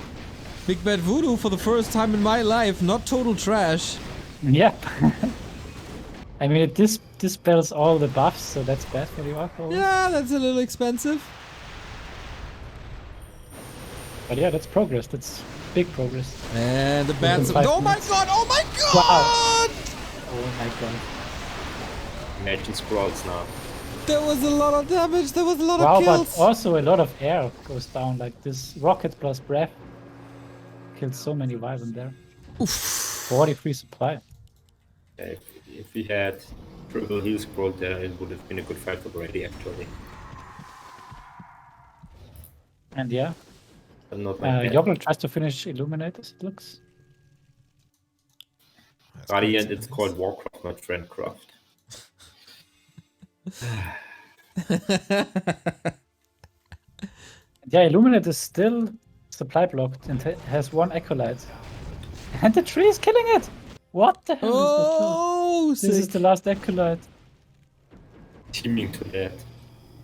Big Bad Voodoo for the first time in my life, not total trash. Yeah. I mean, it dispels all the buffs, so that's bad for the Orc. always. Yeah, that's a little expensive. But yeah, that's progress. That's big progress. And the bats. Within 5 Oh my minutes. god! Oh my god! Wow. Oh my god. Imagine scrolls now. There was a lot of damage. There was a lot Wow, of kills. but also a lot of air goes down. Like this rocket plus breath killed so many Wyvern there. Oof. 43 supply. If we had triple heal scroll there, it would have been a good fight for Brady actually. And yeah, But not like that. Joggel tries to finish Illuminate, as it looks. Radiant, it's called Warcraft, not Trendcraft. Yeah, Illuminate is still supply blocked and has 1 Acolyte. And the tree is killing it! What the hell Oh, is this? This is sick. the last Acolyte. Teaming to that.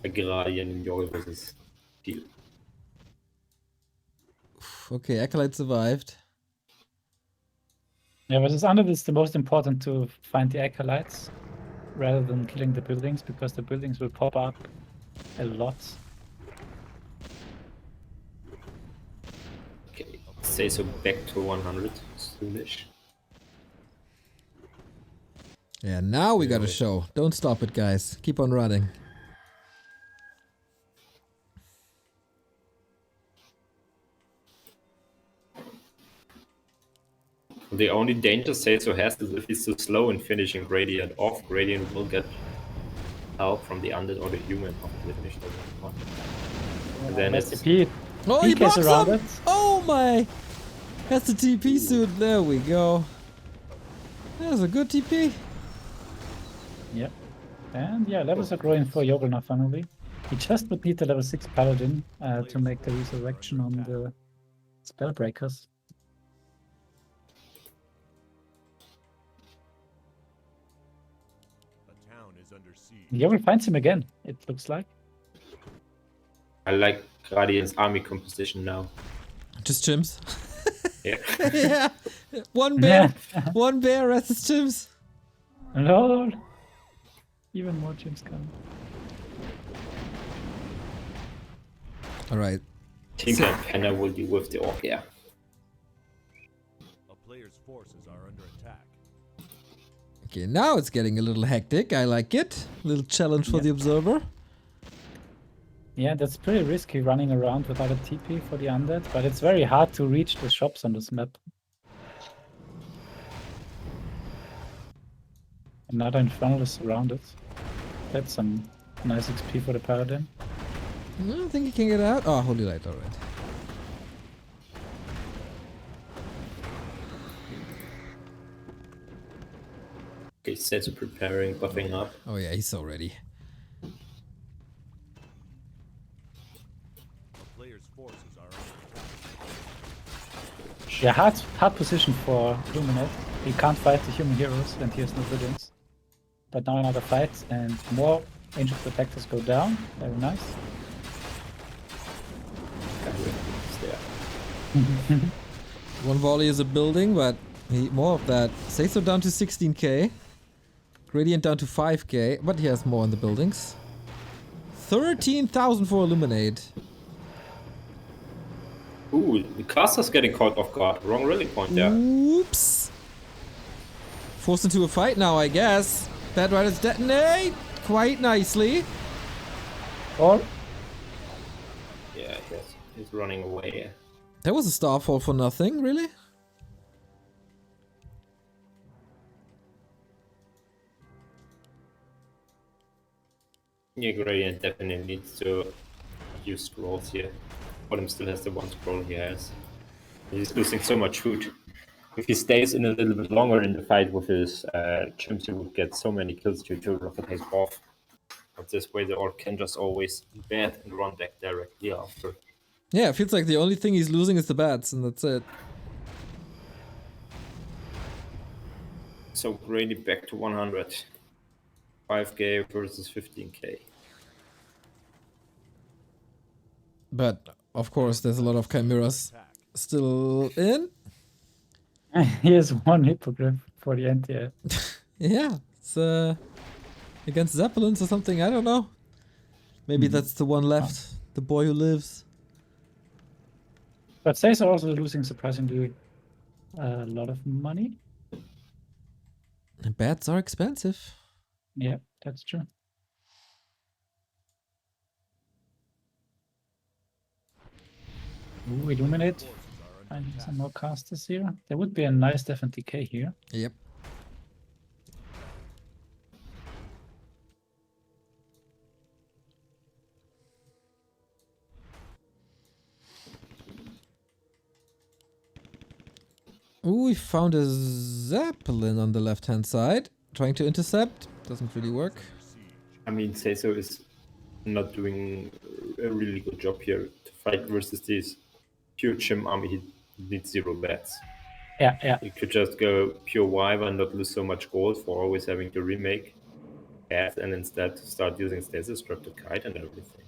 A Radiant in Joggel versus Deal. Okay, Acolyte survived. Yeah, but it's under this the most important to find the Acolytes rather than killing the buildings, because the buildings will pop up a lot. Okay, SaysO back to 100 soonish. Yeah, now we got a show. Don't stop it, guys. Keep on running. The only danger SaysO has is if he's too slow in finishing Gradient off, Gradient will get help from the undead or the human after the finish of one. And then it's SCP Oh, he PKs blocks around him! it. Oh my! That's the TP suit. There we go. That's a good TP. Yep. And yeah, levels are growing for Joggel now finally. He just would need the level 6 paladin to make the resurrection on the spellbreakers. A town is under siege. Joggel finds him again, it looks like. I like Gradient's army composition now. Just chimps. Yeah. Yeah. One bear. One bear, rest is chimps. LOL. Even more gyms coming. Alright. Tinker and Penna will deal with the orc, yeah. A player's forces are under attack. Okay, now it's getting a little hectic. I like it. Little challenge for the observer. Yeah, that's pretty risky running around without a TP for the undead, but it's very hard to reach the shops on this map. Another Infernal is surrounded. That's some nice XP for the Paladin. I don't think he can get out. Oh, Holy Light, alright. Okay, SaysO preparing, buffing up. Oh yeah, he's so ready. A player's forces are under attack. Yeah, hard position for Illuminate. He can't fight the human heroes and he has no villains. But now another fight and more Ancient Protectors go down. Very nice. There. One volley is a building, but more of that. SaysO down to 16k. Gradient down to 5k, but he has more in the buildings. 13,000 for Illuminate. Ooh, the caster's getting caught off guard. Wrong rally point there. Oops. Forced into a fight now, I guess. Bad Riders detonate quite nicely. Or Yeah, he's running away. That was a starfall for nothing, really? Yeah, Gradient definitely needs to use scrolls here. Bottom still has the one scroll he has. He's losing so much food. If he stays in a little bit longer in the fight with his chimps, he would get so many kills due to rocket haze off. But this way the orc can just always bat and run back directly after. Yeah, it feels like the only thing he's losing is the bats, and that's it. So Grady back to 100. 5k versus 15k. But, of course, there's a lot of chimeras still in. Here's one hippogriff for the anti-air. Yeah, it's against Zeppelins or something, I don't know. Maybe that's the one left, the boy who lives. But SaysO are also losing surprisingly a lot of money. And bats are expensive. Yeah, that's true. Ooh, Illuminate. Finding some more casters here. There would be a nice FNTK here. Yep. Ooh, we found a Zeppelin on the left-hand side. Trying to intercept. Doesn't really work. I mean, SaysO is not doing a really good job here to fight versus this pure chim army. He needs 0 bats. Yeah. You could just go pure Wyvern and not lose so much gold for always having to remake path and instead start using stasis trap to kite and everything.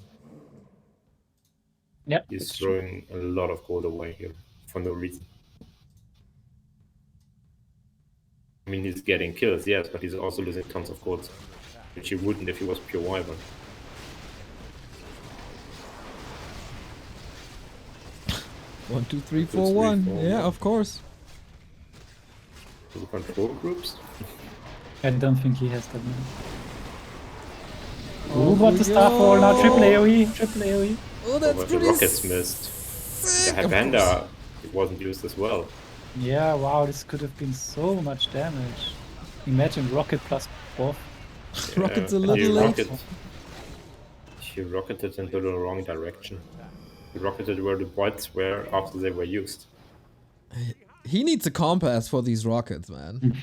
Yeah. He's throwing a lot of gold away here for no reason. I mean, he's getting kills, yes, but he's also losing tons of gold, which he wouldn't if he was pure Wyvern. One, two, three, four, one. Yeah, of course. Do control groups? I don't think he has that many. Oh, what the Starfall now? Triple AoE. Triple AoE. Oh, that's But the pretty rockets missed. The Headbender, it wasn't used as well. Yeah, wow, this could have been so much damage. Imagine rocket plus buff. Rocket's a He little late. He rocketed into the wrong direction. He rocketed where the bots were after they were used. He needs a compass for these rockets, man.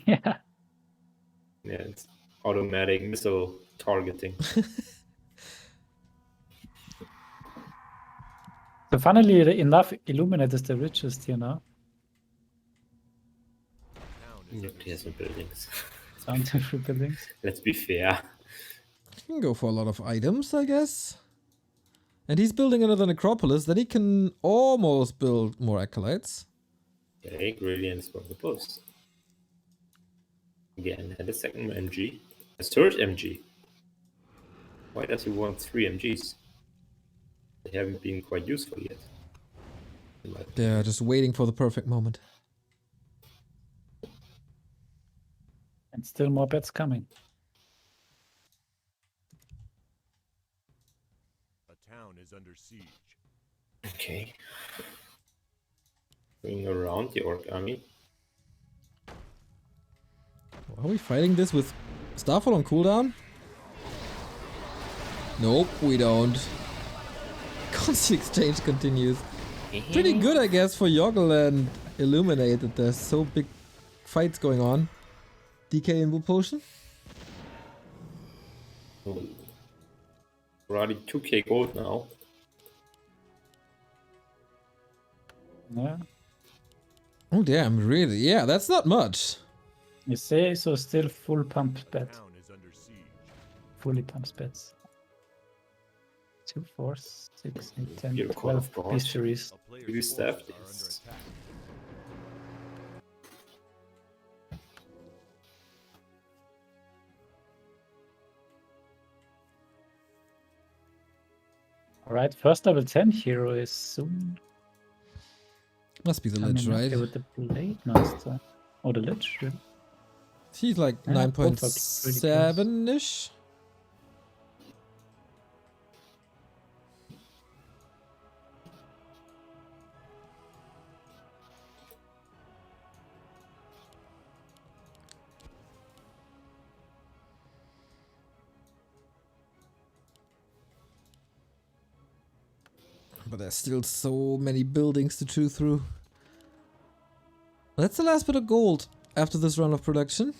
Yeah. Yeah, it's automatic missile targeting. So funnily enough, Illuminate is the richest here now. Nucleus and buildings. Down to 3 buildings. Let's be fair. He can go for a lot of items, I guess. And he's building another necropolis, then he can almost build more acolytes. Okay, Gradient from the post. Again, and a second MG. A third MG. Why does he want 3 MGs? They haven't been quite useful yet. They're just waiting for the perfect moment. And still more bets coming. A town is under siege. Okay. Going around the orc army. Are we fighting this with Starfall on cooldown? Nope, we don't. Constant exchange continues. Pretty good, I guess, for Joggel and Illuminiate that there's so big fights going on. DK and Wood Potion? Already 2k gold now. Yeah. Oh damn, really? Yeah, that's not much. You say so, still full pump bet. Town is under siege. Fully pumps bets. 2, 4, 6, 8, 10, You're caught 12 off guard. mysteries. A player's Maybe staff forces are under this. attack. Alright, first level 10 hero is soon Must be the coming Lich, up right? here with the Blade Master. Or the Lich, really. He's like Yeah, both are pretty close. 9.7-ish. But there's still so many buildings to chew through. That's the last bit of gold after this run of production.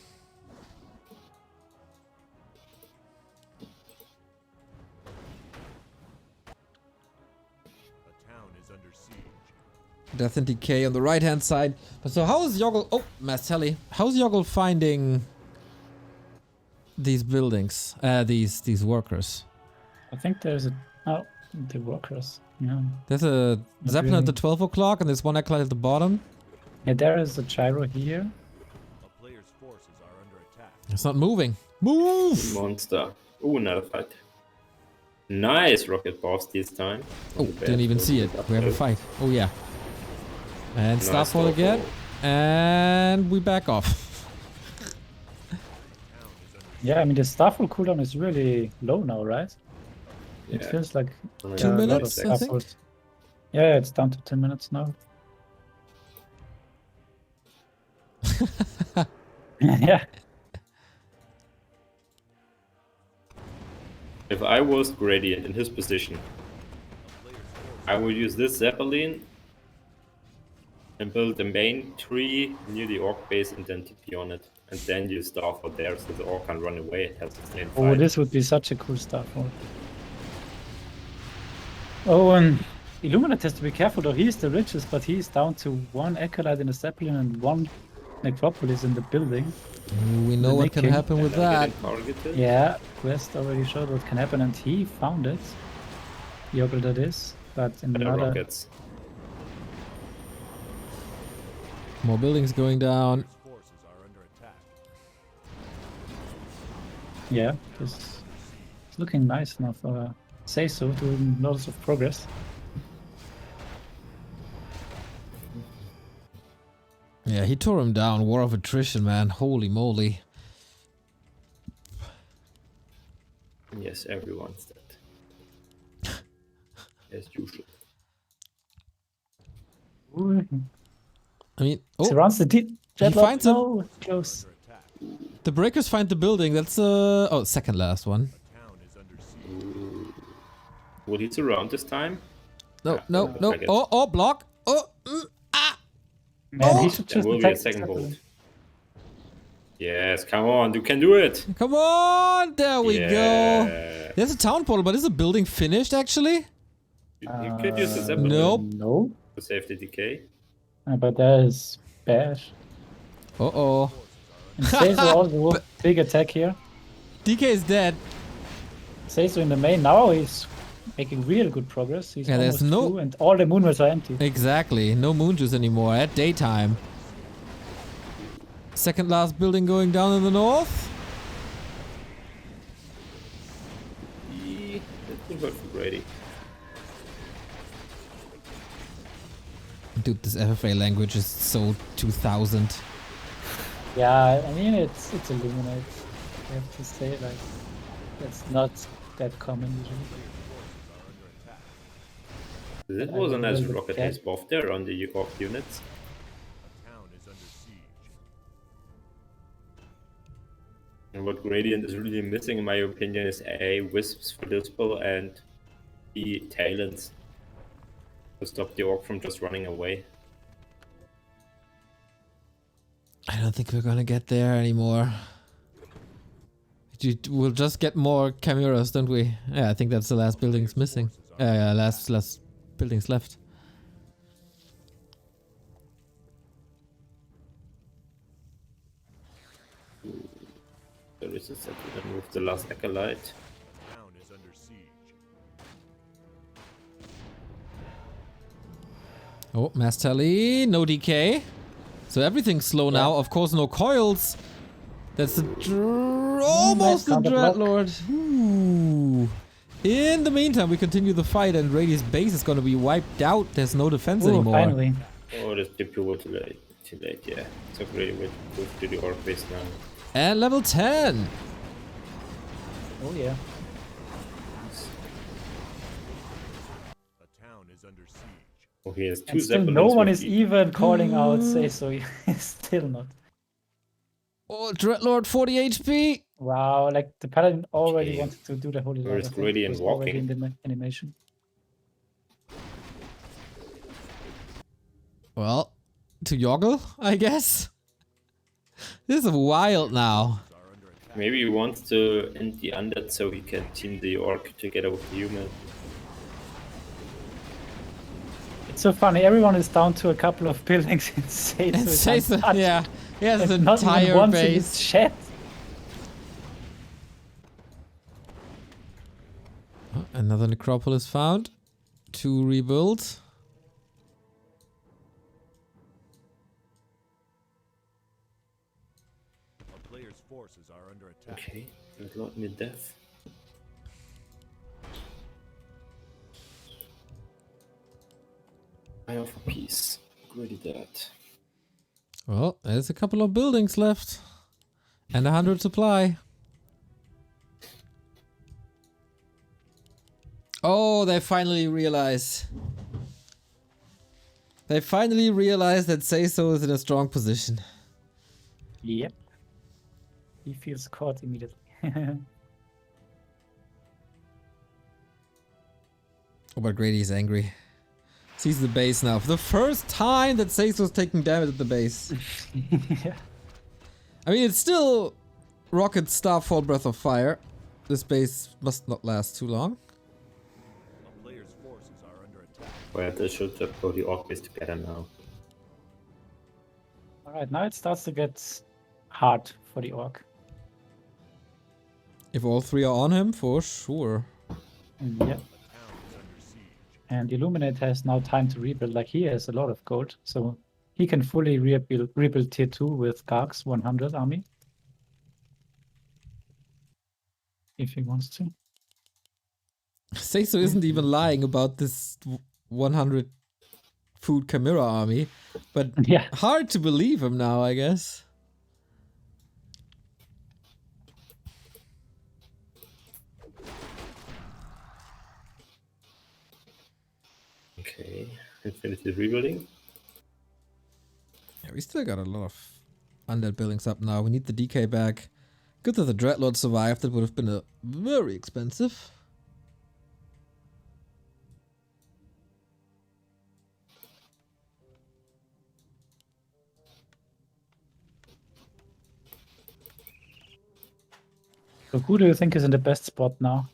A town is under siege. Death and Decay on the right hand side. But so how is Joggel... Oh, Mastelli. How's Joggel finding these buildings? These workers? I think there's a... Oh, the workers. Yeah. There's a Not Zeppelin at really. the 12 o'clock and there's one acolyte at the bottom. Yeah, there is a gyro here. A player's forces are under attack. It's not moving. Move! Monster. Oh, another fight. Nice rocket boss this time. Oh, didn't even see it. We have a fight. Oh, yeah. And Nice Starfall again. Starfall. And we back off. Yeah, I mean the Starfall cooldown is really low now, right? It Yeah. feels like Only 2 a lot of minutes, I think. Starfalls. Yeah, it's down to 10 minutes now. Yeah. If I was Gradient in his position, I would use this Zeppelin and build the main tree near the orc base and then TP on it. And then you Starfall there so the orc can run away. It has the same Oh, fight. this would be such a cool Starfall. Oh, and Illuminate has to be careful though. He's the richest, but he's down to 1 Acolyte in the Zeppelin and 1 Necropolis in the building. We know what can making. happen with And I'm that. getting targeted. Yeah, Quest already showed what can happen, and he found it. Joggel that is, but in The another... rockets. More buildings going down. Forces are under attack. Yeah, it's looking nice now for SaysO, doing lots of progress. Yeah, he tore him down. War of attrition, man. Holy moly. Yes, everyone's dead. As usual. Ooh, I mean, surrounds the deep. finds him. No, close. Under attack. the breakers find the building. That's oh, second last one. A town is under siege. Will he surround this time? No, Yeah, no, looks no. like it. Oh, block. Oh, Man, Oh! he should There just will be a attack the second Zeppelin. bolt. Yes, come on, you can do it. come on. There we go. Yeah. There's a town portal, but is the building finished actually? You could use the Zeppelin Nope. No, to save the decay. but that is bad. Uh-oh. And SaysO also big attack here. DK is dead. SaysO in the main now he's making real good progress. He's Yeah, there's almost no- through, and all the moonwells are empty. Exactly. No moon juice anymore at daytime. Second last building going down in the north. That could work for Brady. Dude, this FFA language is so 2000. Yeah, I mean it's Illuminate. I have to say like it's not that common usually. That I was a nice will rocket get- haze buff there on the orc units. A town is under siege. And what Gradient is really missing, in my opinion, is A, Wisps for Dispel, and B, Talents. To stop the orc from just running away. I don't think we're gonna get there anymore. We'll just get more chimeras, don't we? Yeah, I think that's the last buildings missing. Last buildings left. There is a settlement with the last acolyte. Town is under siege. Oh, Mastelli, no DK. So everything's slow now. Of course, no coils. That's the almost the counter block. Dreadlord. Ooh. In the meantime, we continue the fight, and Rady's base is gonna be wiped out. There's no defense Ooh, anymore. finally. Oh, this DP was too late. Too late, yeah. So Grady will move to the orc base now. And level 10. Oh yeah. A town is under siege. Oh, he has two And still Zeppelins. no one with is the- even calling out SaysO. Still not. Oh, Dreadlord, 40 HP. Wow, like the paladin already Okay. wanted to do the holy Where is Light. I think Grady it and was already walking? in the animation. Well, to Joggel, I guess. This is wild now. Maybe he wants to end the undead so he can team the orc together with the human. It's so funny. Everyone is down to a couple of buildings in SaysO. And SaysO, yeah. He has It's an not even entire once in his base. chat. Oh, another necropolis found. 2 rebuild. A player's forces are under attack. Okay, there's not near death. I offer peace. Already dead. Well, there's a couple of buildings left. And 100 supply. Oh, they finally realize. They finally realize that SaysO is in a strong position. Yep. He feels caught immediately. Oh, but Grady's angry. Sees the base now. For the first time that SaysO's taking damage at the base. Yeah. I mean, it's still Rocket Starfall Breath of Fire. This base must not last too long. A player's forces are under attack. Well, they should have put the orc base together now. Alright, now it starts to get hard for the orc. If all 3 are on him, for sure. Yep. The town is under siege. And Illuminate has now time to rebuild. Like, he has a lot of gold, so he can fully rebuild tier 2 with Garg's 100 army. If he wants to. SaysO isn't even lying about this 100 food Chimera army, but Yeah. hard to believe him now, I guess. Okay, Infinity rebuilding. Yeah, we still got a lot of undead buildings up now. We need the DK back. Good that the Dreadlord survived. That would have been very expensive. So who do you think is in the best spot now?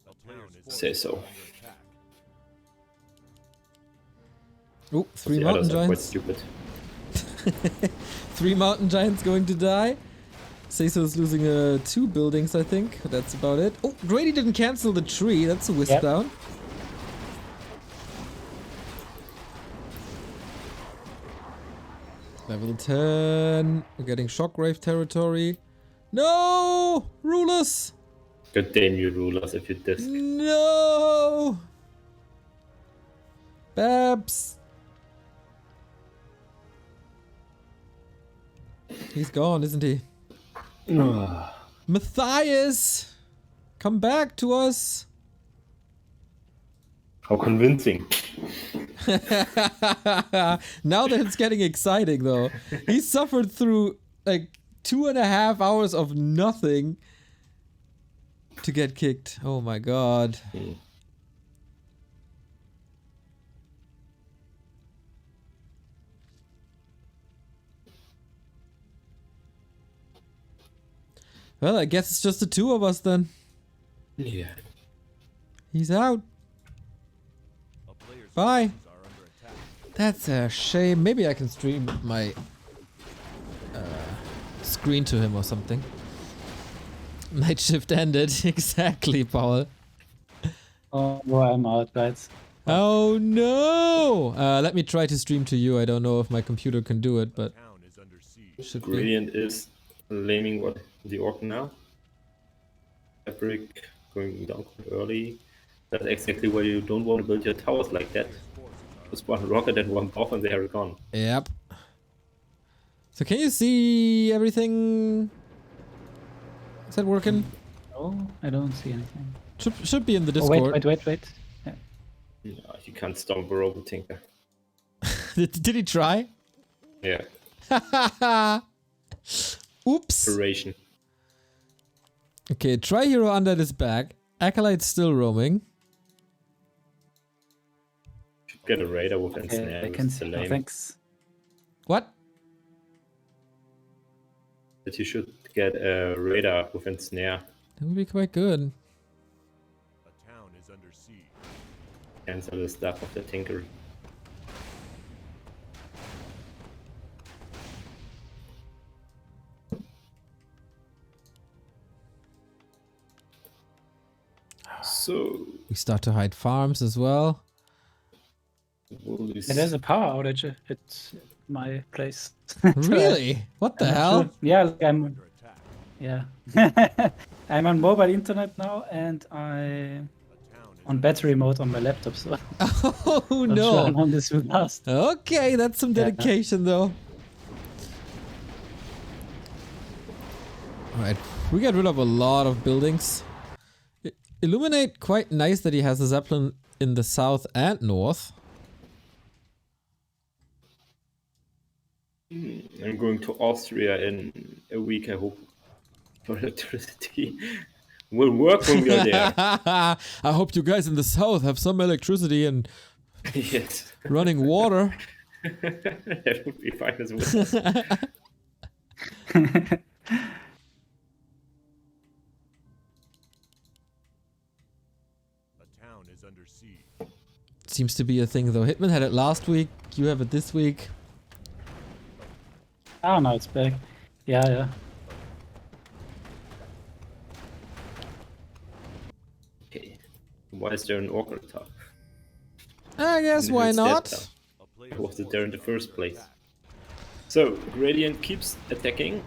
A player's forces SaysO. are under attack. Oh, 3 The mountain others are quite giants. stupid. 3 mountain giants going to die. SaysO is losing 2 buildings, I think. That's about it. Oh, Grady didn't cancel the tree. That's a wisp Yep. down. Level 10. We're getting shockwave territory. No! RulaZ! God damn you, rulers, if you disc. No! Babs! He's gone, isn't he? Matthias! Come back to us! How convincing. Now that it's getting exciting, though. He suffered through like 2.5 hours of nothing to get kicked. Oh my god. Well, I guess it's just the 2 of us then. Yeah. He's out. A player's Bye. forces are under attack. That's a shame. Maybe I can stream my screen to him or something. Night shift ended. Exactly, Paul. Oh, well, I'm out, guys. Oh no! Let me try to stream to you. I don't know if my computer can do it, but Town is under siege. should be. Gradient is laming what the orc now. Fabric going down quite early. That's exactly where you don't want to build your towers like that. Just one rocket and one bomb and they are gone. Yep. So can you see everything? Is that working? Oh, I don't see anything. Should be in the Oh, Discord. wait. Yeah. No, you can't stomp a robot tinker. Did he try? Yeah, Oops. duration. Okay, Tri-Hero under this back. Acolyte's still roaming. Get a radar with ensnare. I with can see. Oh, stalemate. thanks. What? That you should get a radar with ensnare. That would be quite good. A town is under siege. Cancel the stuff of the tinker. So We start to hide farms as well. we'll Yeah, there's a power outage at my place. Really? What the I'm not hell? sure. Yeah, like I'm. Under attack. Yeah. I'm on mobile internet now, and I A town is on battery mode on my laptop. So Oh I'm not sure how no. long this will last. Okay, that's some Yeah. dedication though. Alright, we get rid of a lot of buildings. Illuminate, quite nice that he has a Zeppelin in the south and north. I'm going to Austria in a week, I hope. For electricity will work when we are there. I hope you guys in the south have some electricity and Yes. running water. That would be fine as well. A town is under siege. Seems to be a thing though. Hitman had it last week, you have it this week. Oh no, it's back. Yeah. Okay. Why is there an orc attack? I guess why It's dead not? now. A player Why was it there in the first place? So, Gradient keeps attacking.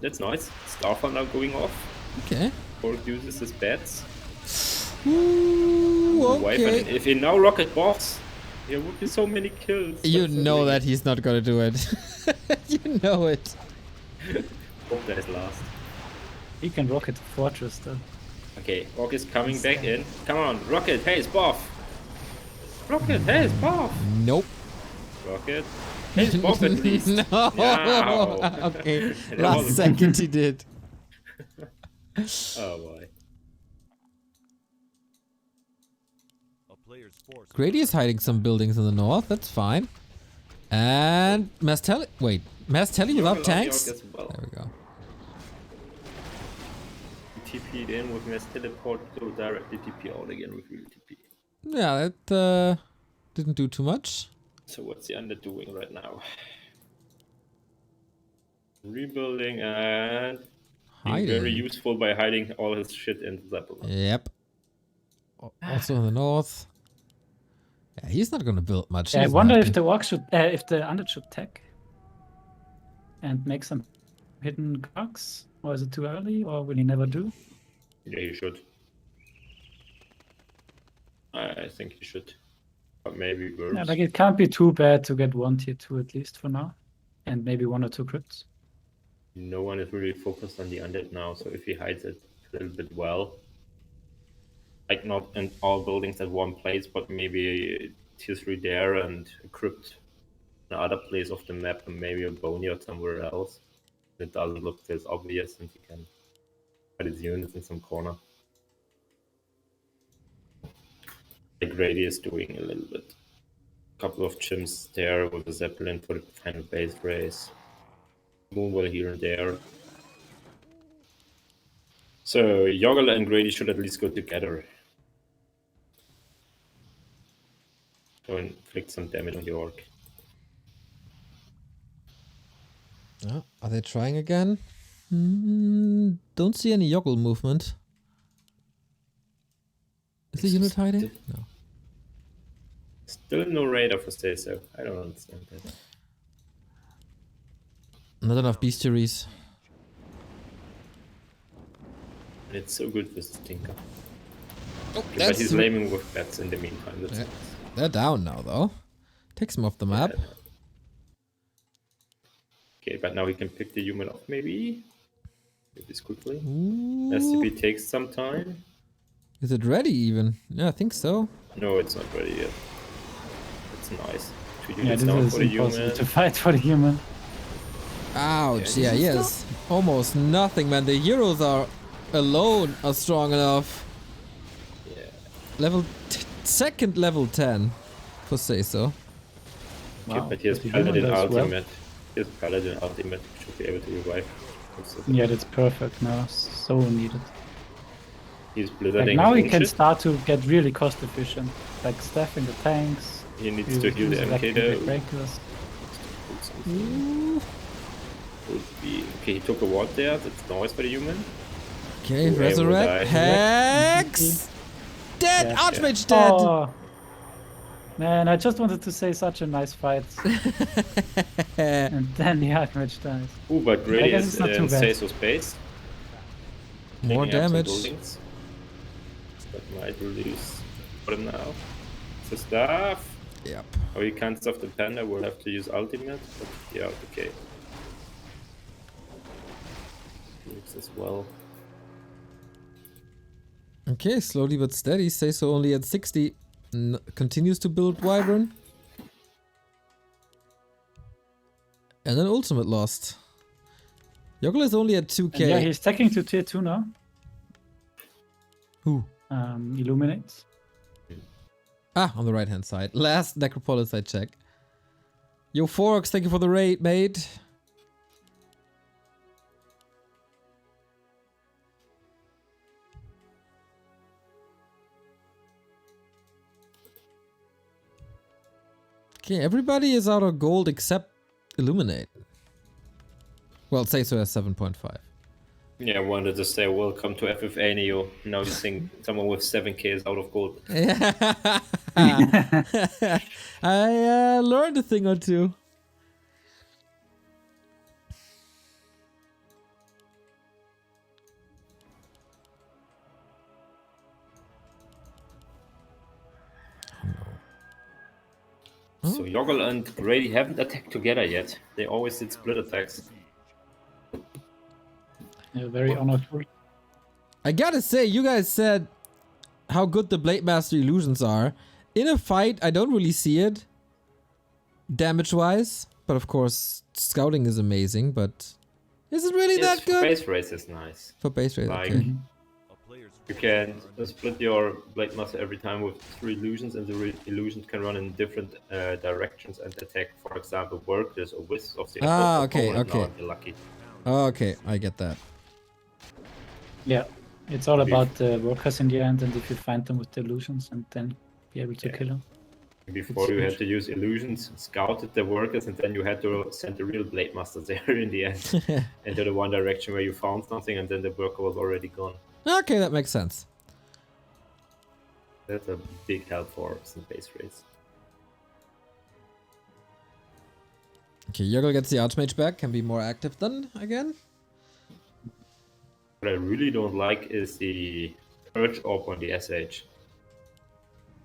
That's nice. Starfall now going off. Okay. Orc uses his bats. Ooh, Wipe, and okay. if he now rocket boss, there would be so many kills. You That's so know many. that he's not gonna do it. You know it. Hope that is last. He can rocket the fortress though. Okay, Orc is coming back in. Come on, Rocket, hey, it's Boff! Rocket, hey, it's Boff! Nope. Rocket, hey, it's Boff at least! No. No. Okay. That Last wasn't- second he did. Oh boy. A player's force. Grady is hiding some buildings in the north. That's fine. And Mastelli. Wait, Mastelli without Joggel tanks? as well. There we go. TP'd in with mass teleport, go directly TP out again with real TP. Yeah, that didn't do too much. So what's the under doing right now? Rebuilding and being very Hiding. useful by hiding all his shit in the Zeppelin. Yep. Also in the north. Yeah, he's not gonna build much. Yeah, I He's wonder not if the orc should, if the undead should tech and make some hidden cogs, or is it too early, or will he never do? Yeah, he should. I think he should. But maybe worse. Yeah, like it can't be too bad to get 1 tier 2 at least for now, and maybe 1 or 2 crypts. No one is really focused on the undead now, so if he hides it a little bit well, like not in all buildings at one place, but maybe tier 3 there and a crypt in another place of the map, and maybe a boneyard somewhere else. It doesn't look as obvious, and he can hide his units in some corner. Like Grady is doing a little bit. Couple of chimps there with a Zeppelin for the final base race. Moonwell here and there. So Joggel and Grady should at least go together. Go and inflict some damage on the orc. Oh, are they trying again? Don't see any Joggel movement. Is the It's unit just- hiding? No. Still no radar for SaysO. I don't understand that. Not enough bestiaries. And it's so good with Tinker. Oh, But he's laming with bats in the meantime. That's Yeah. They're down now though. Takes them off the map. Okay, but now he can pick the human off maybe. Do this quickly. Ooh. SCP takes some time. Is it ready even? Yeah, I think so. No, it's not ready yet. It's nice. 2 Yeah, units this down is for the impossible human. to fight for the human. Ouch. Yeah, Yeah, yes. Almost nothing, man. The heroes are alone are strong enough. Yeah. Second level 10. for SaysO. Okay, but here's the human Paladin does well. ultimate. Here's Paladin ultimate. Should be able to revive. Yeah, that's perfect now. So needed. He's Like blizzarding now his he own can shit. start to get really cost efficient. Like staffing the tanks. He needs to heal the use MK electric though. breakers. Put something. Would be okay. He took a ward there. That's noise for the human. Okay, Ooh, resurrect. die. Hex! Dead! Yeah. Archmage dead! Oh. Man, I just wanted to say such a nice fight. And then the Archmage dies. Ooh, but I Grady guess is it's not too in bad. SaysO space. More Taking out some damage. buildings. That might reduce for him now. So stuff. Yep. Oh, you can't stuff the panda. We'll have to use ultimate. But yeah, okay. Looks as well. Okay, slowly but steady. SaysO only at 60. Continues to build Wyvern. And then ultimate lost. Joggel is only at 2k. And yeah, he's taking to tier 2 now. Who? Illuminate. Ah, on the right hand side. Last Necropolis I check. Yo, Forks, thank you for the raid, mate. Okay, everybody is out of gold except Illuminate. Well, SaysO has 7.5. Yeah, I wanted to say welcome to FFA Neo. Now you think someone with 7k is out of gold. I learned a thing or two. So Joggel and Grady haven't attacked together yet. They always did split attacks. Yeah, very honorable. I gotta say, you guys said how good the Blade Master illusions are. In a fight, I don't really see it damage-wise, but of course, scouting is amazing. But is it really that good? Base race is nice. For base rate, Like- okay. A player's You can split your Blade Master every time with 3 illusions, and the illusions can run in different directions and attack, for example, workers or wisps of the Ah, opponent. okay, Now okay. if you're lucky. Okay, I get that. Yeah, it's all about the workers in the end, and if you find them with the illusions, and then be able to Yeah. kill them. Before It's you had huge. to use illusions, scouted the workers, and then you had to send the real Blade Master there in the end into the one direction where you found something, and then the worker was already gone. Okay, that makes sense. That's a big help for some base race. Okay, Joggel gets the Archmage back, can be more active then again. What I really don't like is the Purge Orb on the SH.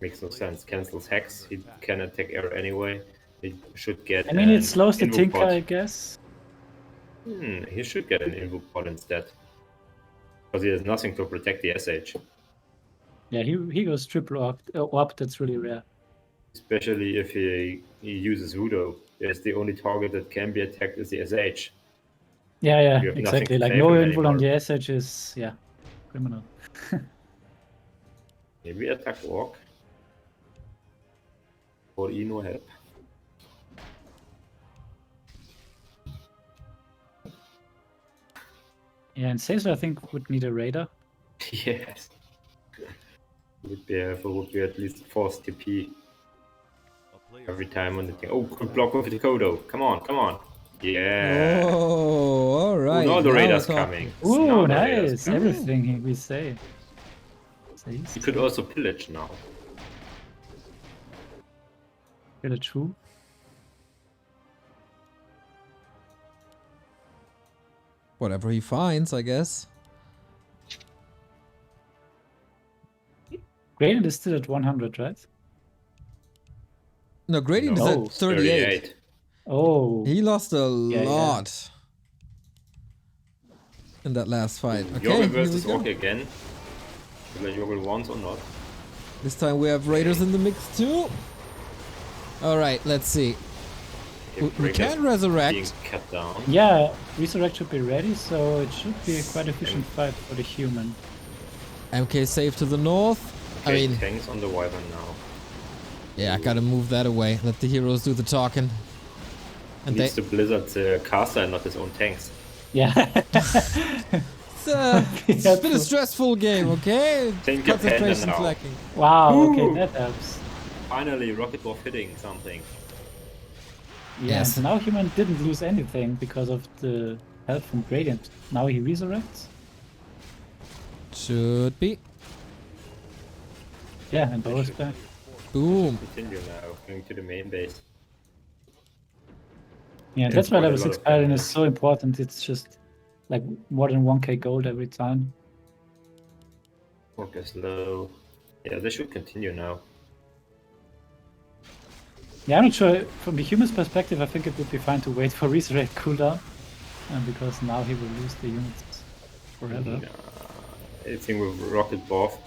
Makes no sense. Cancels Hex. He can attack air anyway. He should get. I mean, an it slows the Invoke Tinker, Pod. I guess. He should get an Invoke Pod instead. Because he has nothing to protect the SH. Yeah, he goes triple orb, that's really rare. Especially if he uses Voodoo. Yes, the only target that can be attacked is the SH. Yeah, You have nothing exactly. to Like save no him invul on anymore. the SH is, yeah, criminal. Maybe attack Orc. Or no help. Yeah, and SaysO I think would need a Raider. Yes. Would be at least force TP a player's every time on the thing. Oh, good block with the Kodo. Come on, come on. Yeah. Oh, alright. Now the now Raiders we're coming. talking. Now Ooh, the Raiders nice! coming. Everything we say. You could also pillage now. Really true. Whatever he finds, I guess. Gradient is still at 100, right? No, Gradient No, is at 38. Oh, He lost a Yeah, yeah. lot in that last fight. Okay, Joggel here we versus go. Orc again. Will Joggel once or not? This time we have Raiders in the mix too. Alright, let's see. We Breakers can being resurrect. cut down. yeah, Resurrect should be ready, so it should be a quite efficient fight for the human. MK safe to the north. I Okay, mean, tanks on the Wyvern now. Yeah, I gotta move that away. Let the heroes do the talking. He And needs to blizzard the caster and not his own tanks. Yeah. It's been a stressful game, okay? Think your panda Concentration's now. lacking. Wow, okay, Ooh. that helps. Finally, Rocket Wolf hitting something. Yeah, Yes. and now Human didn't lose anything because of the help from Gradient. Now he resurrects. Should be. Yeah, and Boris back. Boom. Continue now, going to the main base. Yeah, It's that's why quite a level lot 6 of Paladin damage. is so important. It's just like more than 1k gold every time. Orc is low. Yeah, they should continue now. Yeah, I'm not sure. From the human's perspective, I think it would be fine to wait for resurrect cooldown. Because now he will lose the units forever. I think with Rocket Buff,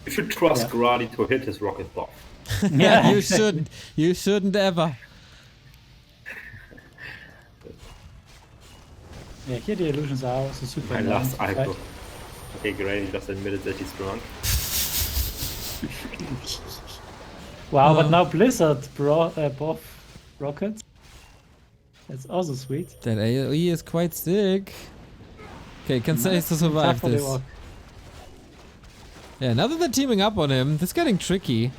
you should trust Yeah. Grady to hit his Rocket Buff. Yeah, You exactly. shouldn't. You shouldn't ever. Yeah, here the illusions are also super My annoying last to fight. icon. Okay, Grady just admitted that he's drunk. Wow, but now Blizzard buff rockets. That's also sweet. That AoE is quite sick. Okay, can Nice. SaysO survive Tough for the this? orc. Yeah, now that they're teaming up on him, this is getting tricky.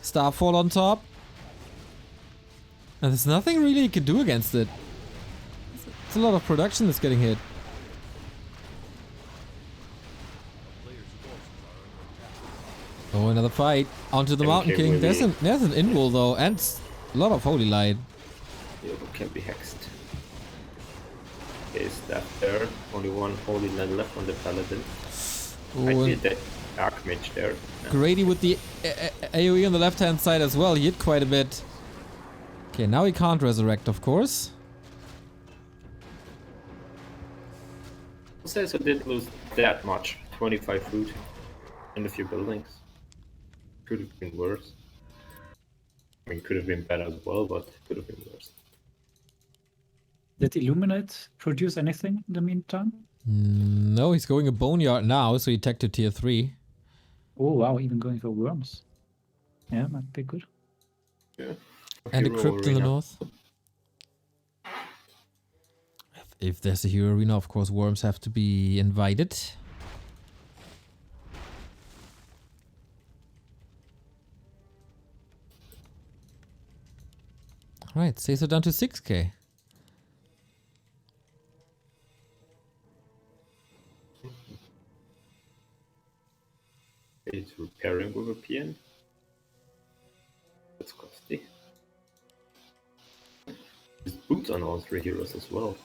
Starfall on top. And there's nothing really he can do against it. It's a lot of production that's getting hit. Oh, another fight. Onto the Yeah, Mountain okay, King. we- There's an invul though, and a lot of Holy Light. Yogo can be hexed. Okay, staff there. Only one holy land left on the paladin. I Oh, see and that Archmage there. Yeah. Grady with the AoE on the left hand side as well. He hit quite a bit. Okay, now he can't resurrect, of course. SaysO didn't lose that much. 25 food and a few buildings. Could have been worse. I mean, could have been better as well, but could have been worse. Did Illuminate produce anything in the meantime? No, he's going a Boneyard now, so he tech to tier 3. Oh wow, even going for worms. Yeah, might be good. Yeah. And a Hero crypt in the arena. north. If there's a hero arena, of course, worms have to be invited. Alright, SaysO down to 6k. He's repairing with a PN. That's costly. His boots on all three heroes as well.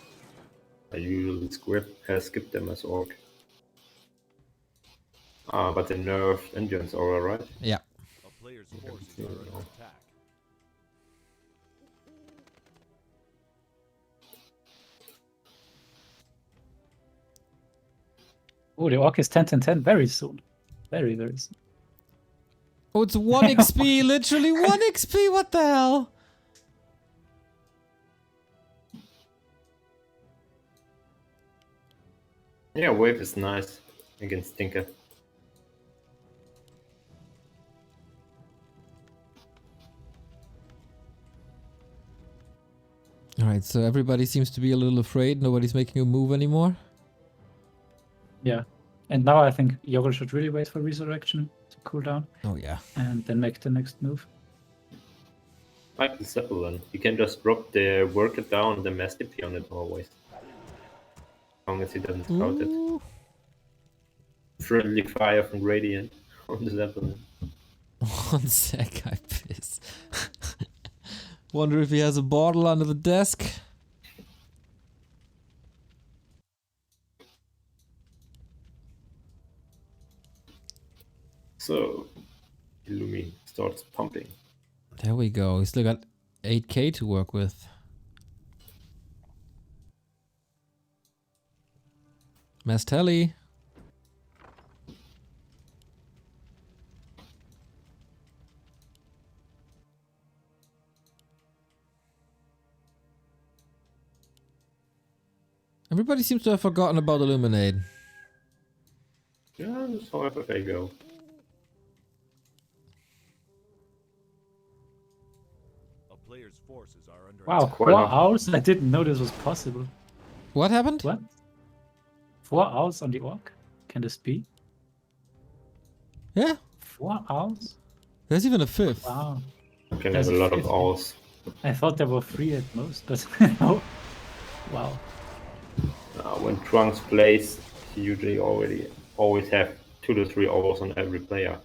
I usually skip them as orc. But the nerfed engines are alright. Yeah. A player's forces are under attack. Oh, the orc is 10-10-10 very soon. Very, very soon. Oh, it's 1 XP, literally 1 XP, what the hell? Yeah, wave is nice against Tinker. Alright, so everybody seems to be a little afraid. Nobody's making a move anymore. Yeah. And now I think Joggel should really wait for resurrection to cool down Oh, yeah. and then make the next move. Like the Zeppelin, you can just drop the worker down, the mass DP on it always. As long as he doesn't scout it. Ooh. Friendly fire from Radiant on the Zeppelin. 1 sec, I piss. Wonder if he has a bottle under the desk. So, Illumine starts pumping. There we go. We still got 8k to work with. Mastelli. Everybody seems to have forgotten about Illuminate. Yeah, that's how FFA go. forces are under Wow, attack. 4 owls? I didn't know this was possible. What happened? What? 4 owls on the orc? Can this be? Yeah, 4 owls? there's even a fifth. Wow. You can There's have a lot of 50. owls. I thought there were 3 at most, but no. Wow. When Trunks plays, he usually always have 2 to 3 owls on every player.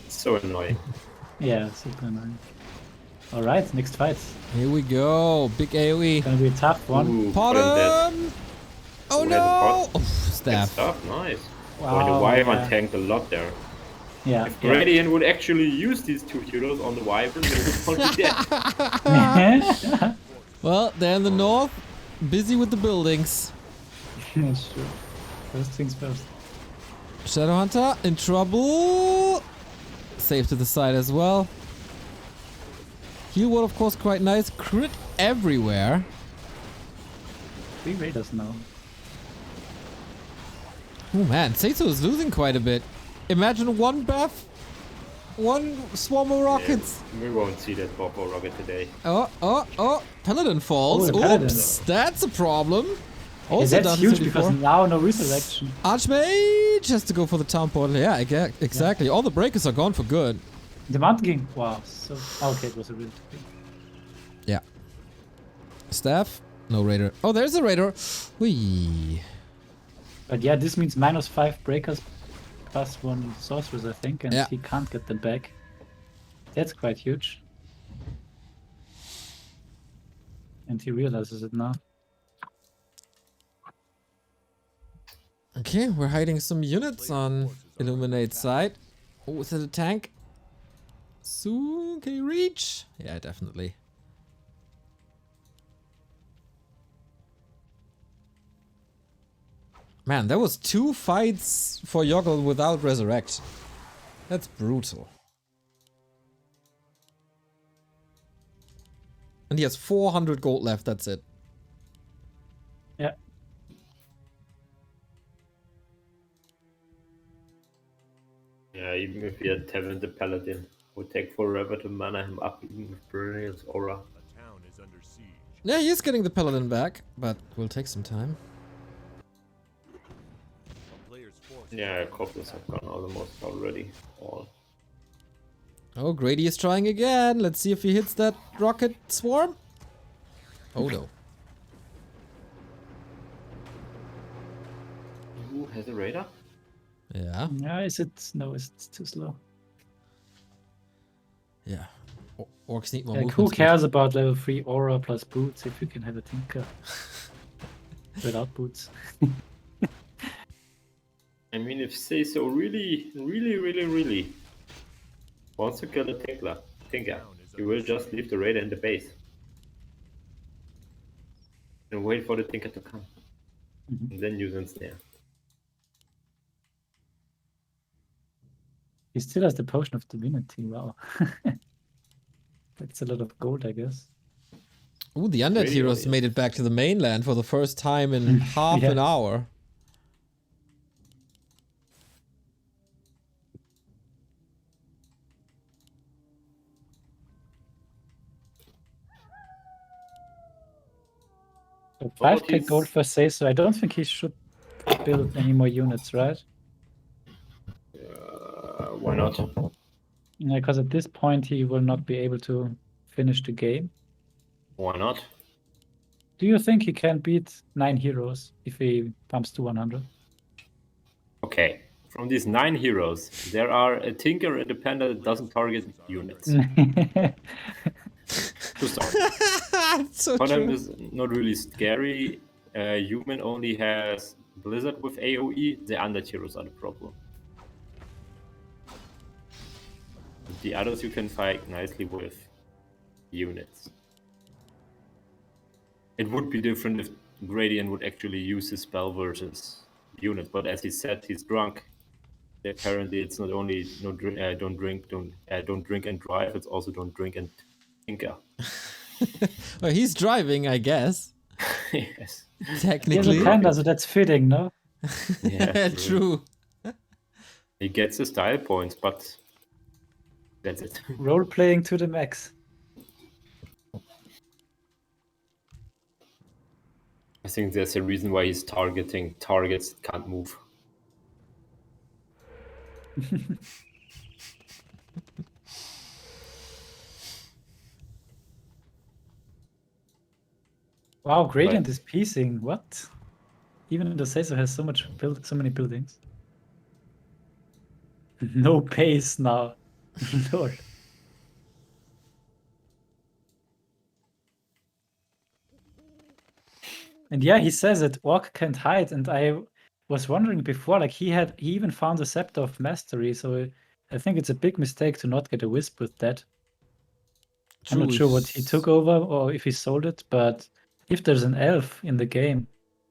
So annoying. Yeah, super annoying. Alright, next fight. Here we go. Big AoE. Gonna be a tough one. Ooh, Pot but I'm dead. him! Oh Who has a no! pot? Oh, Good staff. stuff, nice. Wow, the Wyvern yeah. tanked a lot there. Yeah. If Gradient would actually use these 2 heroes on the Wyvern, they would all be dead. Well, they're in the north, busy with the buildings. That's true. First things first. Shadowhunter in trouble. Safe to the side as well. Heal wall, of course, quite nice. Crit everywhere. 3 raiders now. Oh man, SaysO is losing quite a bit. Imagine one buff, one swarm of rockets. Yeah, we won't see that Bobo rocket today. Oh, Paladin falls. Oh, the Paladin. Oops, that's a problem. Yeah, Also that's down to huge 34. because now no resurrection. Archmage has to go for the town portal. Yeah, exactly. All the breakers are gone for good. The Mountain King. Wow. So okay, it was a real thing. Yeah. Staff. No raider. Oh, there's a raider. Whee. But yeah, this means -5 breakers plus 1 sorceress, I think, and Yeah. he can't get them back. That's quite huge. And he realizes it now. Okay, we're hiding some units on Illuminate side. Oh, is it a tank? Soon, can you reach? Yeah, definitely. Man, there was 2 fights for Joggel without resurrect. That's brutal. And he has 400 gold left, that's it. Yeah. Yeah, even if he had Tevin the Paladin, would take forever to mana him up, even with Brilliant's aura. A town is under siege. Yeah, he is getting the Paladin back, but will take some time. A player's forces Yeah, Copless have gone almost already. All. Oh, Grady is trying again. Let's see if he hits that rocket swarm. Oh no. Who has a radar? Yeah, Yeah, is it? No, it's too slow. yeah. Orcs need more Like, movement who speed. cares about level 3 aura plus boots if you can have a tinker without boots? I mean, if SaysO really wants to kill the Tinker, he will just leave the Raider in the base. And wait for the Tinker to come. And then use Ensnare. He still has the potion of divinity. Wow. That's a lot of gold, I guess. Ooh, the undead Really heroes good. made it back to the mainland for the first time in half Yeah. an hour. So Well, 5k he's- gold for SaysO. I don't think he should build any more units, right? Why not? Yeah, because at this point he will not be able to finish the game. Why not? Do you think he can beat 9 heroes if he pumps to 100? Okay. From these 9 heroes, there are a Tinker and a Panda that doesn't target units. To start. So Totem true. is not really scary. Human only has Blizzard with AoE. The undead heroes are the problem. The others you can fight nicely with units. It would be different if Gradient would actually use his spell versus units, but as he said, he's drunk. Apparently, it's not only don't drink and drive. It's also don't drink and tinker. Well, he's driving, I guess. Yes. He has Technically. a panda, so that's fitting, no? Yeah, True. He gets the style points, but that's it. Role playing to the max. I think there's a reason why he's targeting targets that can't move. Wow, Gradient is piecing. What? Even the SaysO has so many buildings. No pace now. Lord. And yeah, he says that Orc can't hide, and I was wondering before, like he even found a Scepter of Mastery, so I think it's a big mistake to not get a Wisp with that. I'm not sure what he took over or if he sold it, but if there's an elf in the game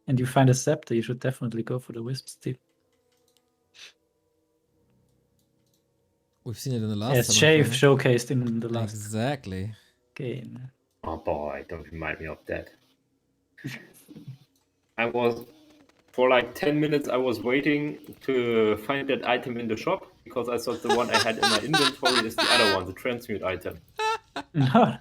and you find a Scepter, you should definitely go for the Wisp still. We've seen it in the last As summer Shave final. showcased in the last Exactly. game. Oh boy, don't remind me of that. I was, for like 10 minutes, I was waiting to find that item in the shop because I thought the one I had in my inventory is the other one, the transmute item. And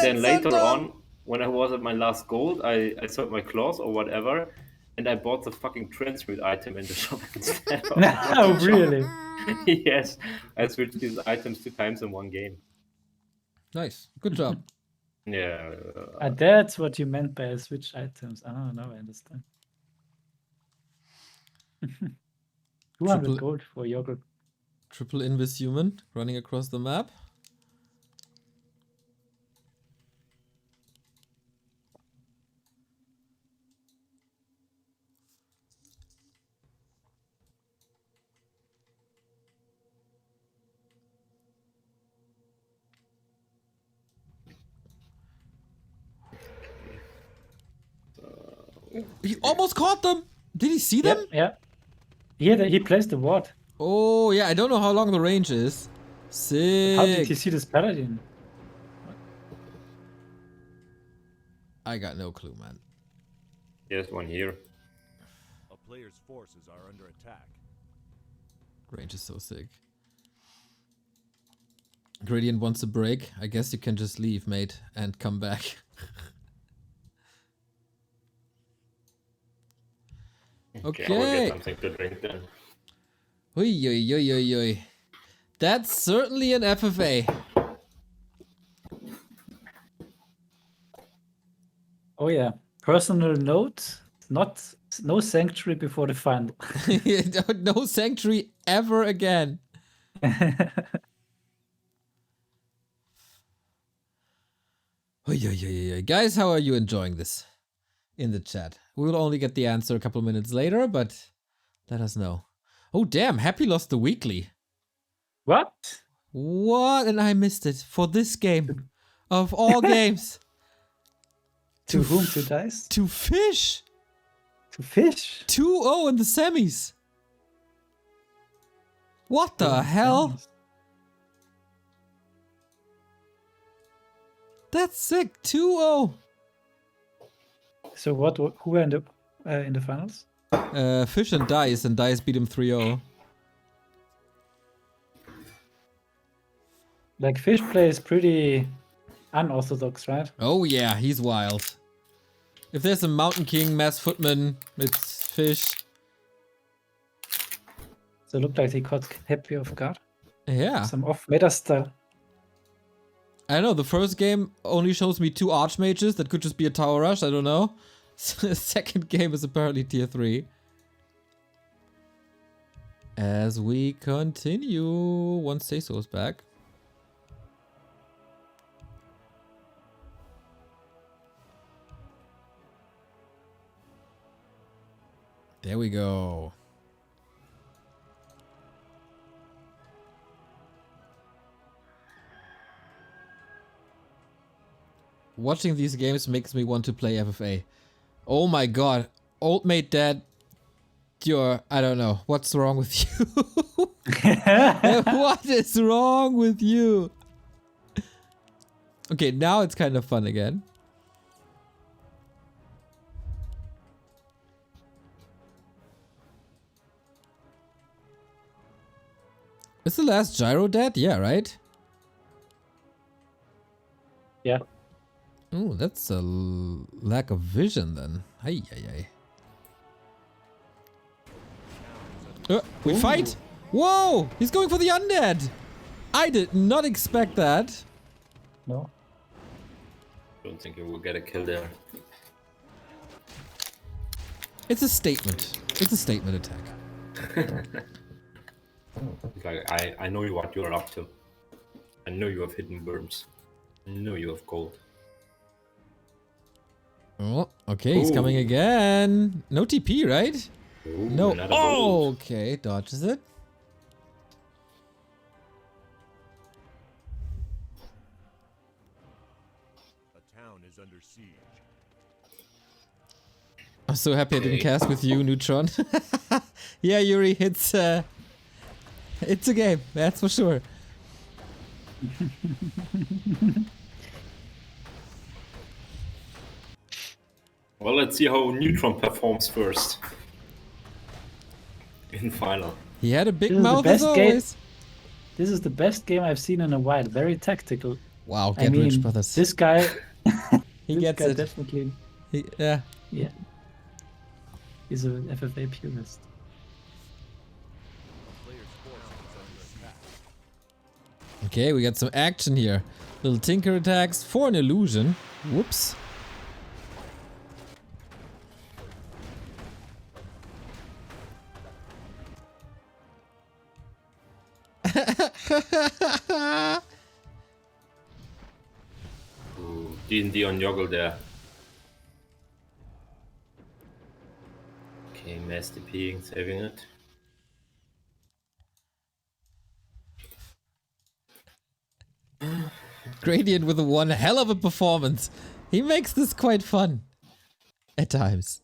then later on, when I was at my last gold, I sold my claws or whatever, and I bought the fucking transmute item in the shop instead of Oh, really? Yes, I switched these items 2 times in one game. Nice. Good job. Yeah. That's what you meant by switch items. Oh, no, I understand. 200 gold for yogurt. Triple Invis Human running across the map. He almost caught them! Did he see them? Yeah. He placed the ward. Oh, yeah, I don't know how long the range is. Sick. How did he see this paladin? I got no clue, man. There's one here. A player's forces are under attack. Range is so sick. Gradient wants a break. I guess you can just leave, mate, and come back. Okay. I will Okay. get something to drink then. Oi, oi, oi, oi, oi. That's certainly an FFA. Oh yeah. Personal note: no sanctuary before the final. No sanctuary ever again. Oi, oi, oi, oi. Guys, how are you enjoying this? In the chat. We'll only get the answer a couple minutes later, but let us know. Oh damn, Happy lost the weekly. What? What? And I missed it for this game. Of all games. To whom to dice? To Fish. To Fish? 2-0 in the semis. What the hell? That's sick. 2-0. So what? Who were in the finals? Fish and Dice beat him 3-0. Like Fish plays pretty unorthodox, right? Oh yeah, he's wild. If there's a Mountain King mass footman, it's Fish. So it looked like he caught Happy off guard. Yeah. Some off-meta style. I know, the first game only shows me 2 Archmages. That could just be a Tower Rush, I don't know. Second game is apparently tier 3. As we continue, once SaysO is back. There we go. Watching these games makes me want to play FFA. Oh my god. Old mate dad, I don't know. What's wrong with you? What is wrong with you? Okay, now it's kind of fun again. Is the last Gyro dead? Yeah, right? Yeah. Oh, that's a lack of vision then. Ay, ay, ay. We fight! Whoa! He's going for the undead! I did not expect that. No. Don't think he will get a kill there. It's a statement. It's a statement attack. Like, I know what you're up to. I know you have hidden worms. I know you have gold. Oh, okay, he's coming again. No TP, right? Ooh, No. another Oh, gold. okay, dodges it. A town is under siege. I'm so happy I didn't cast with you, Neutron. Yeah, Yuri, it's a game, that's for sure. Well, let's see how Neutron performs first. In final. He had a big This is the mouth as best game. always. This is the best game I've seen in a while. Very tactical. Wow, I get mean, rich, brothers. this guy. He this gets guy it. Definitely. Yeah. Yeah. He's a FFA purist. A player's force is under attack. Okay, we got some action here. Little tinker attacks for an illusion. Whoops. Ooh, D&D on Joggel there. Okay, mass TPing, saving it. Gradient with one hell of a performance. He makes this quite fun. At times.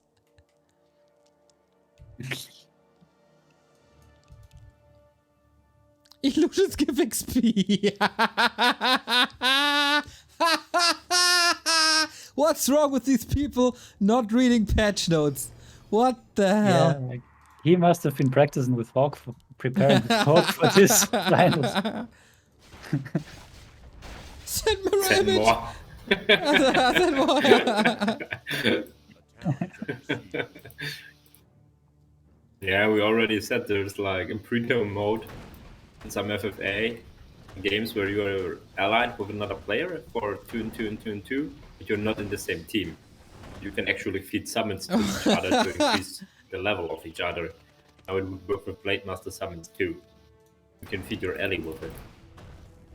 Illusions give XP. What's wrong with these people not reading patch notes? What the hell? Yeah, like, he must have been practicing with Hawk for preparing the code for this finals. Send more Send image. more. Send more. A town is under siege. Yeah, we already said there's like a pre-term mode in some FFA games where you are allied with another player for 2 and 2 and 2 and 2, but you're not in the same team. You can actually feed summons to each other to increase the level of each other. Now it would work with Blade Master summons too. You can feed your ally with it.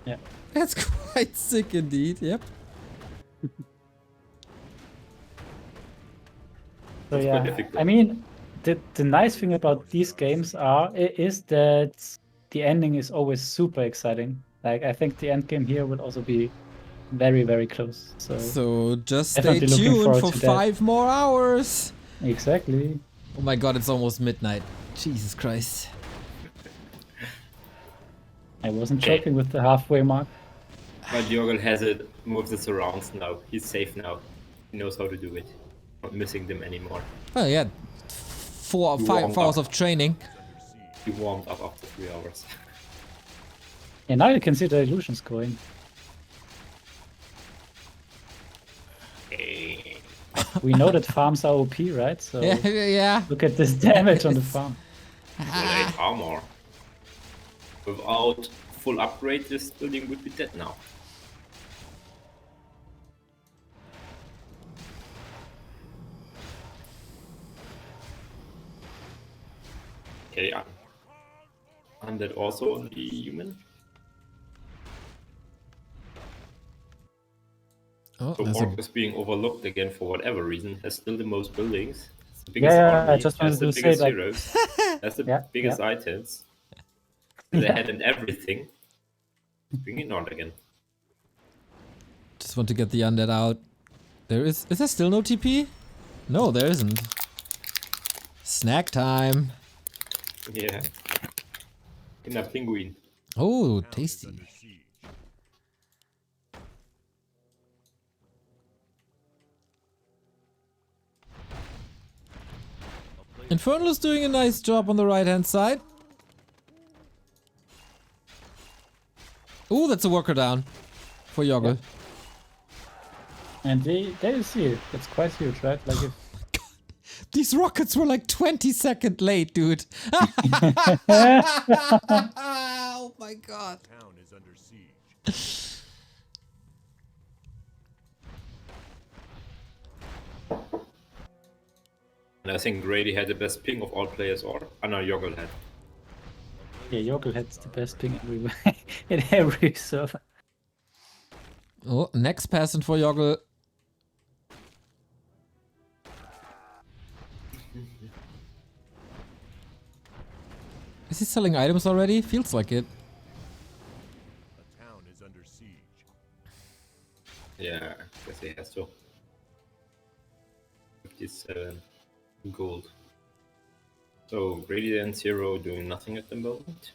Yeah. That's quite sick indeed. Yep. So It's yeah, quite difficult. I mean, the nice thing about these games is that the ending is always super exciting. Like, I think the end game here will also be very, very close. So just stay Definitely looking tuned forward for to that. 5 more hours. Exactly. Oh my god, it's almost midnight. Jesus Christ. I wasn't Okay. joking with the halfway mark. But Joggel has it, moves its surrounds now. He's safe now. He knows how to do it. Not missing them anymore. Oh yeah. 4 or You 5 warmed hours up. of training. He warmed up after 3 hours. And now you can see the illusions going. We know that farms are OP, right? So Yeah, yeah. look at this damage on the farm. Full 8 armor. Without full upgrade, this building would be dead now. Okay, and that also on the human. Oh, So there's Orc a, is being overlooked again for whatever reason. Has still the most buildings. It's the biggest Yeah, army. I just has wanted the to say, biggest like- heroes. Has the Yeah, biggest yeah. items. They had in everything. Bring it on again. just want to get the undead out. Is there still no TP? No, there isn't. Snack time. Yeah. In a penguin. Oh, Town is tasty. under siege. A player's Infernal is doing a nice job on the right hand side. Oh, that's a worker down for Joggel. And there you see, it's quite huge, right? Like if These rockets were like 20 seconds late, dude. Oh my god. Town is under siege. And I think Grady had the best ping of all players, or no, Joggel had. yeah, Joggel has the best ping everywhere in every server. Oh, next person for Joggel. Is he selling items already? Feels like it. A town is under siege. Yeah, I guess he has to. 57 gold. So Grady and Zero doing nothing at the moment.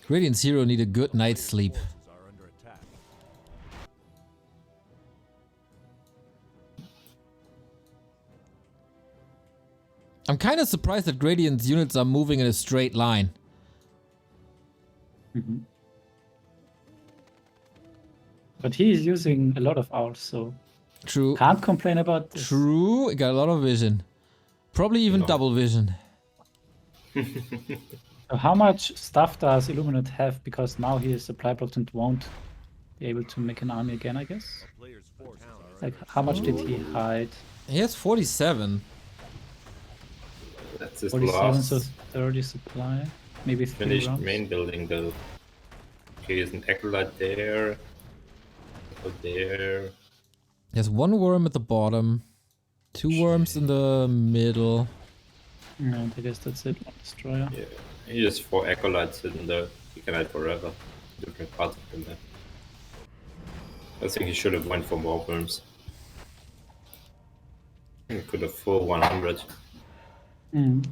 Gradient Zero need a good night's sleep. Forces are under attack. I'm kind of surprised that Gradient's units are moving in a straight line. But he's using a lot of owls, so True. can't complain about this. True. He got a lot of vision. Probably even No. double vision. So how much stuff does Illuminiate have? Because now he is supply blocked and won't be able to make an army again, I guess. A player's forces are Like, how much did he hide? He has 47. That's his 47, last so 30 supply. Maybe 3 finished rounds. main building though. Okay, there's an acolyte there. There. He has one worm at the bottom. 2 worms in the middle. And I guess that's it. One destroyer. Yeah. He has 4 acolytes in there. He can hide forever. Different parts of the map. I think he should have went for more worms. He could have full 100. Mm.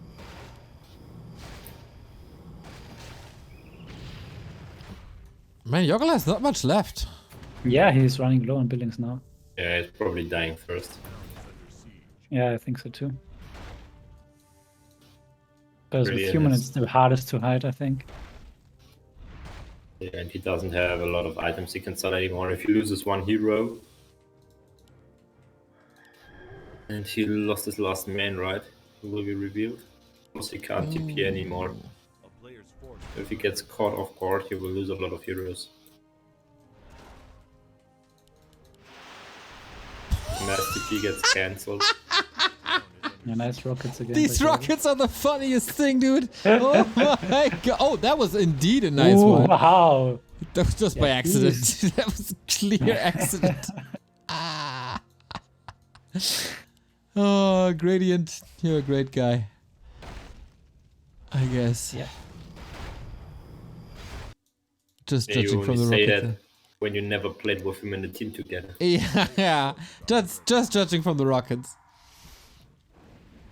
Man, Joggel has not much left. Yeah, he's running low on buildings now. Yeah, he's probably dying first. under siege. Yeah, I think so too. Because with Brilliant. human, it's the hardest to hide, I think. Yeah, and he doesn't have a lot of items he can sell anymore. If he loses one hero, and he lost his last man, right? It will be revealed. Because he can't TP anymore. A player's forces If he gets caught off guard, he will lose a lot of heroes. Mass TP gets cancelled. Yeah, nice rockets again. These by Joggel. rockets are the funniest thing, dude. Oh my god. Oh, that was indeed a nice Ooh, one. wow. That was just by Yeah, accident. please. That was a clear accident. Ah. Oh, Gradient, you're a great guy. I guess. Yeah. Just Yeah, you judging from only the say rocket. that when you never played with him in the team together. Yeah. Just judging from the rockets.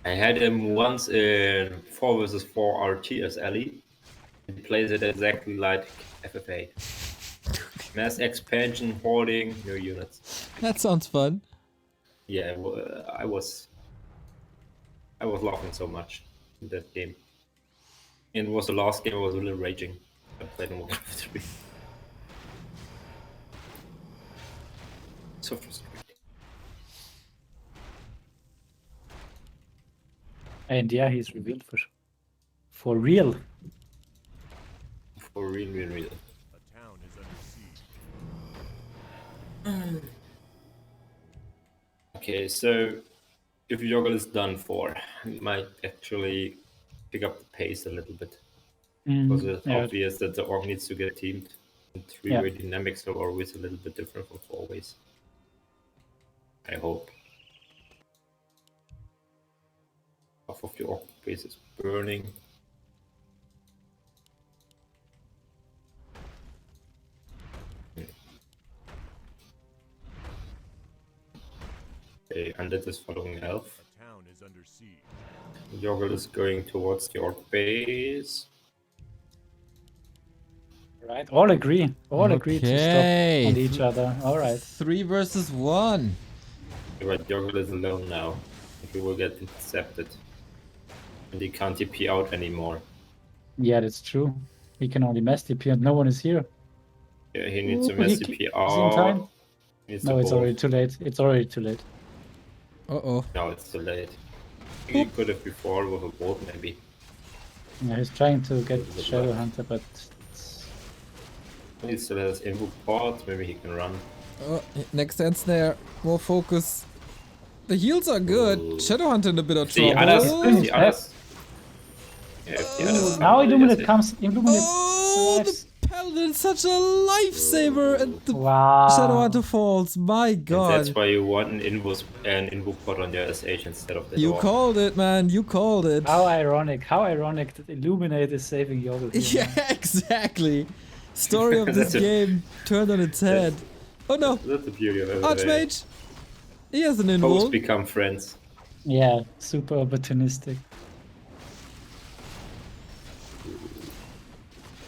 I had him once in 4 vs 4 RT as Ellie. He plays it exactly like FFA. Mass expansion, hoarding, new units. That sounds fun. Yeah, I was laughing so much in that game. And it was the last game I was really raging. I played in Warcraft 3. So frustrating. And yeah, he's revealed for sure. For real. For real, real, real. A town is under siege. Okay, so if Joggel is done for, he might actually pick up the pace a little bit. Because it's Yeah, obvious that the org needs to get teamed. And 3-way dynamics are always a little bit different from 4-ways. I hope. Half of the orc base is burning. Okay, Undead is following Elf. A town is under siege. Joggel is going towards the orc base. right. All agree. All agree to Okay. stop on each other. All right. 3 versus 1. Right, Joggel is alone now. He will get intercepted. And he can't TP out anymore. Yeah, that's true. He can only mass TP and no one is here. Yeah, he needs some Ooh, SCP. is he in Oh, time? he needs No, the it's ball. already too late. It's already too late. Uh-oh. No, it's too late. I think he could have before with a bolt, maybe. Yeah, he's trying to get Is it Shadow left? Hunter, but it's... He still has invoke pods, maybe he can run. Oh, next stand snare. More focus. The heals are good. Ooh. Shadowhunter in a bit of The trouble. others, Oh. the others. Yeah, if the others Now come, Illuminate yes, comes. Illuminate Oh, arrives. the Paladin's such a lifesaver, and the Wow. Shadowhunter falls. My And god. that's why you want an invoke pod on your SH instead of the You door. called it, man. You called it. How ironic. How ironic that Illuminate is saving Joggel here. Yeah, exactly. Story of this That's a- game turned on its head. Oh no, That's the beauty of FFA. Archmage. He has an Foes invul. become friends. Yeah, super opportunistic.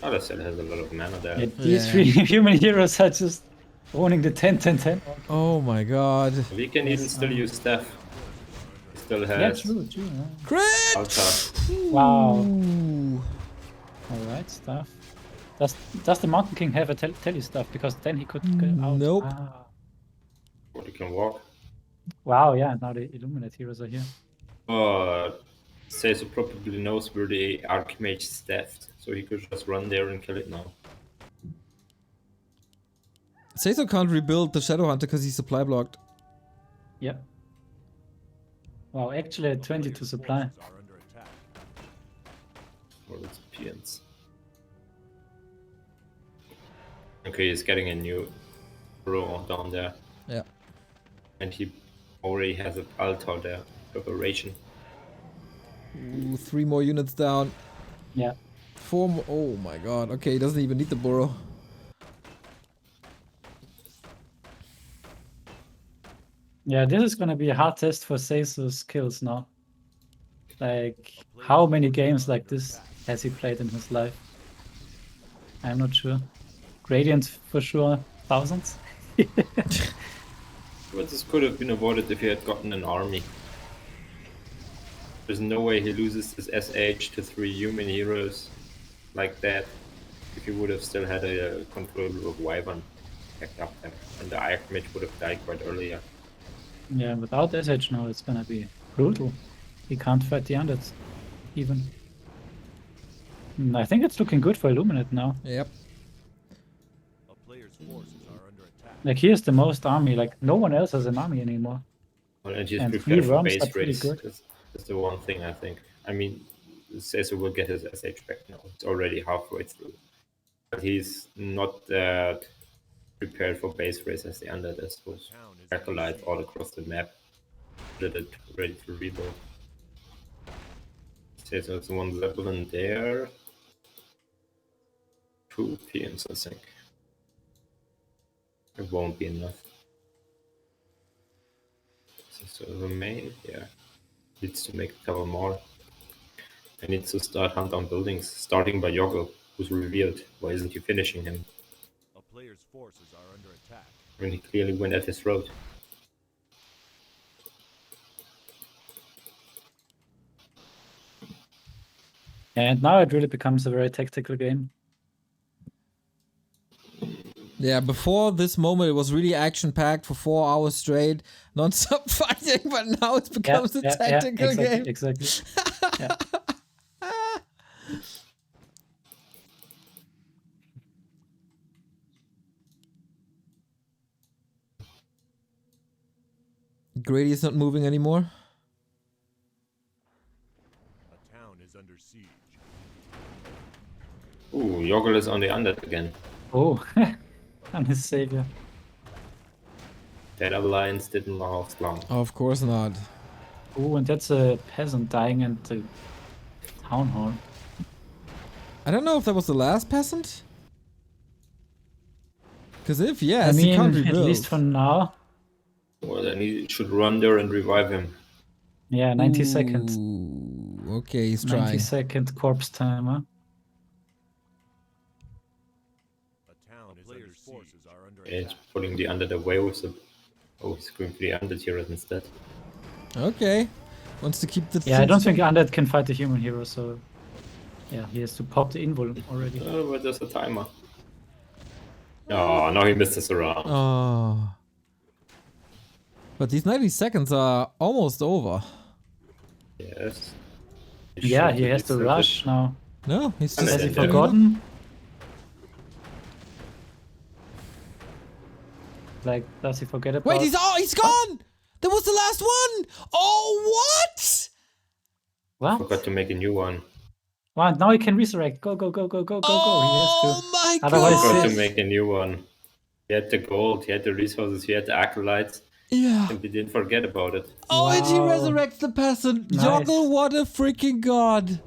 Oh, that still has a lot of mana there. Yeah, these three human heroes are just owning the 10-10-10. Oh my god. We can even still use Steph. He still Yeah, has true. Yeah. Crit! Alta. Wow. Ooh. Alright, stuff. Does the Mountain King have a tele stuff? Because then he could go out. Nope. Ah. But he can walk. Wow, yeah, now the Illuminate heroes are here. SaysO probably knows where the Archmage staffed, so he could just run there and kill it now. SaysO can't rebuild the Shadowhunter because he's supply blocked. Yeah. Wow, actually 22 supply. Forces are under attack. Or it's Pians. Okay, he's getting a new row down there. Yeah. And he already has an altar there. Preparation. Ooh, 3 more units down. Yeah. 4 more. Oh my god. Okay, he doesn't even need the burrow. Yeah, this is gonna be a hard test for SaysO's skills now. Like, how many games like this has he played in his life? I'm not sure. Gradient for sure, thousands. But this could have been avoided if he had gotten an army. There's no way he loses his SH to 3 human heroes like that if he would have still had a controller of Wyvern backed up there. And the Archmage would have died quite earlier. Yeah, without SH now it's gonna be brutal. He can't fight the undeads, even. I think it's looking good for Illuminate now. Yep. A player's forces are under attack. Like, he has the most army, like, no one else has an army anymore. Well, and he's And prepared 3 for worms base are pretty race. good. That's the one thing I think. I mean, SaysO will get his SH back now. It's already halfway through. But he's not that prepared for base race as the undead is with acolytes all across the map. Ready to rebuild. SaysO has 1 Zeppelin there. 2 PMs, I think. It won't be enough. So remain, yeah. Needs to make a couple more. I need to start hunt on buildings, starting by Joggel, who's revealed. Why isn't he finishing him? A player's forces are under attack. When he clearly went at his throat. And now it really becomes a very tactical game. Yeah, before this moment it was really action-packed for 4 hours straight, non-stop fighting, but now it becomes a tactical exactly, game. Exactly. Yeah. Grady is not moving anymore. A town is under siege. Ooh, Joggel is on the undead again. Oh, I'm his savior. That alliance didn't last long. Of course not. Oh, and that's a peasant dying in the town hall. I don't know if that was the last peasant. Because if yes, I he can't mean, at rebuild. least for now. Well, then he should run there and revive him. Yeah, 90 seconds. Ooh, okay, he's 90 trying. second corpse timer. A town is under forces are under Yeah, he's attack. putting the undead away with the... Oh, he's going for the undead heroes instead. Okay. Wants to keep the... Yeah, I don't think Undead can fight the human hero, so... Yeah, he has to pop the invul already. Oh, but there's a timer. Oh, now he missed us around. Oh. But these 90 seconds are almost over. Yes. Yeah, he has to rush now. No, he's And just... Has he then- forgotten? Like, does he forget about... Wait, he's gone! That was the last one! Oh, what? What? Forgot to make a new one. Wow, now he can resurrect. Go, go, go, go, go, go, go. Oh my Otherwise, Forgot god! to make a new one. He had the gold, he had the resources, he had the acolytes, Yeah. and he didn't forget about it. Oh, and he Wow. resurrects the peasant. Nice. Joggel, what a freaking god.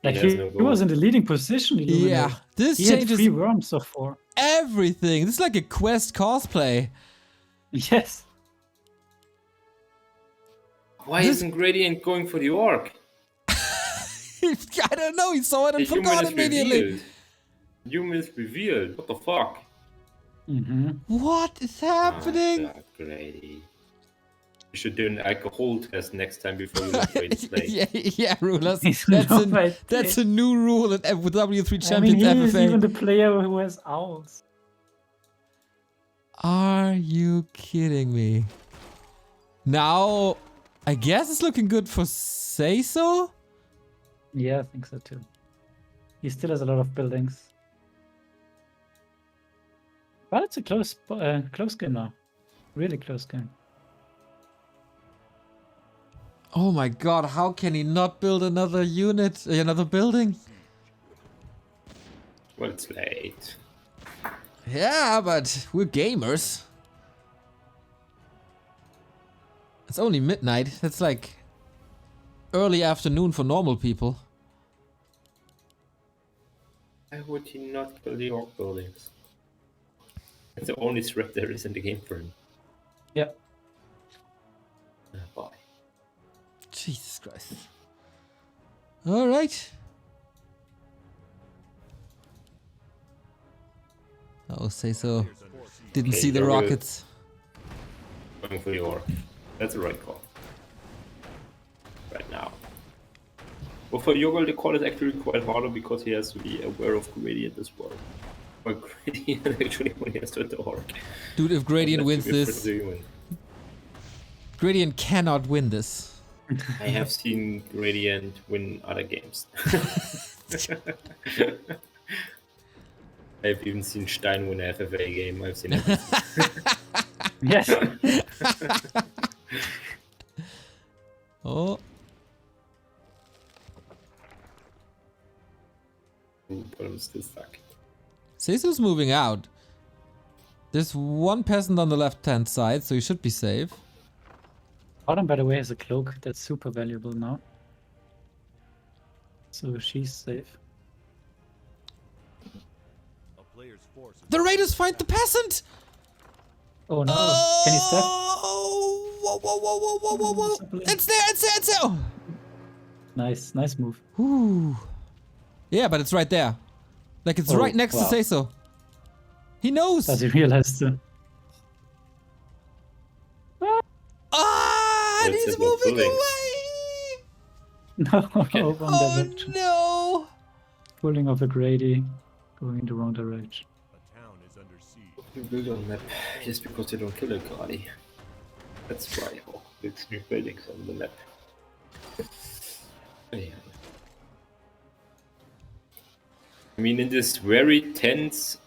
Like, He has he, no he was gold. in the leading position. Illuminiate. Yeah, this He had changes 3 worms so far. everything. This is like a quest cosplay. Yes. Why isn't Gradient going for the orc? I don't know, he saw it and The human forgot is immediately. revealed. Human is revealed. What the fuck? Mm-hmm. What is happening? Oh, God, Grady. You should do an alcohol test next time before you let Grady play. yeah, RulaZ. He's That's, not right. that's a new rule in W3 I mean, Champions he is FFA. even the player who has owls. Are you kidding me? Now, I guess it's looking good for SaysO? Yeah, I think so too. He still has a lot of buildings. But it's a close game now. Really close game. Oh my god, how can he not build another unit, another building? Well, it's late. Yeah, but we're gamers. It's only midnight. That's like early afternoon for normal people. Why would he not build the orc buildings? It's the only threat there is in the game for him. Yeah. Bye. Jesus Christ. Alright. Oh, SaysO. Didn't Okay, see the here we go. rockets. Going for the orc. That's the right call. Right now. Well, for Joggel, the call is actually quite harder because he has to be aware of Gradient as well. But Gradient actually only has to hit the orc. Dude, if Gradient That's wins to be this, pretty win. Gradient cannot win this. I have seen Gradient win other games. I've even seen Stein win an FFA game. I've seen everything. Yes. Oh, Ooh, but I'm still stuck. SaysO's moving out. There's one peasant on the left-hand side, so he should be safe. Autumn, by the way, has a cloak that's super valuable now. So she's safe. A player's force is The raiders find the peasant! Oh no. Can he step? Oh, whoa, whoa, whoa, whoa, whoa, whoa, whoa. Something. It's there, it's there, it's there! Oh. Nice, nice move. Whew. Yeah, but it's right there. Like, it's Oh, right next wow. to SaysO. He knows! Does he realize the... Ah, and That's he's it, no moving buildings. No, away! wrong Oh direction. no! Pulling off a Grady, going in the wrong direction. a town is under siege. You build on map just because you don't kill a Guardi. That's why oh, it's new buildings on the map. Yeah. I mean, in this very tense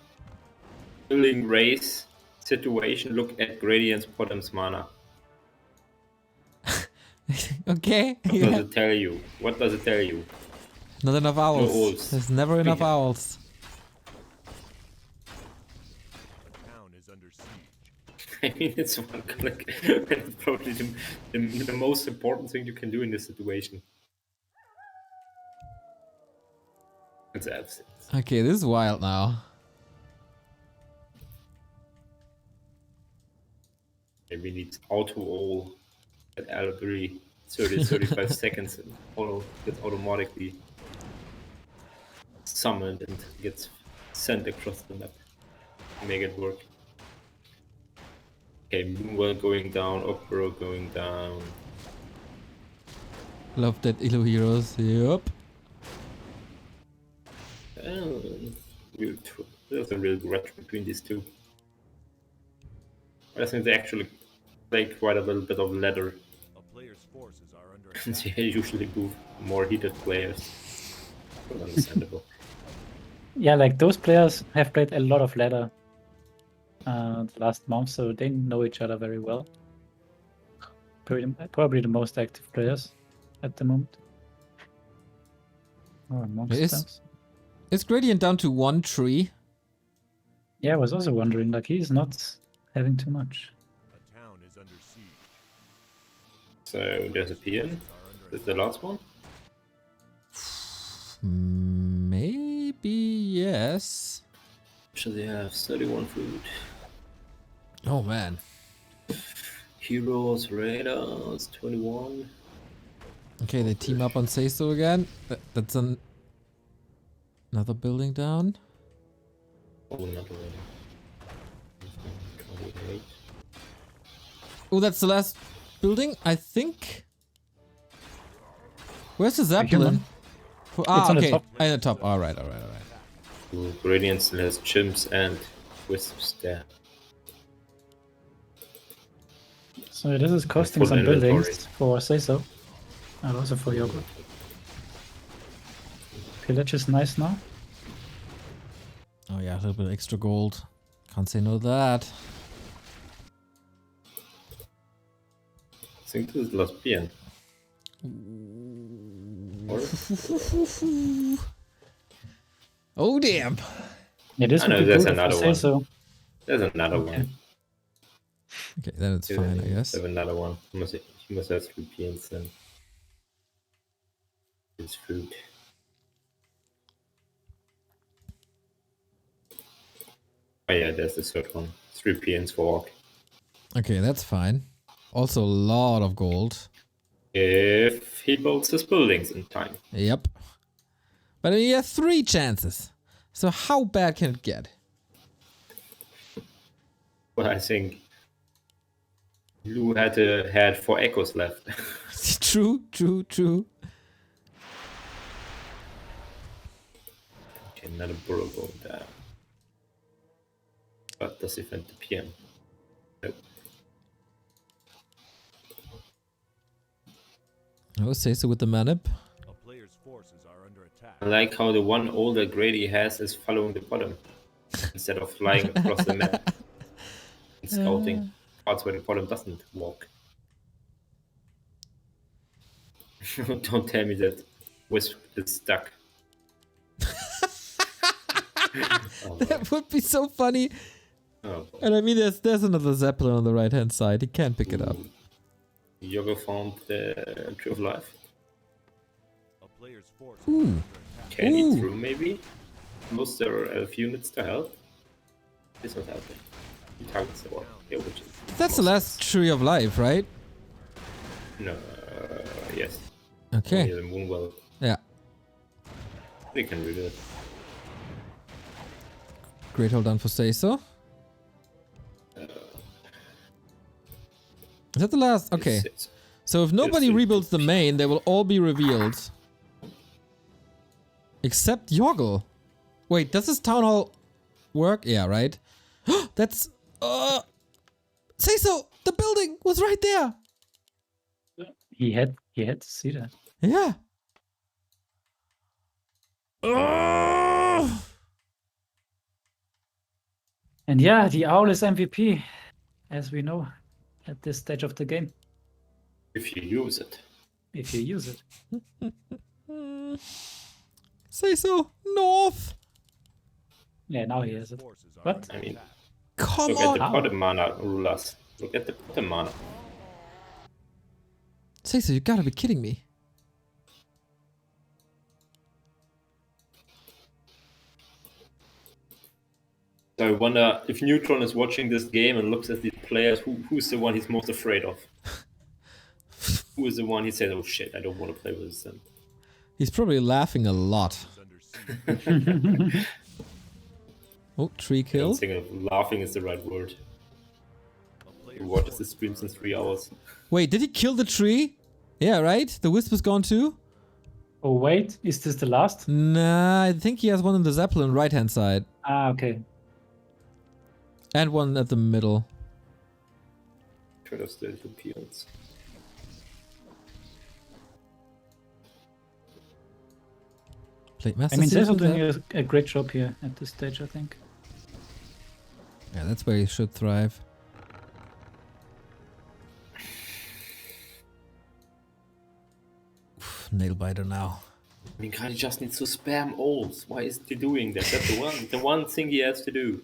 building race situation, look at Gradient's bottom's mana. Okay. What Yeah. does it tell you? What does it tell you? Not enough owls. owls. There's never enough Yeah. owls. A town is under siege. I mean, it's one click. It's probably the most important thing you can do in this situation. It's absent. Okay, this is wild now. Maybe needs auto all at L3 35 seconds and auto gets automatically summoned and gets sent across the map. Make it work. Okay, Moonwell going down, Opera going down. Love that Illu heroes. Yup. Oh, weird. There's a real grudge between these two. I think they actually play quite a little bit of ladder. A player's forces are under And attack. they usually move more heated players. Well, understandable. Yeah, like those players have played a lot of ladder the last month, so they know each other very well. Probably the most active players at the moment. Or amongst Is- them. Is Gradient down to 1 tree? Yeah, I was also wondering, like he's not having too much. A town is under siege. So there's a PN. Is the last one? Maybe yes. So they have 31 food. Oh man. Heroes, Raiders, 21. Okay, they team up on SaysO again. That's another building down. Oh, not already. 28. Oh, that's the last building, I think. Where's the human. Zeppelin? It's on the okay. top. On the top. All right. Ooh, Gradient still has chimps and wisps there. So this is costing Full some inventory. buildings for SaysO. And also for Joggel. Pillage is nice now. Oh yeah, a little bit extra gold. Can't say no to that. I think this is the last PN. Or? Oh damn. Yeah, this I would know, be there's good another for one. SaysO. There's another one. Okay, then it's fine, I guess. There's another one. He must have 3 PNs then. His food. Oh yeah, there's the third one. 3 PNs for Orc. Okay, that's fine. Also a lot of gold. If he builds his buildings in time. Yep. But he has 3 chances. So how bad can it get? Well, I think Lou had 4 echoes left. True. Okay, another burrow going down. But does he find the PM? Nope. Oh, SaysO with the manip. A player's forces are under attack. I like how the one older Grady has is following the bottom instead of flying across the map and scouting parts where the bottom doesn't walk. Don't tell me that Wisp is stuck. Oh, That would be so funny. oh, And I mean, there's another Zeppelin on the right hand side. He can't pick it up. Yoga found the Tree of Life. A player's forces Ooh. are under attack. Can he Ooh. through maybe? Most there are elf units to help. It's not helping. He targets the one. Yeah, which is That's the last Tree of Life, right? No, yes. Okay. Yeah, the Moonwell. Yeah. They can read it. Great hold down for SaysO. Is that the last? Okay. It's- So if nobody Yes, rebuilds the main, they will all be revealed. Except Joggel. Wait, does this town hall work? Yeah, right? That's... SaysO! The building was right there! He had to see that. Yeah. And yeah, the owl is MVP, as we know, at this stage of the game, If you use it. if you use it. SaysO! North! Yeah, now he has it. Forces are What? under I mean, attack. Come look at the on! bottom mana, RulaZ. Look at the bottom mana. SaysO, you gotta be kidding me. So I wonder if Neutron is watching this game and looks at the players, who's the one he's most afraid of? Who is the one he says, oh shit, I don't want to play with this then? He's probably laughing a lot. Is under siege. Oh, tree I don't kill. think laughing is the right word. A player's He watches the forces streams are in under 3 hours. Wait, did he kill the tree? Yeah, right? The wisp is gone too? Oh wait, is this the last? Nah, I think he has one in the Zeppelin right hand side. Ah, okay. And one at the middle. Should have still 2 peons. Plate I master mean, seals SaysO with doing that. a great job here at this stage, I think. Yeah, that's where he should thrive. Nail biter now. I mean, guy just needs to spam ults. Why isn't he doing that? That's the one thing he has to do.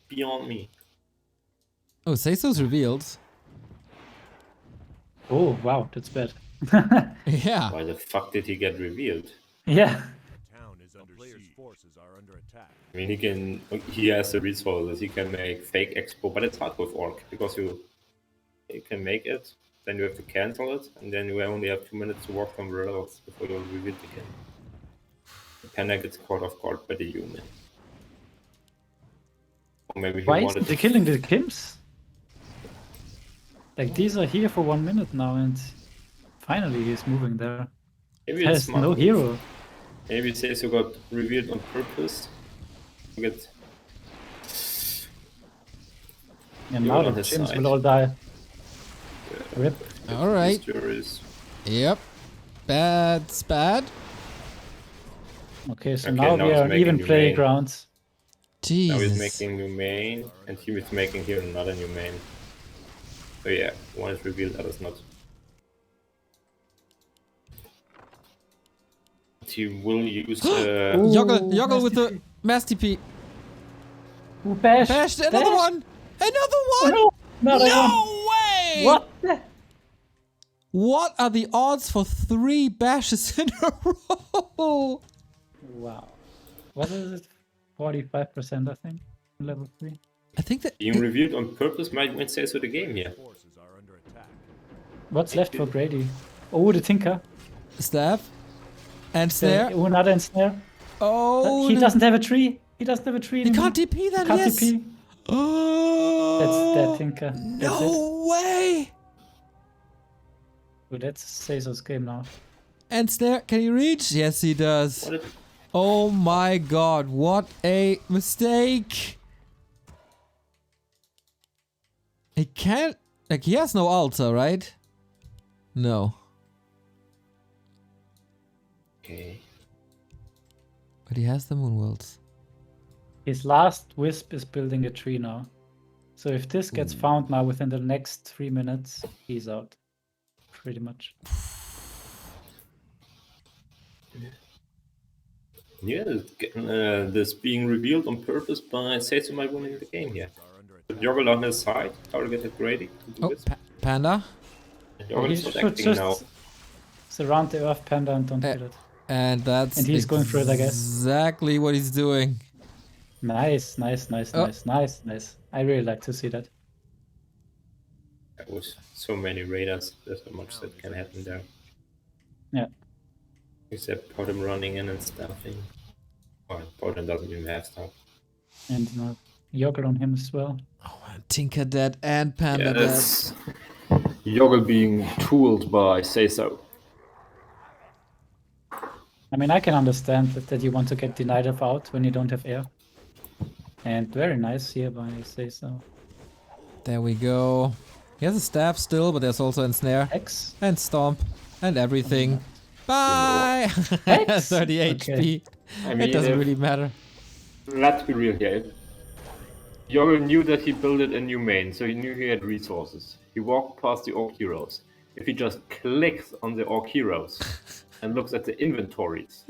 Beyond me. Oh, SaysO's revealed. Oh, wow, that's bad. Yeah. Why the fuck did he get revealed? Yeah. Town is under player's forces are under attack. I mean, he has the resources. He can make fake expo, but it's hard with orc because you can make it, then you have to cancel it, and then you only have 2 minutes to walk somewhere else before you'll reveal it again. Panda gets caught off guard by the human. Or maybe he Why wanted isn't he killing the Kims? Like, these are here for 1 minute now, and finally he's moving there. Maybe it's There's smart no move. hero. Maybe SaysO got revealed on purpose. To get And You're now on the his Gyms side. will all die. Rip. All right. Mysteries. Yep. Bad's bad. Okay, so Okay, now now we he's are on making even new playing main. grounds. Jesus. Now he's making new main, and he is making here another new main. So yeah, one is revealed, others not. He will use. Joggel with the Master P. Ooh, bash. Bashed another Bash. one. Another Oh, one. no, not that one. No way. What? the- What are the odds for 3 bashes in a row? Wow. What is it? 45%, I think. Level 3. I think that Being revealed on purpose might win SaysO the game here. Forces are under attack. What's left for Grady? Oh, the Tinker. staff and snare. Oh, another snare. Oh, He no. doesn't have a tree. He doesn't have a tree. He anymore. can't DP then. Can't Yes. TP. Oh, That's that Tinker. That's it. no way. Oh, that's SaysO's game now. And snare, can he reach? Yes, he does. What if Oh my god, what a mistake! He can't... Like, he has no altar, right? No. Okay. But he has the moon worlds. His last wisp is building a tree now. So if this gets found now within the next 3 minutes, he's out. Pretty much. Yeah, this being revealed on purpose by SaysO might win the game here. Are under attack. But Joggel on his side, targeted Grady to do Oh, this. Panda. And He Joggel is should not acting just now. surround the Earth Panda and don't kill it. And that's And he's going for it, I guess. exactly what he's doing. Nice, nice, nice, Oh. nice, nice, nice. I really like to see that. There was so many raiders, there's so much that can happen there. Yeah. Except Potem running in and stuffing. Well, Potem doesn't even have stuff. And Joggel on him as well. Oh, man. Tinker dead and Panda Yeah, dead. that's Joggel being tooled by SaysO. I mean, I can understand that you want to get denied of out when you don't have air. And very nice here by SaysO. There we go. He has a staff still, but there's also a snare. X. And stomp. And everything. Bye! X? 30 HP. I mean, It doesn't if- really matter. Let's be real here. Joggel knew that he built a new main, so he knew he had resources. He walked past the Orc Heroes. If he just clicks on the Orc Heroes and looks at the inventories,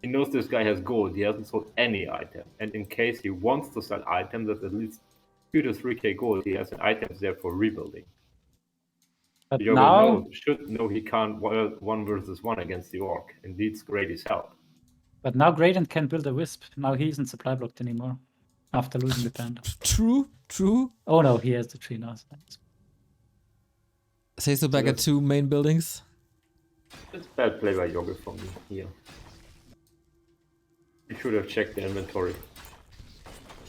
he knows this guy has gold. He hasn't sold any item. And in case he wants to sell items at least 2 to 3k gold, he has an items there for rebuilding. But Joggel now, should know he can't 1 versus 1 against the Orc and needs Grady's help. but now Gradient can build a wisp. Now he isn't supply blocked anymore. After losing the panda. True, true. Oh no, he has the tree now. SaysO back at 2 main buildings. It's bad play by Joggel from me here. He should have checked the inventory.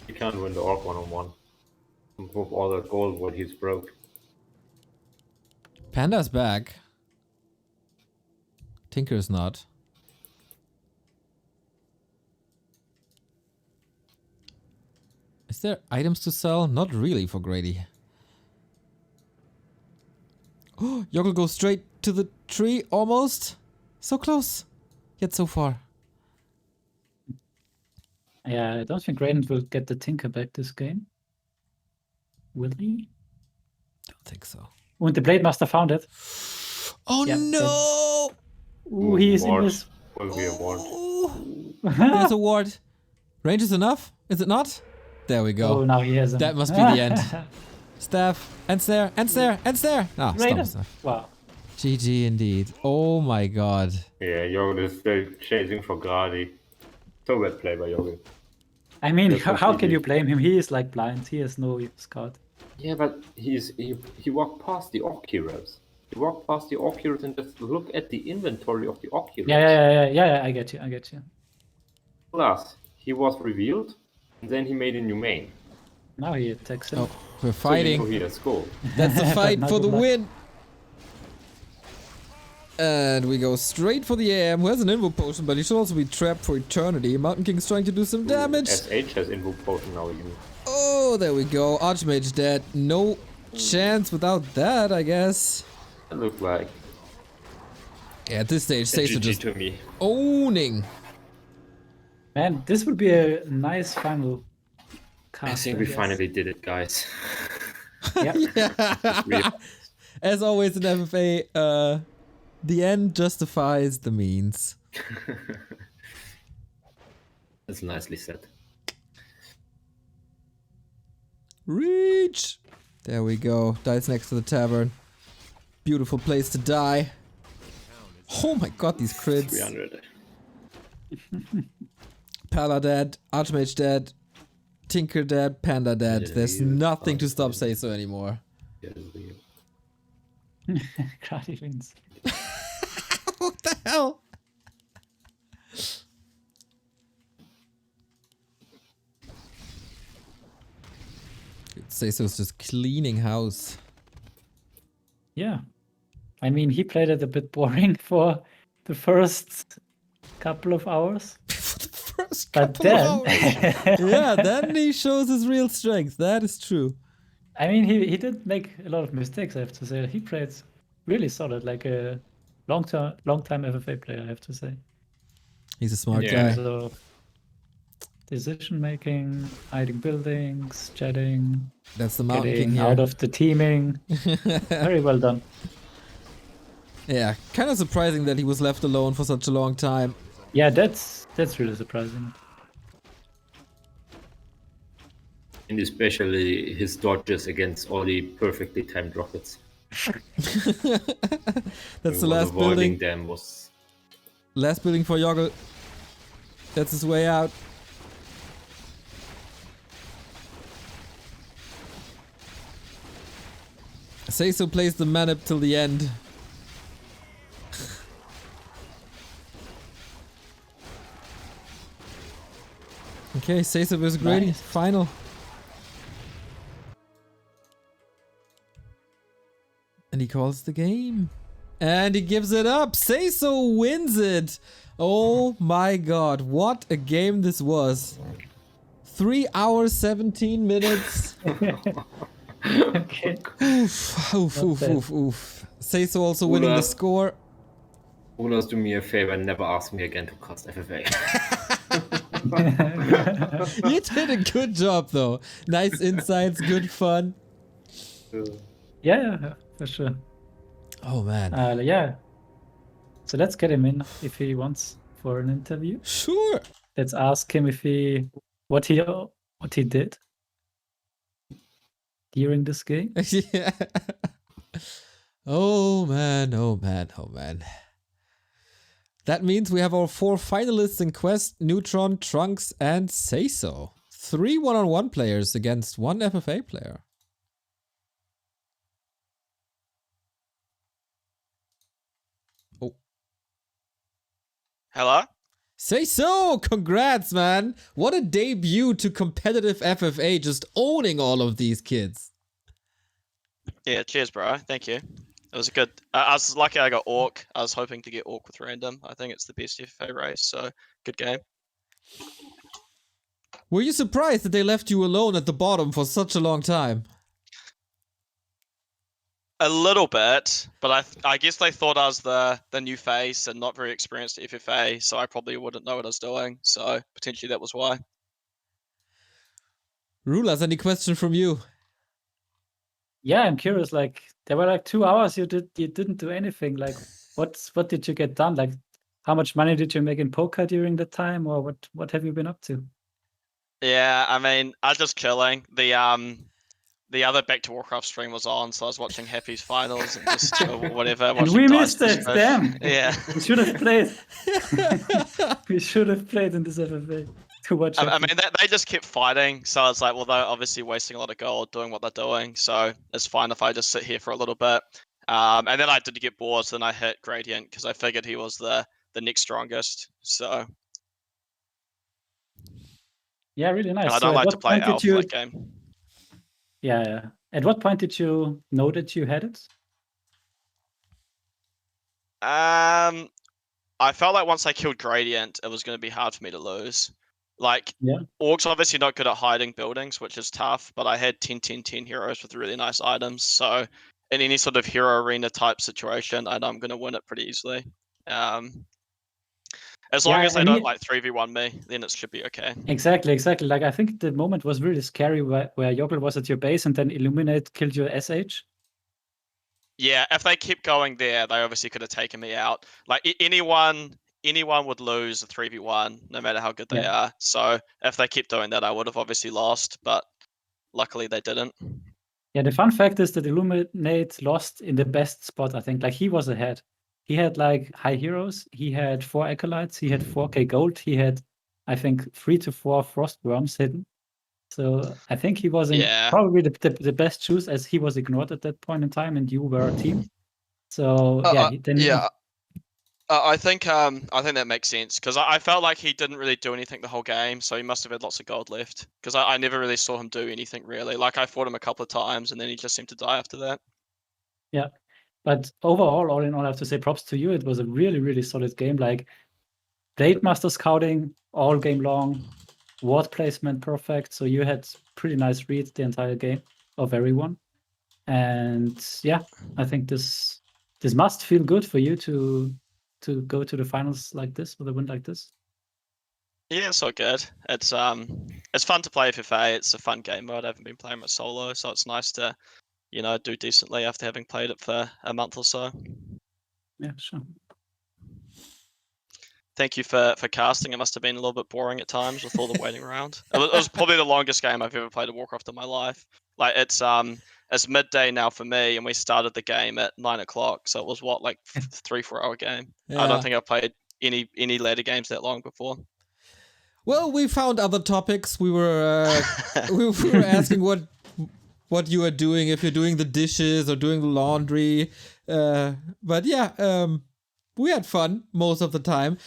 He can't win the Orc 1-on-1. With all that gold, what he's broke. Panda's back. Tinker's not. Is there items to sell? Not really for Grady. Oh, Joggel goes straight to the tree, almost. So close, yet so far. Yeah, I don't think Raiden will get the Tinker back this game. Will he? Don't think so. And the Blade Master found it. Oh Yeah, no! Ooh, he is in Ward. this. Will be a ward. Oh, there's a ward. Range is enough? Is it not? There we go. Oh, now he has him. That must be the end. Staff, and snare, and snare, and snare. Ah, Raiden. stop. Wow. GG indeed. Oh my god. Yeah, Joggel is still chasing for Grady. So bad play by Joggel. I mean, That's how can completely- you blame him? He is like blind. He has no scout. Yeah, but he walked past the Orc Heroes. He walked past the Orc Heroes and just look at the inventory of the Orc Heroes. Yeah. I get you. Plus, he was revealed, and then he made a new main. Now he attacks him. Oh, we're So fighting. you know he has goal. That's the fight Now for the good luck. win. And we go straight for the AM, who has an invo potion, but he should also be trapped for eternity. Mountain King's trying to do some damage. SH has invoke potion now even. Oh, there we go. Archmage dead. No chance without that, I guess. That looked like Yeah, at this stage, SaysO GG just to me. owning. Man, this would be a nice final cast. I think we guess. finally did it, guys. Yeah. We- As always in FFA, the end justifies the means. That's nicely said. Reach! There we go. Dies next to the tavern. Beautiful place to die. Oh my god, these crits. 300. Pala dead, Archmage dead, Tinker dead, Panda dead. Yeah, There's yeah. nothing to stop SaysO anymore. Yeah, it's real. Grady wins. What the hell? SaysO's just cleaning house. Yeah. I mean, he played it a bit boring for the first couple of hours. For the first But couple then, of hours. Yeah, then he shows his real strength. That is true. I mean, he did make a lot of mistakes, I have to say. He played really solid, like a long time FFA player, I have to say. He's a smart Yeah. guy. So, decision making, hiding buildings, chatting, That's the Mountain King getting here. out of the teaming. Very well done. Yeah, kind of surprising that he was left alone for such a long time. Yeah, that's really surprising. And especially his dodges against all the perfectly timed rockets. That's the last Avoiding building. them was Last building for Joggel. That's his way out. SaysO plays the man up till the end. Okay, SaysO vs Grady, Nice. final. And he calls the game. And he gives it up. SaysO wins it. Oh my god, what a game this was. 3 hours, 17 minutes. Okay. Oof. SaysO also winning the Ula. score. RulaZ, do me a favor and never ask me again to cast FFA. You did a good job though. Nice insights, good fun. Yeah, for sure. Oh man. Yeah. So let's get him in if he wants for an interview. Sure. Let's ask him if what he did during this game. Yeah. Oh man. That means we have our 4 finalists in Quest, Neutron, Trunks, and SaysO. 3 one-on-one players against 1 FFA player. Oh. Hello? SaysO! Congrats, man! What a debut to competitive FFA, just owning all of these kids. Yeah, cheers, bro. Thank you. It was a good. I was lucky I got Orc. I was hoping to get Orc with random. I think it's the best FFA race, so good game. Were you surprised that they left you alone at the bottom for such a long time? A little bit, but I guess they thought I was the new face and not very experienced at FFA, so I probably wouldn't know what I was doing. So potentially that was why. RulaZ, any question from you? Yeah, I'm curious. Like, there were like 2 hours you didn't do anything. Like, what did you get done? Like, how much money did you make in poker during that time, or what have you been up to? Yeah, I mean, I was just chilling. The other Back to Warcraft stream was on, so I was watching Happy's finals and just whatever. And watching we Dice missed it. Fish. Damn. Yeah. We should have played. We should have played in this FFA to watch. I mean, they just kept fighting, so it's like, well, they're obviously wasting a lot of gold doing what they're doing, so it's fine if I just sit here for a little bit. And then I did get bored, so then I hit Gradient because I figured he was the next strongest. So Yeah, really nice. and I So don't at like what to play point did Alpha you? late game. Yeah. At what point did you know that you had it? I felt like once I killed Gradient, it was going to be hard for me to lose. Like, Yeah. Orc's obviously not good at hiding buildings, which is tough, but I had 10-10-10 heroes with really nice items, so in any sort of hero arena type situation, I know I'm going to win it pretty easily. As long Yeah, as they and don't he- like 3v1 me, then it should be okay. Exactly. Like, I think the moment was really scary where Joggel was at your base and then Illuminiate killed your SH. Yeah, if they kept going there, they obviously could have taken me out. Like anyone would lose a 3v1, no matter how good they Yeah. are. So if they kept doing that, I would have obviously lost, but luckily they didn't. Yeah, the fun fact is that Illuminate lost in the best spot, I think. Like, he was ahead. He had like high heroes, he had 4 acolytes, he had 4k gold, he had, I think, 3 to 4 frostworms hidden. So I think he was in Yeah. probably the best choose, as he was ignored at that point in time and you were a team. So yeah, I think that makes sense because I felt like he didn't really do anything the whole game, so he must have had lots of gold left because I never really saw him do anything really. Like I fought him a couple of times and then he just seemed to die after that. Yeah. But overall, all in all, I have to say props to you. It was a really, really solid game. Like, Blade Master scouting all game long, ward placement perfect. So you had pretty nice reads the entire game of everyone. And yeah, I think this must feel good for you to go to the finals like this with a win like this. Yeah, it's all good. It's fun to play FFA. It's a fun game mode. I haven't been playing much solo, so it's nice to, do decently after having played it for a month or so. Yeah, sure. Thank you for casting. It must have been a little bit boring at times with all the waiting around. It was probably the longest game I've ever played of Warcraft in my life. Like it's midday now for me, and we started the game at 9 o'clock. So it was 3-4 hour game. Yeah. I don't think I've played any later games that long before. Well, we found other topics. We were we were asking what you are doing, if you're doing the dishes or doing the laundry. But yeah, we had fun most of the time,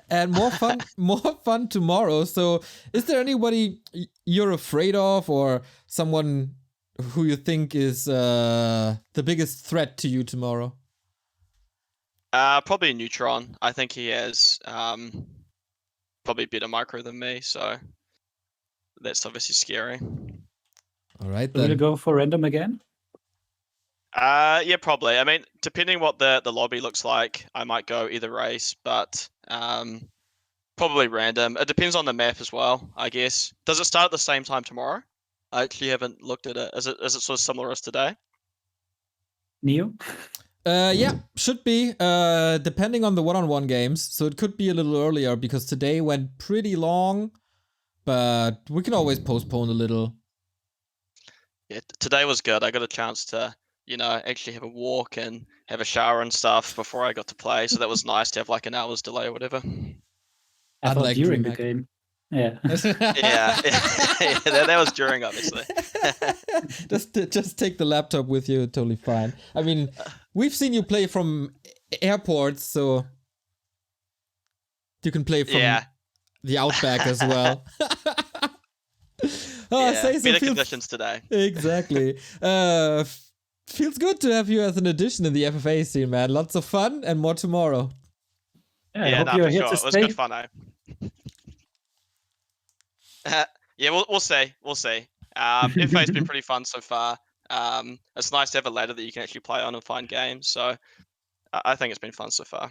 and more fun tomorrow. So, is there anybody you're afraid of, or someone who you think is the biggest threat to you tomorrow? Probably Neutron. I think he has probably better micro than me, so that's obviously scary. All right, So we'll then. go for random again. Yeah, probably. I mean, depending what the lobby looks like, I might go either race, but probably random. It depends on the map as well, I guess. Does it start at the same time tomorrow? I actually haven't looked at it. Is it sort of similar as today? Neo? Yeah, should be. Depending on the one-on-one games, so it could be a little earlier because today went pretty long, but we can always postpone a little. Yeah, today was good. I got a chance to, actually have a walk and have a shower and stuff before I got to play. So that was nice to have like an hour's delay or whatever. I thought Unlike during the DreamHack. game. Yeah. Yeah, that was during, obviously. just take the laptop with you, totally fine. I mean, we've seen you play from airports, so you can play from the outback as well. Better feels conditions today. Exactly. Feels good to have you as an addition in the FFA scene, man. Lots of fun and more tomorrow. I hope you're for here sure. to It was stay. good fun, Yeah, we'll see. We'll see. FFA's been pretty fun so far. It's nice to have a ladder that you can actually play on and find games. So I think it's been fun so far.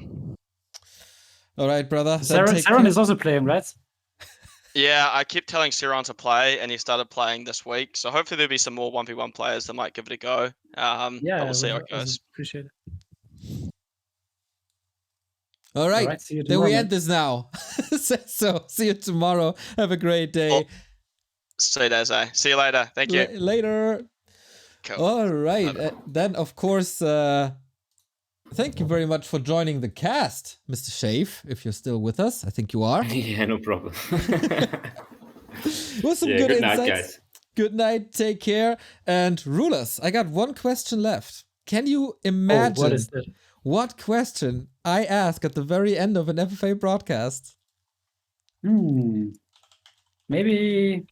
All right, brother. Saren is also playing, right? Yeah, I kept telling Siron to play, and he started playing this week. So hopefully there'll be some more 1v1 players that might give it a go. But we'll see how it goes. Appreciate it. All right, see you then tomorrow, we man. end this now. So see you tomorrow. Have a great day. See you, Daisy. See you later. Thank you. Later. Cool. All right. Then, of course, thank you very much for joining the cast, Mr. Shave, if you're still with us. I think you are. Yeah, no problem. With some good night, insights. guys. Good night. Take care. And RulaZ, I got one question left. Can you imagine what is that? what question I ask at the very end of an FFA broadcast? Maybe.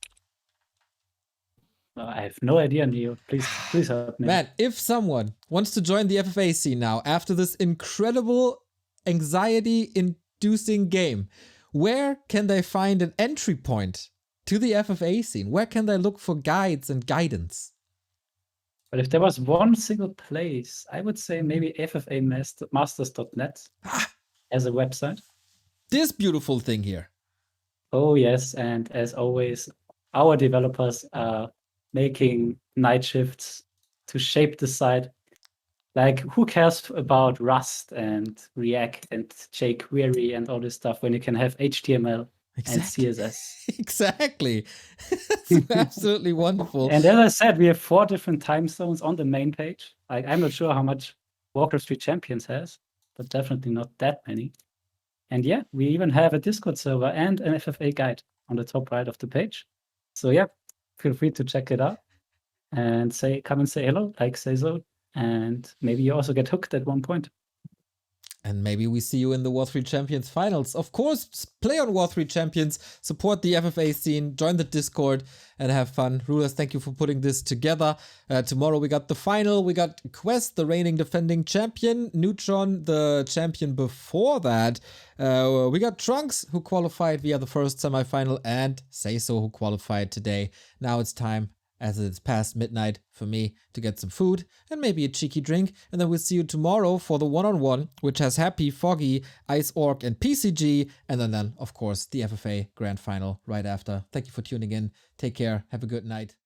I have no idea, Neo. Please help me. Man, if someone wants to join the FFA scene now after this incredible anxiety-inducing game, where can they find an entry point to the FFA scene? Where can they look for guides and guidance? But if there was one single place, I would say maybe FFAmasters.net as a website. This beautiful thing here. Oh, yes. And as always, our developers are making night shifts to shape the site. Like, who cares about Rust and React and jQuery and all this stuff when you can have HTML and CSS? Exactly. It's absolutely wonderful. And as I said, we have 4 different time zones on the main page. I'm not sure how much Warcraft 3 Champions has, but definitely not that many. And yeah, we even have a Discord server and an FFA guide on the top right of the page. So yeah, feel free to check it out and come and say hello, like SaysO, and maybe you also get hooked at one point. And maybe we see you in the War3 Champions finals. Of course, play on War3 Champions, support the FFA scene, join the Discord, and have fun. RulaZ, thank you for putting this together. Tomorrow we got the final. We got Quest, the reigning defending champion. Neutron, the champion before that. We got Trunks, who qualified via the first semifinal, and SaysO, who qualified today. Now it's time, as it's past midnight, for me to get some food and maybe a cheeky drink. And then we'll see you tomorrow for the one-on-one, which has Happy, Foggy, Ice Orc, and PCG. And then, of course, the FFA Grand Final right after. Thank you for tuning in. Take care. Have a good night.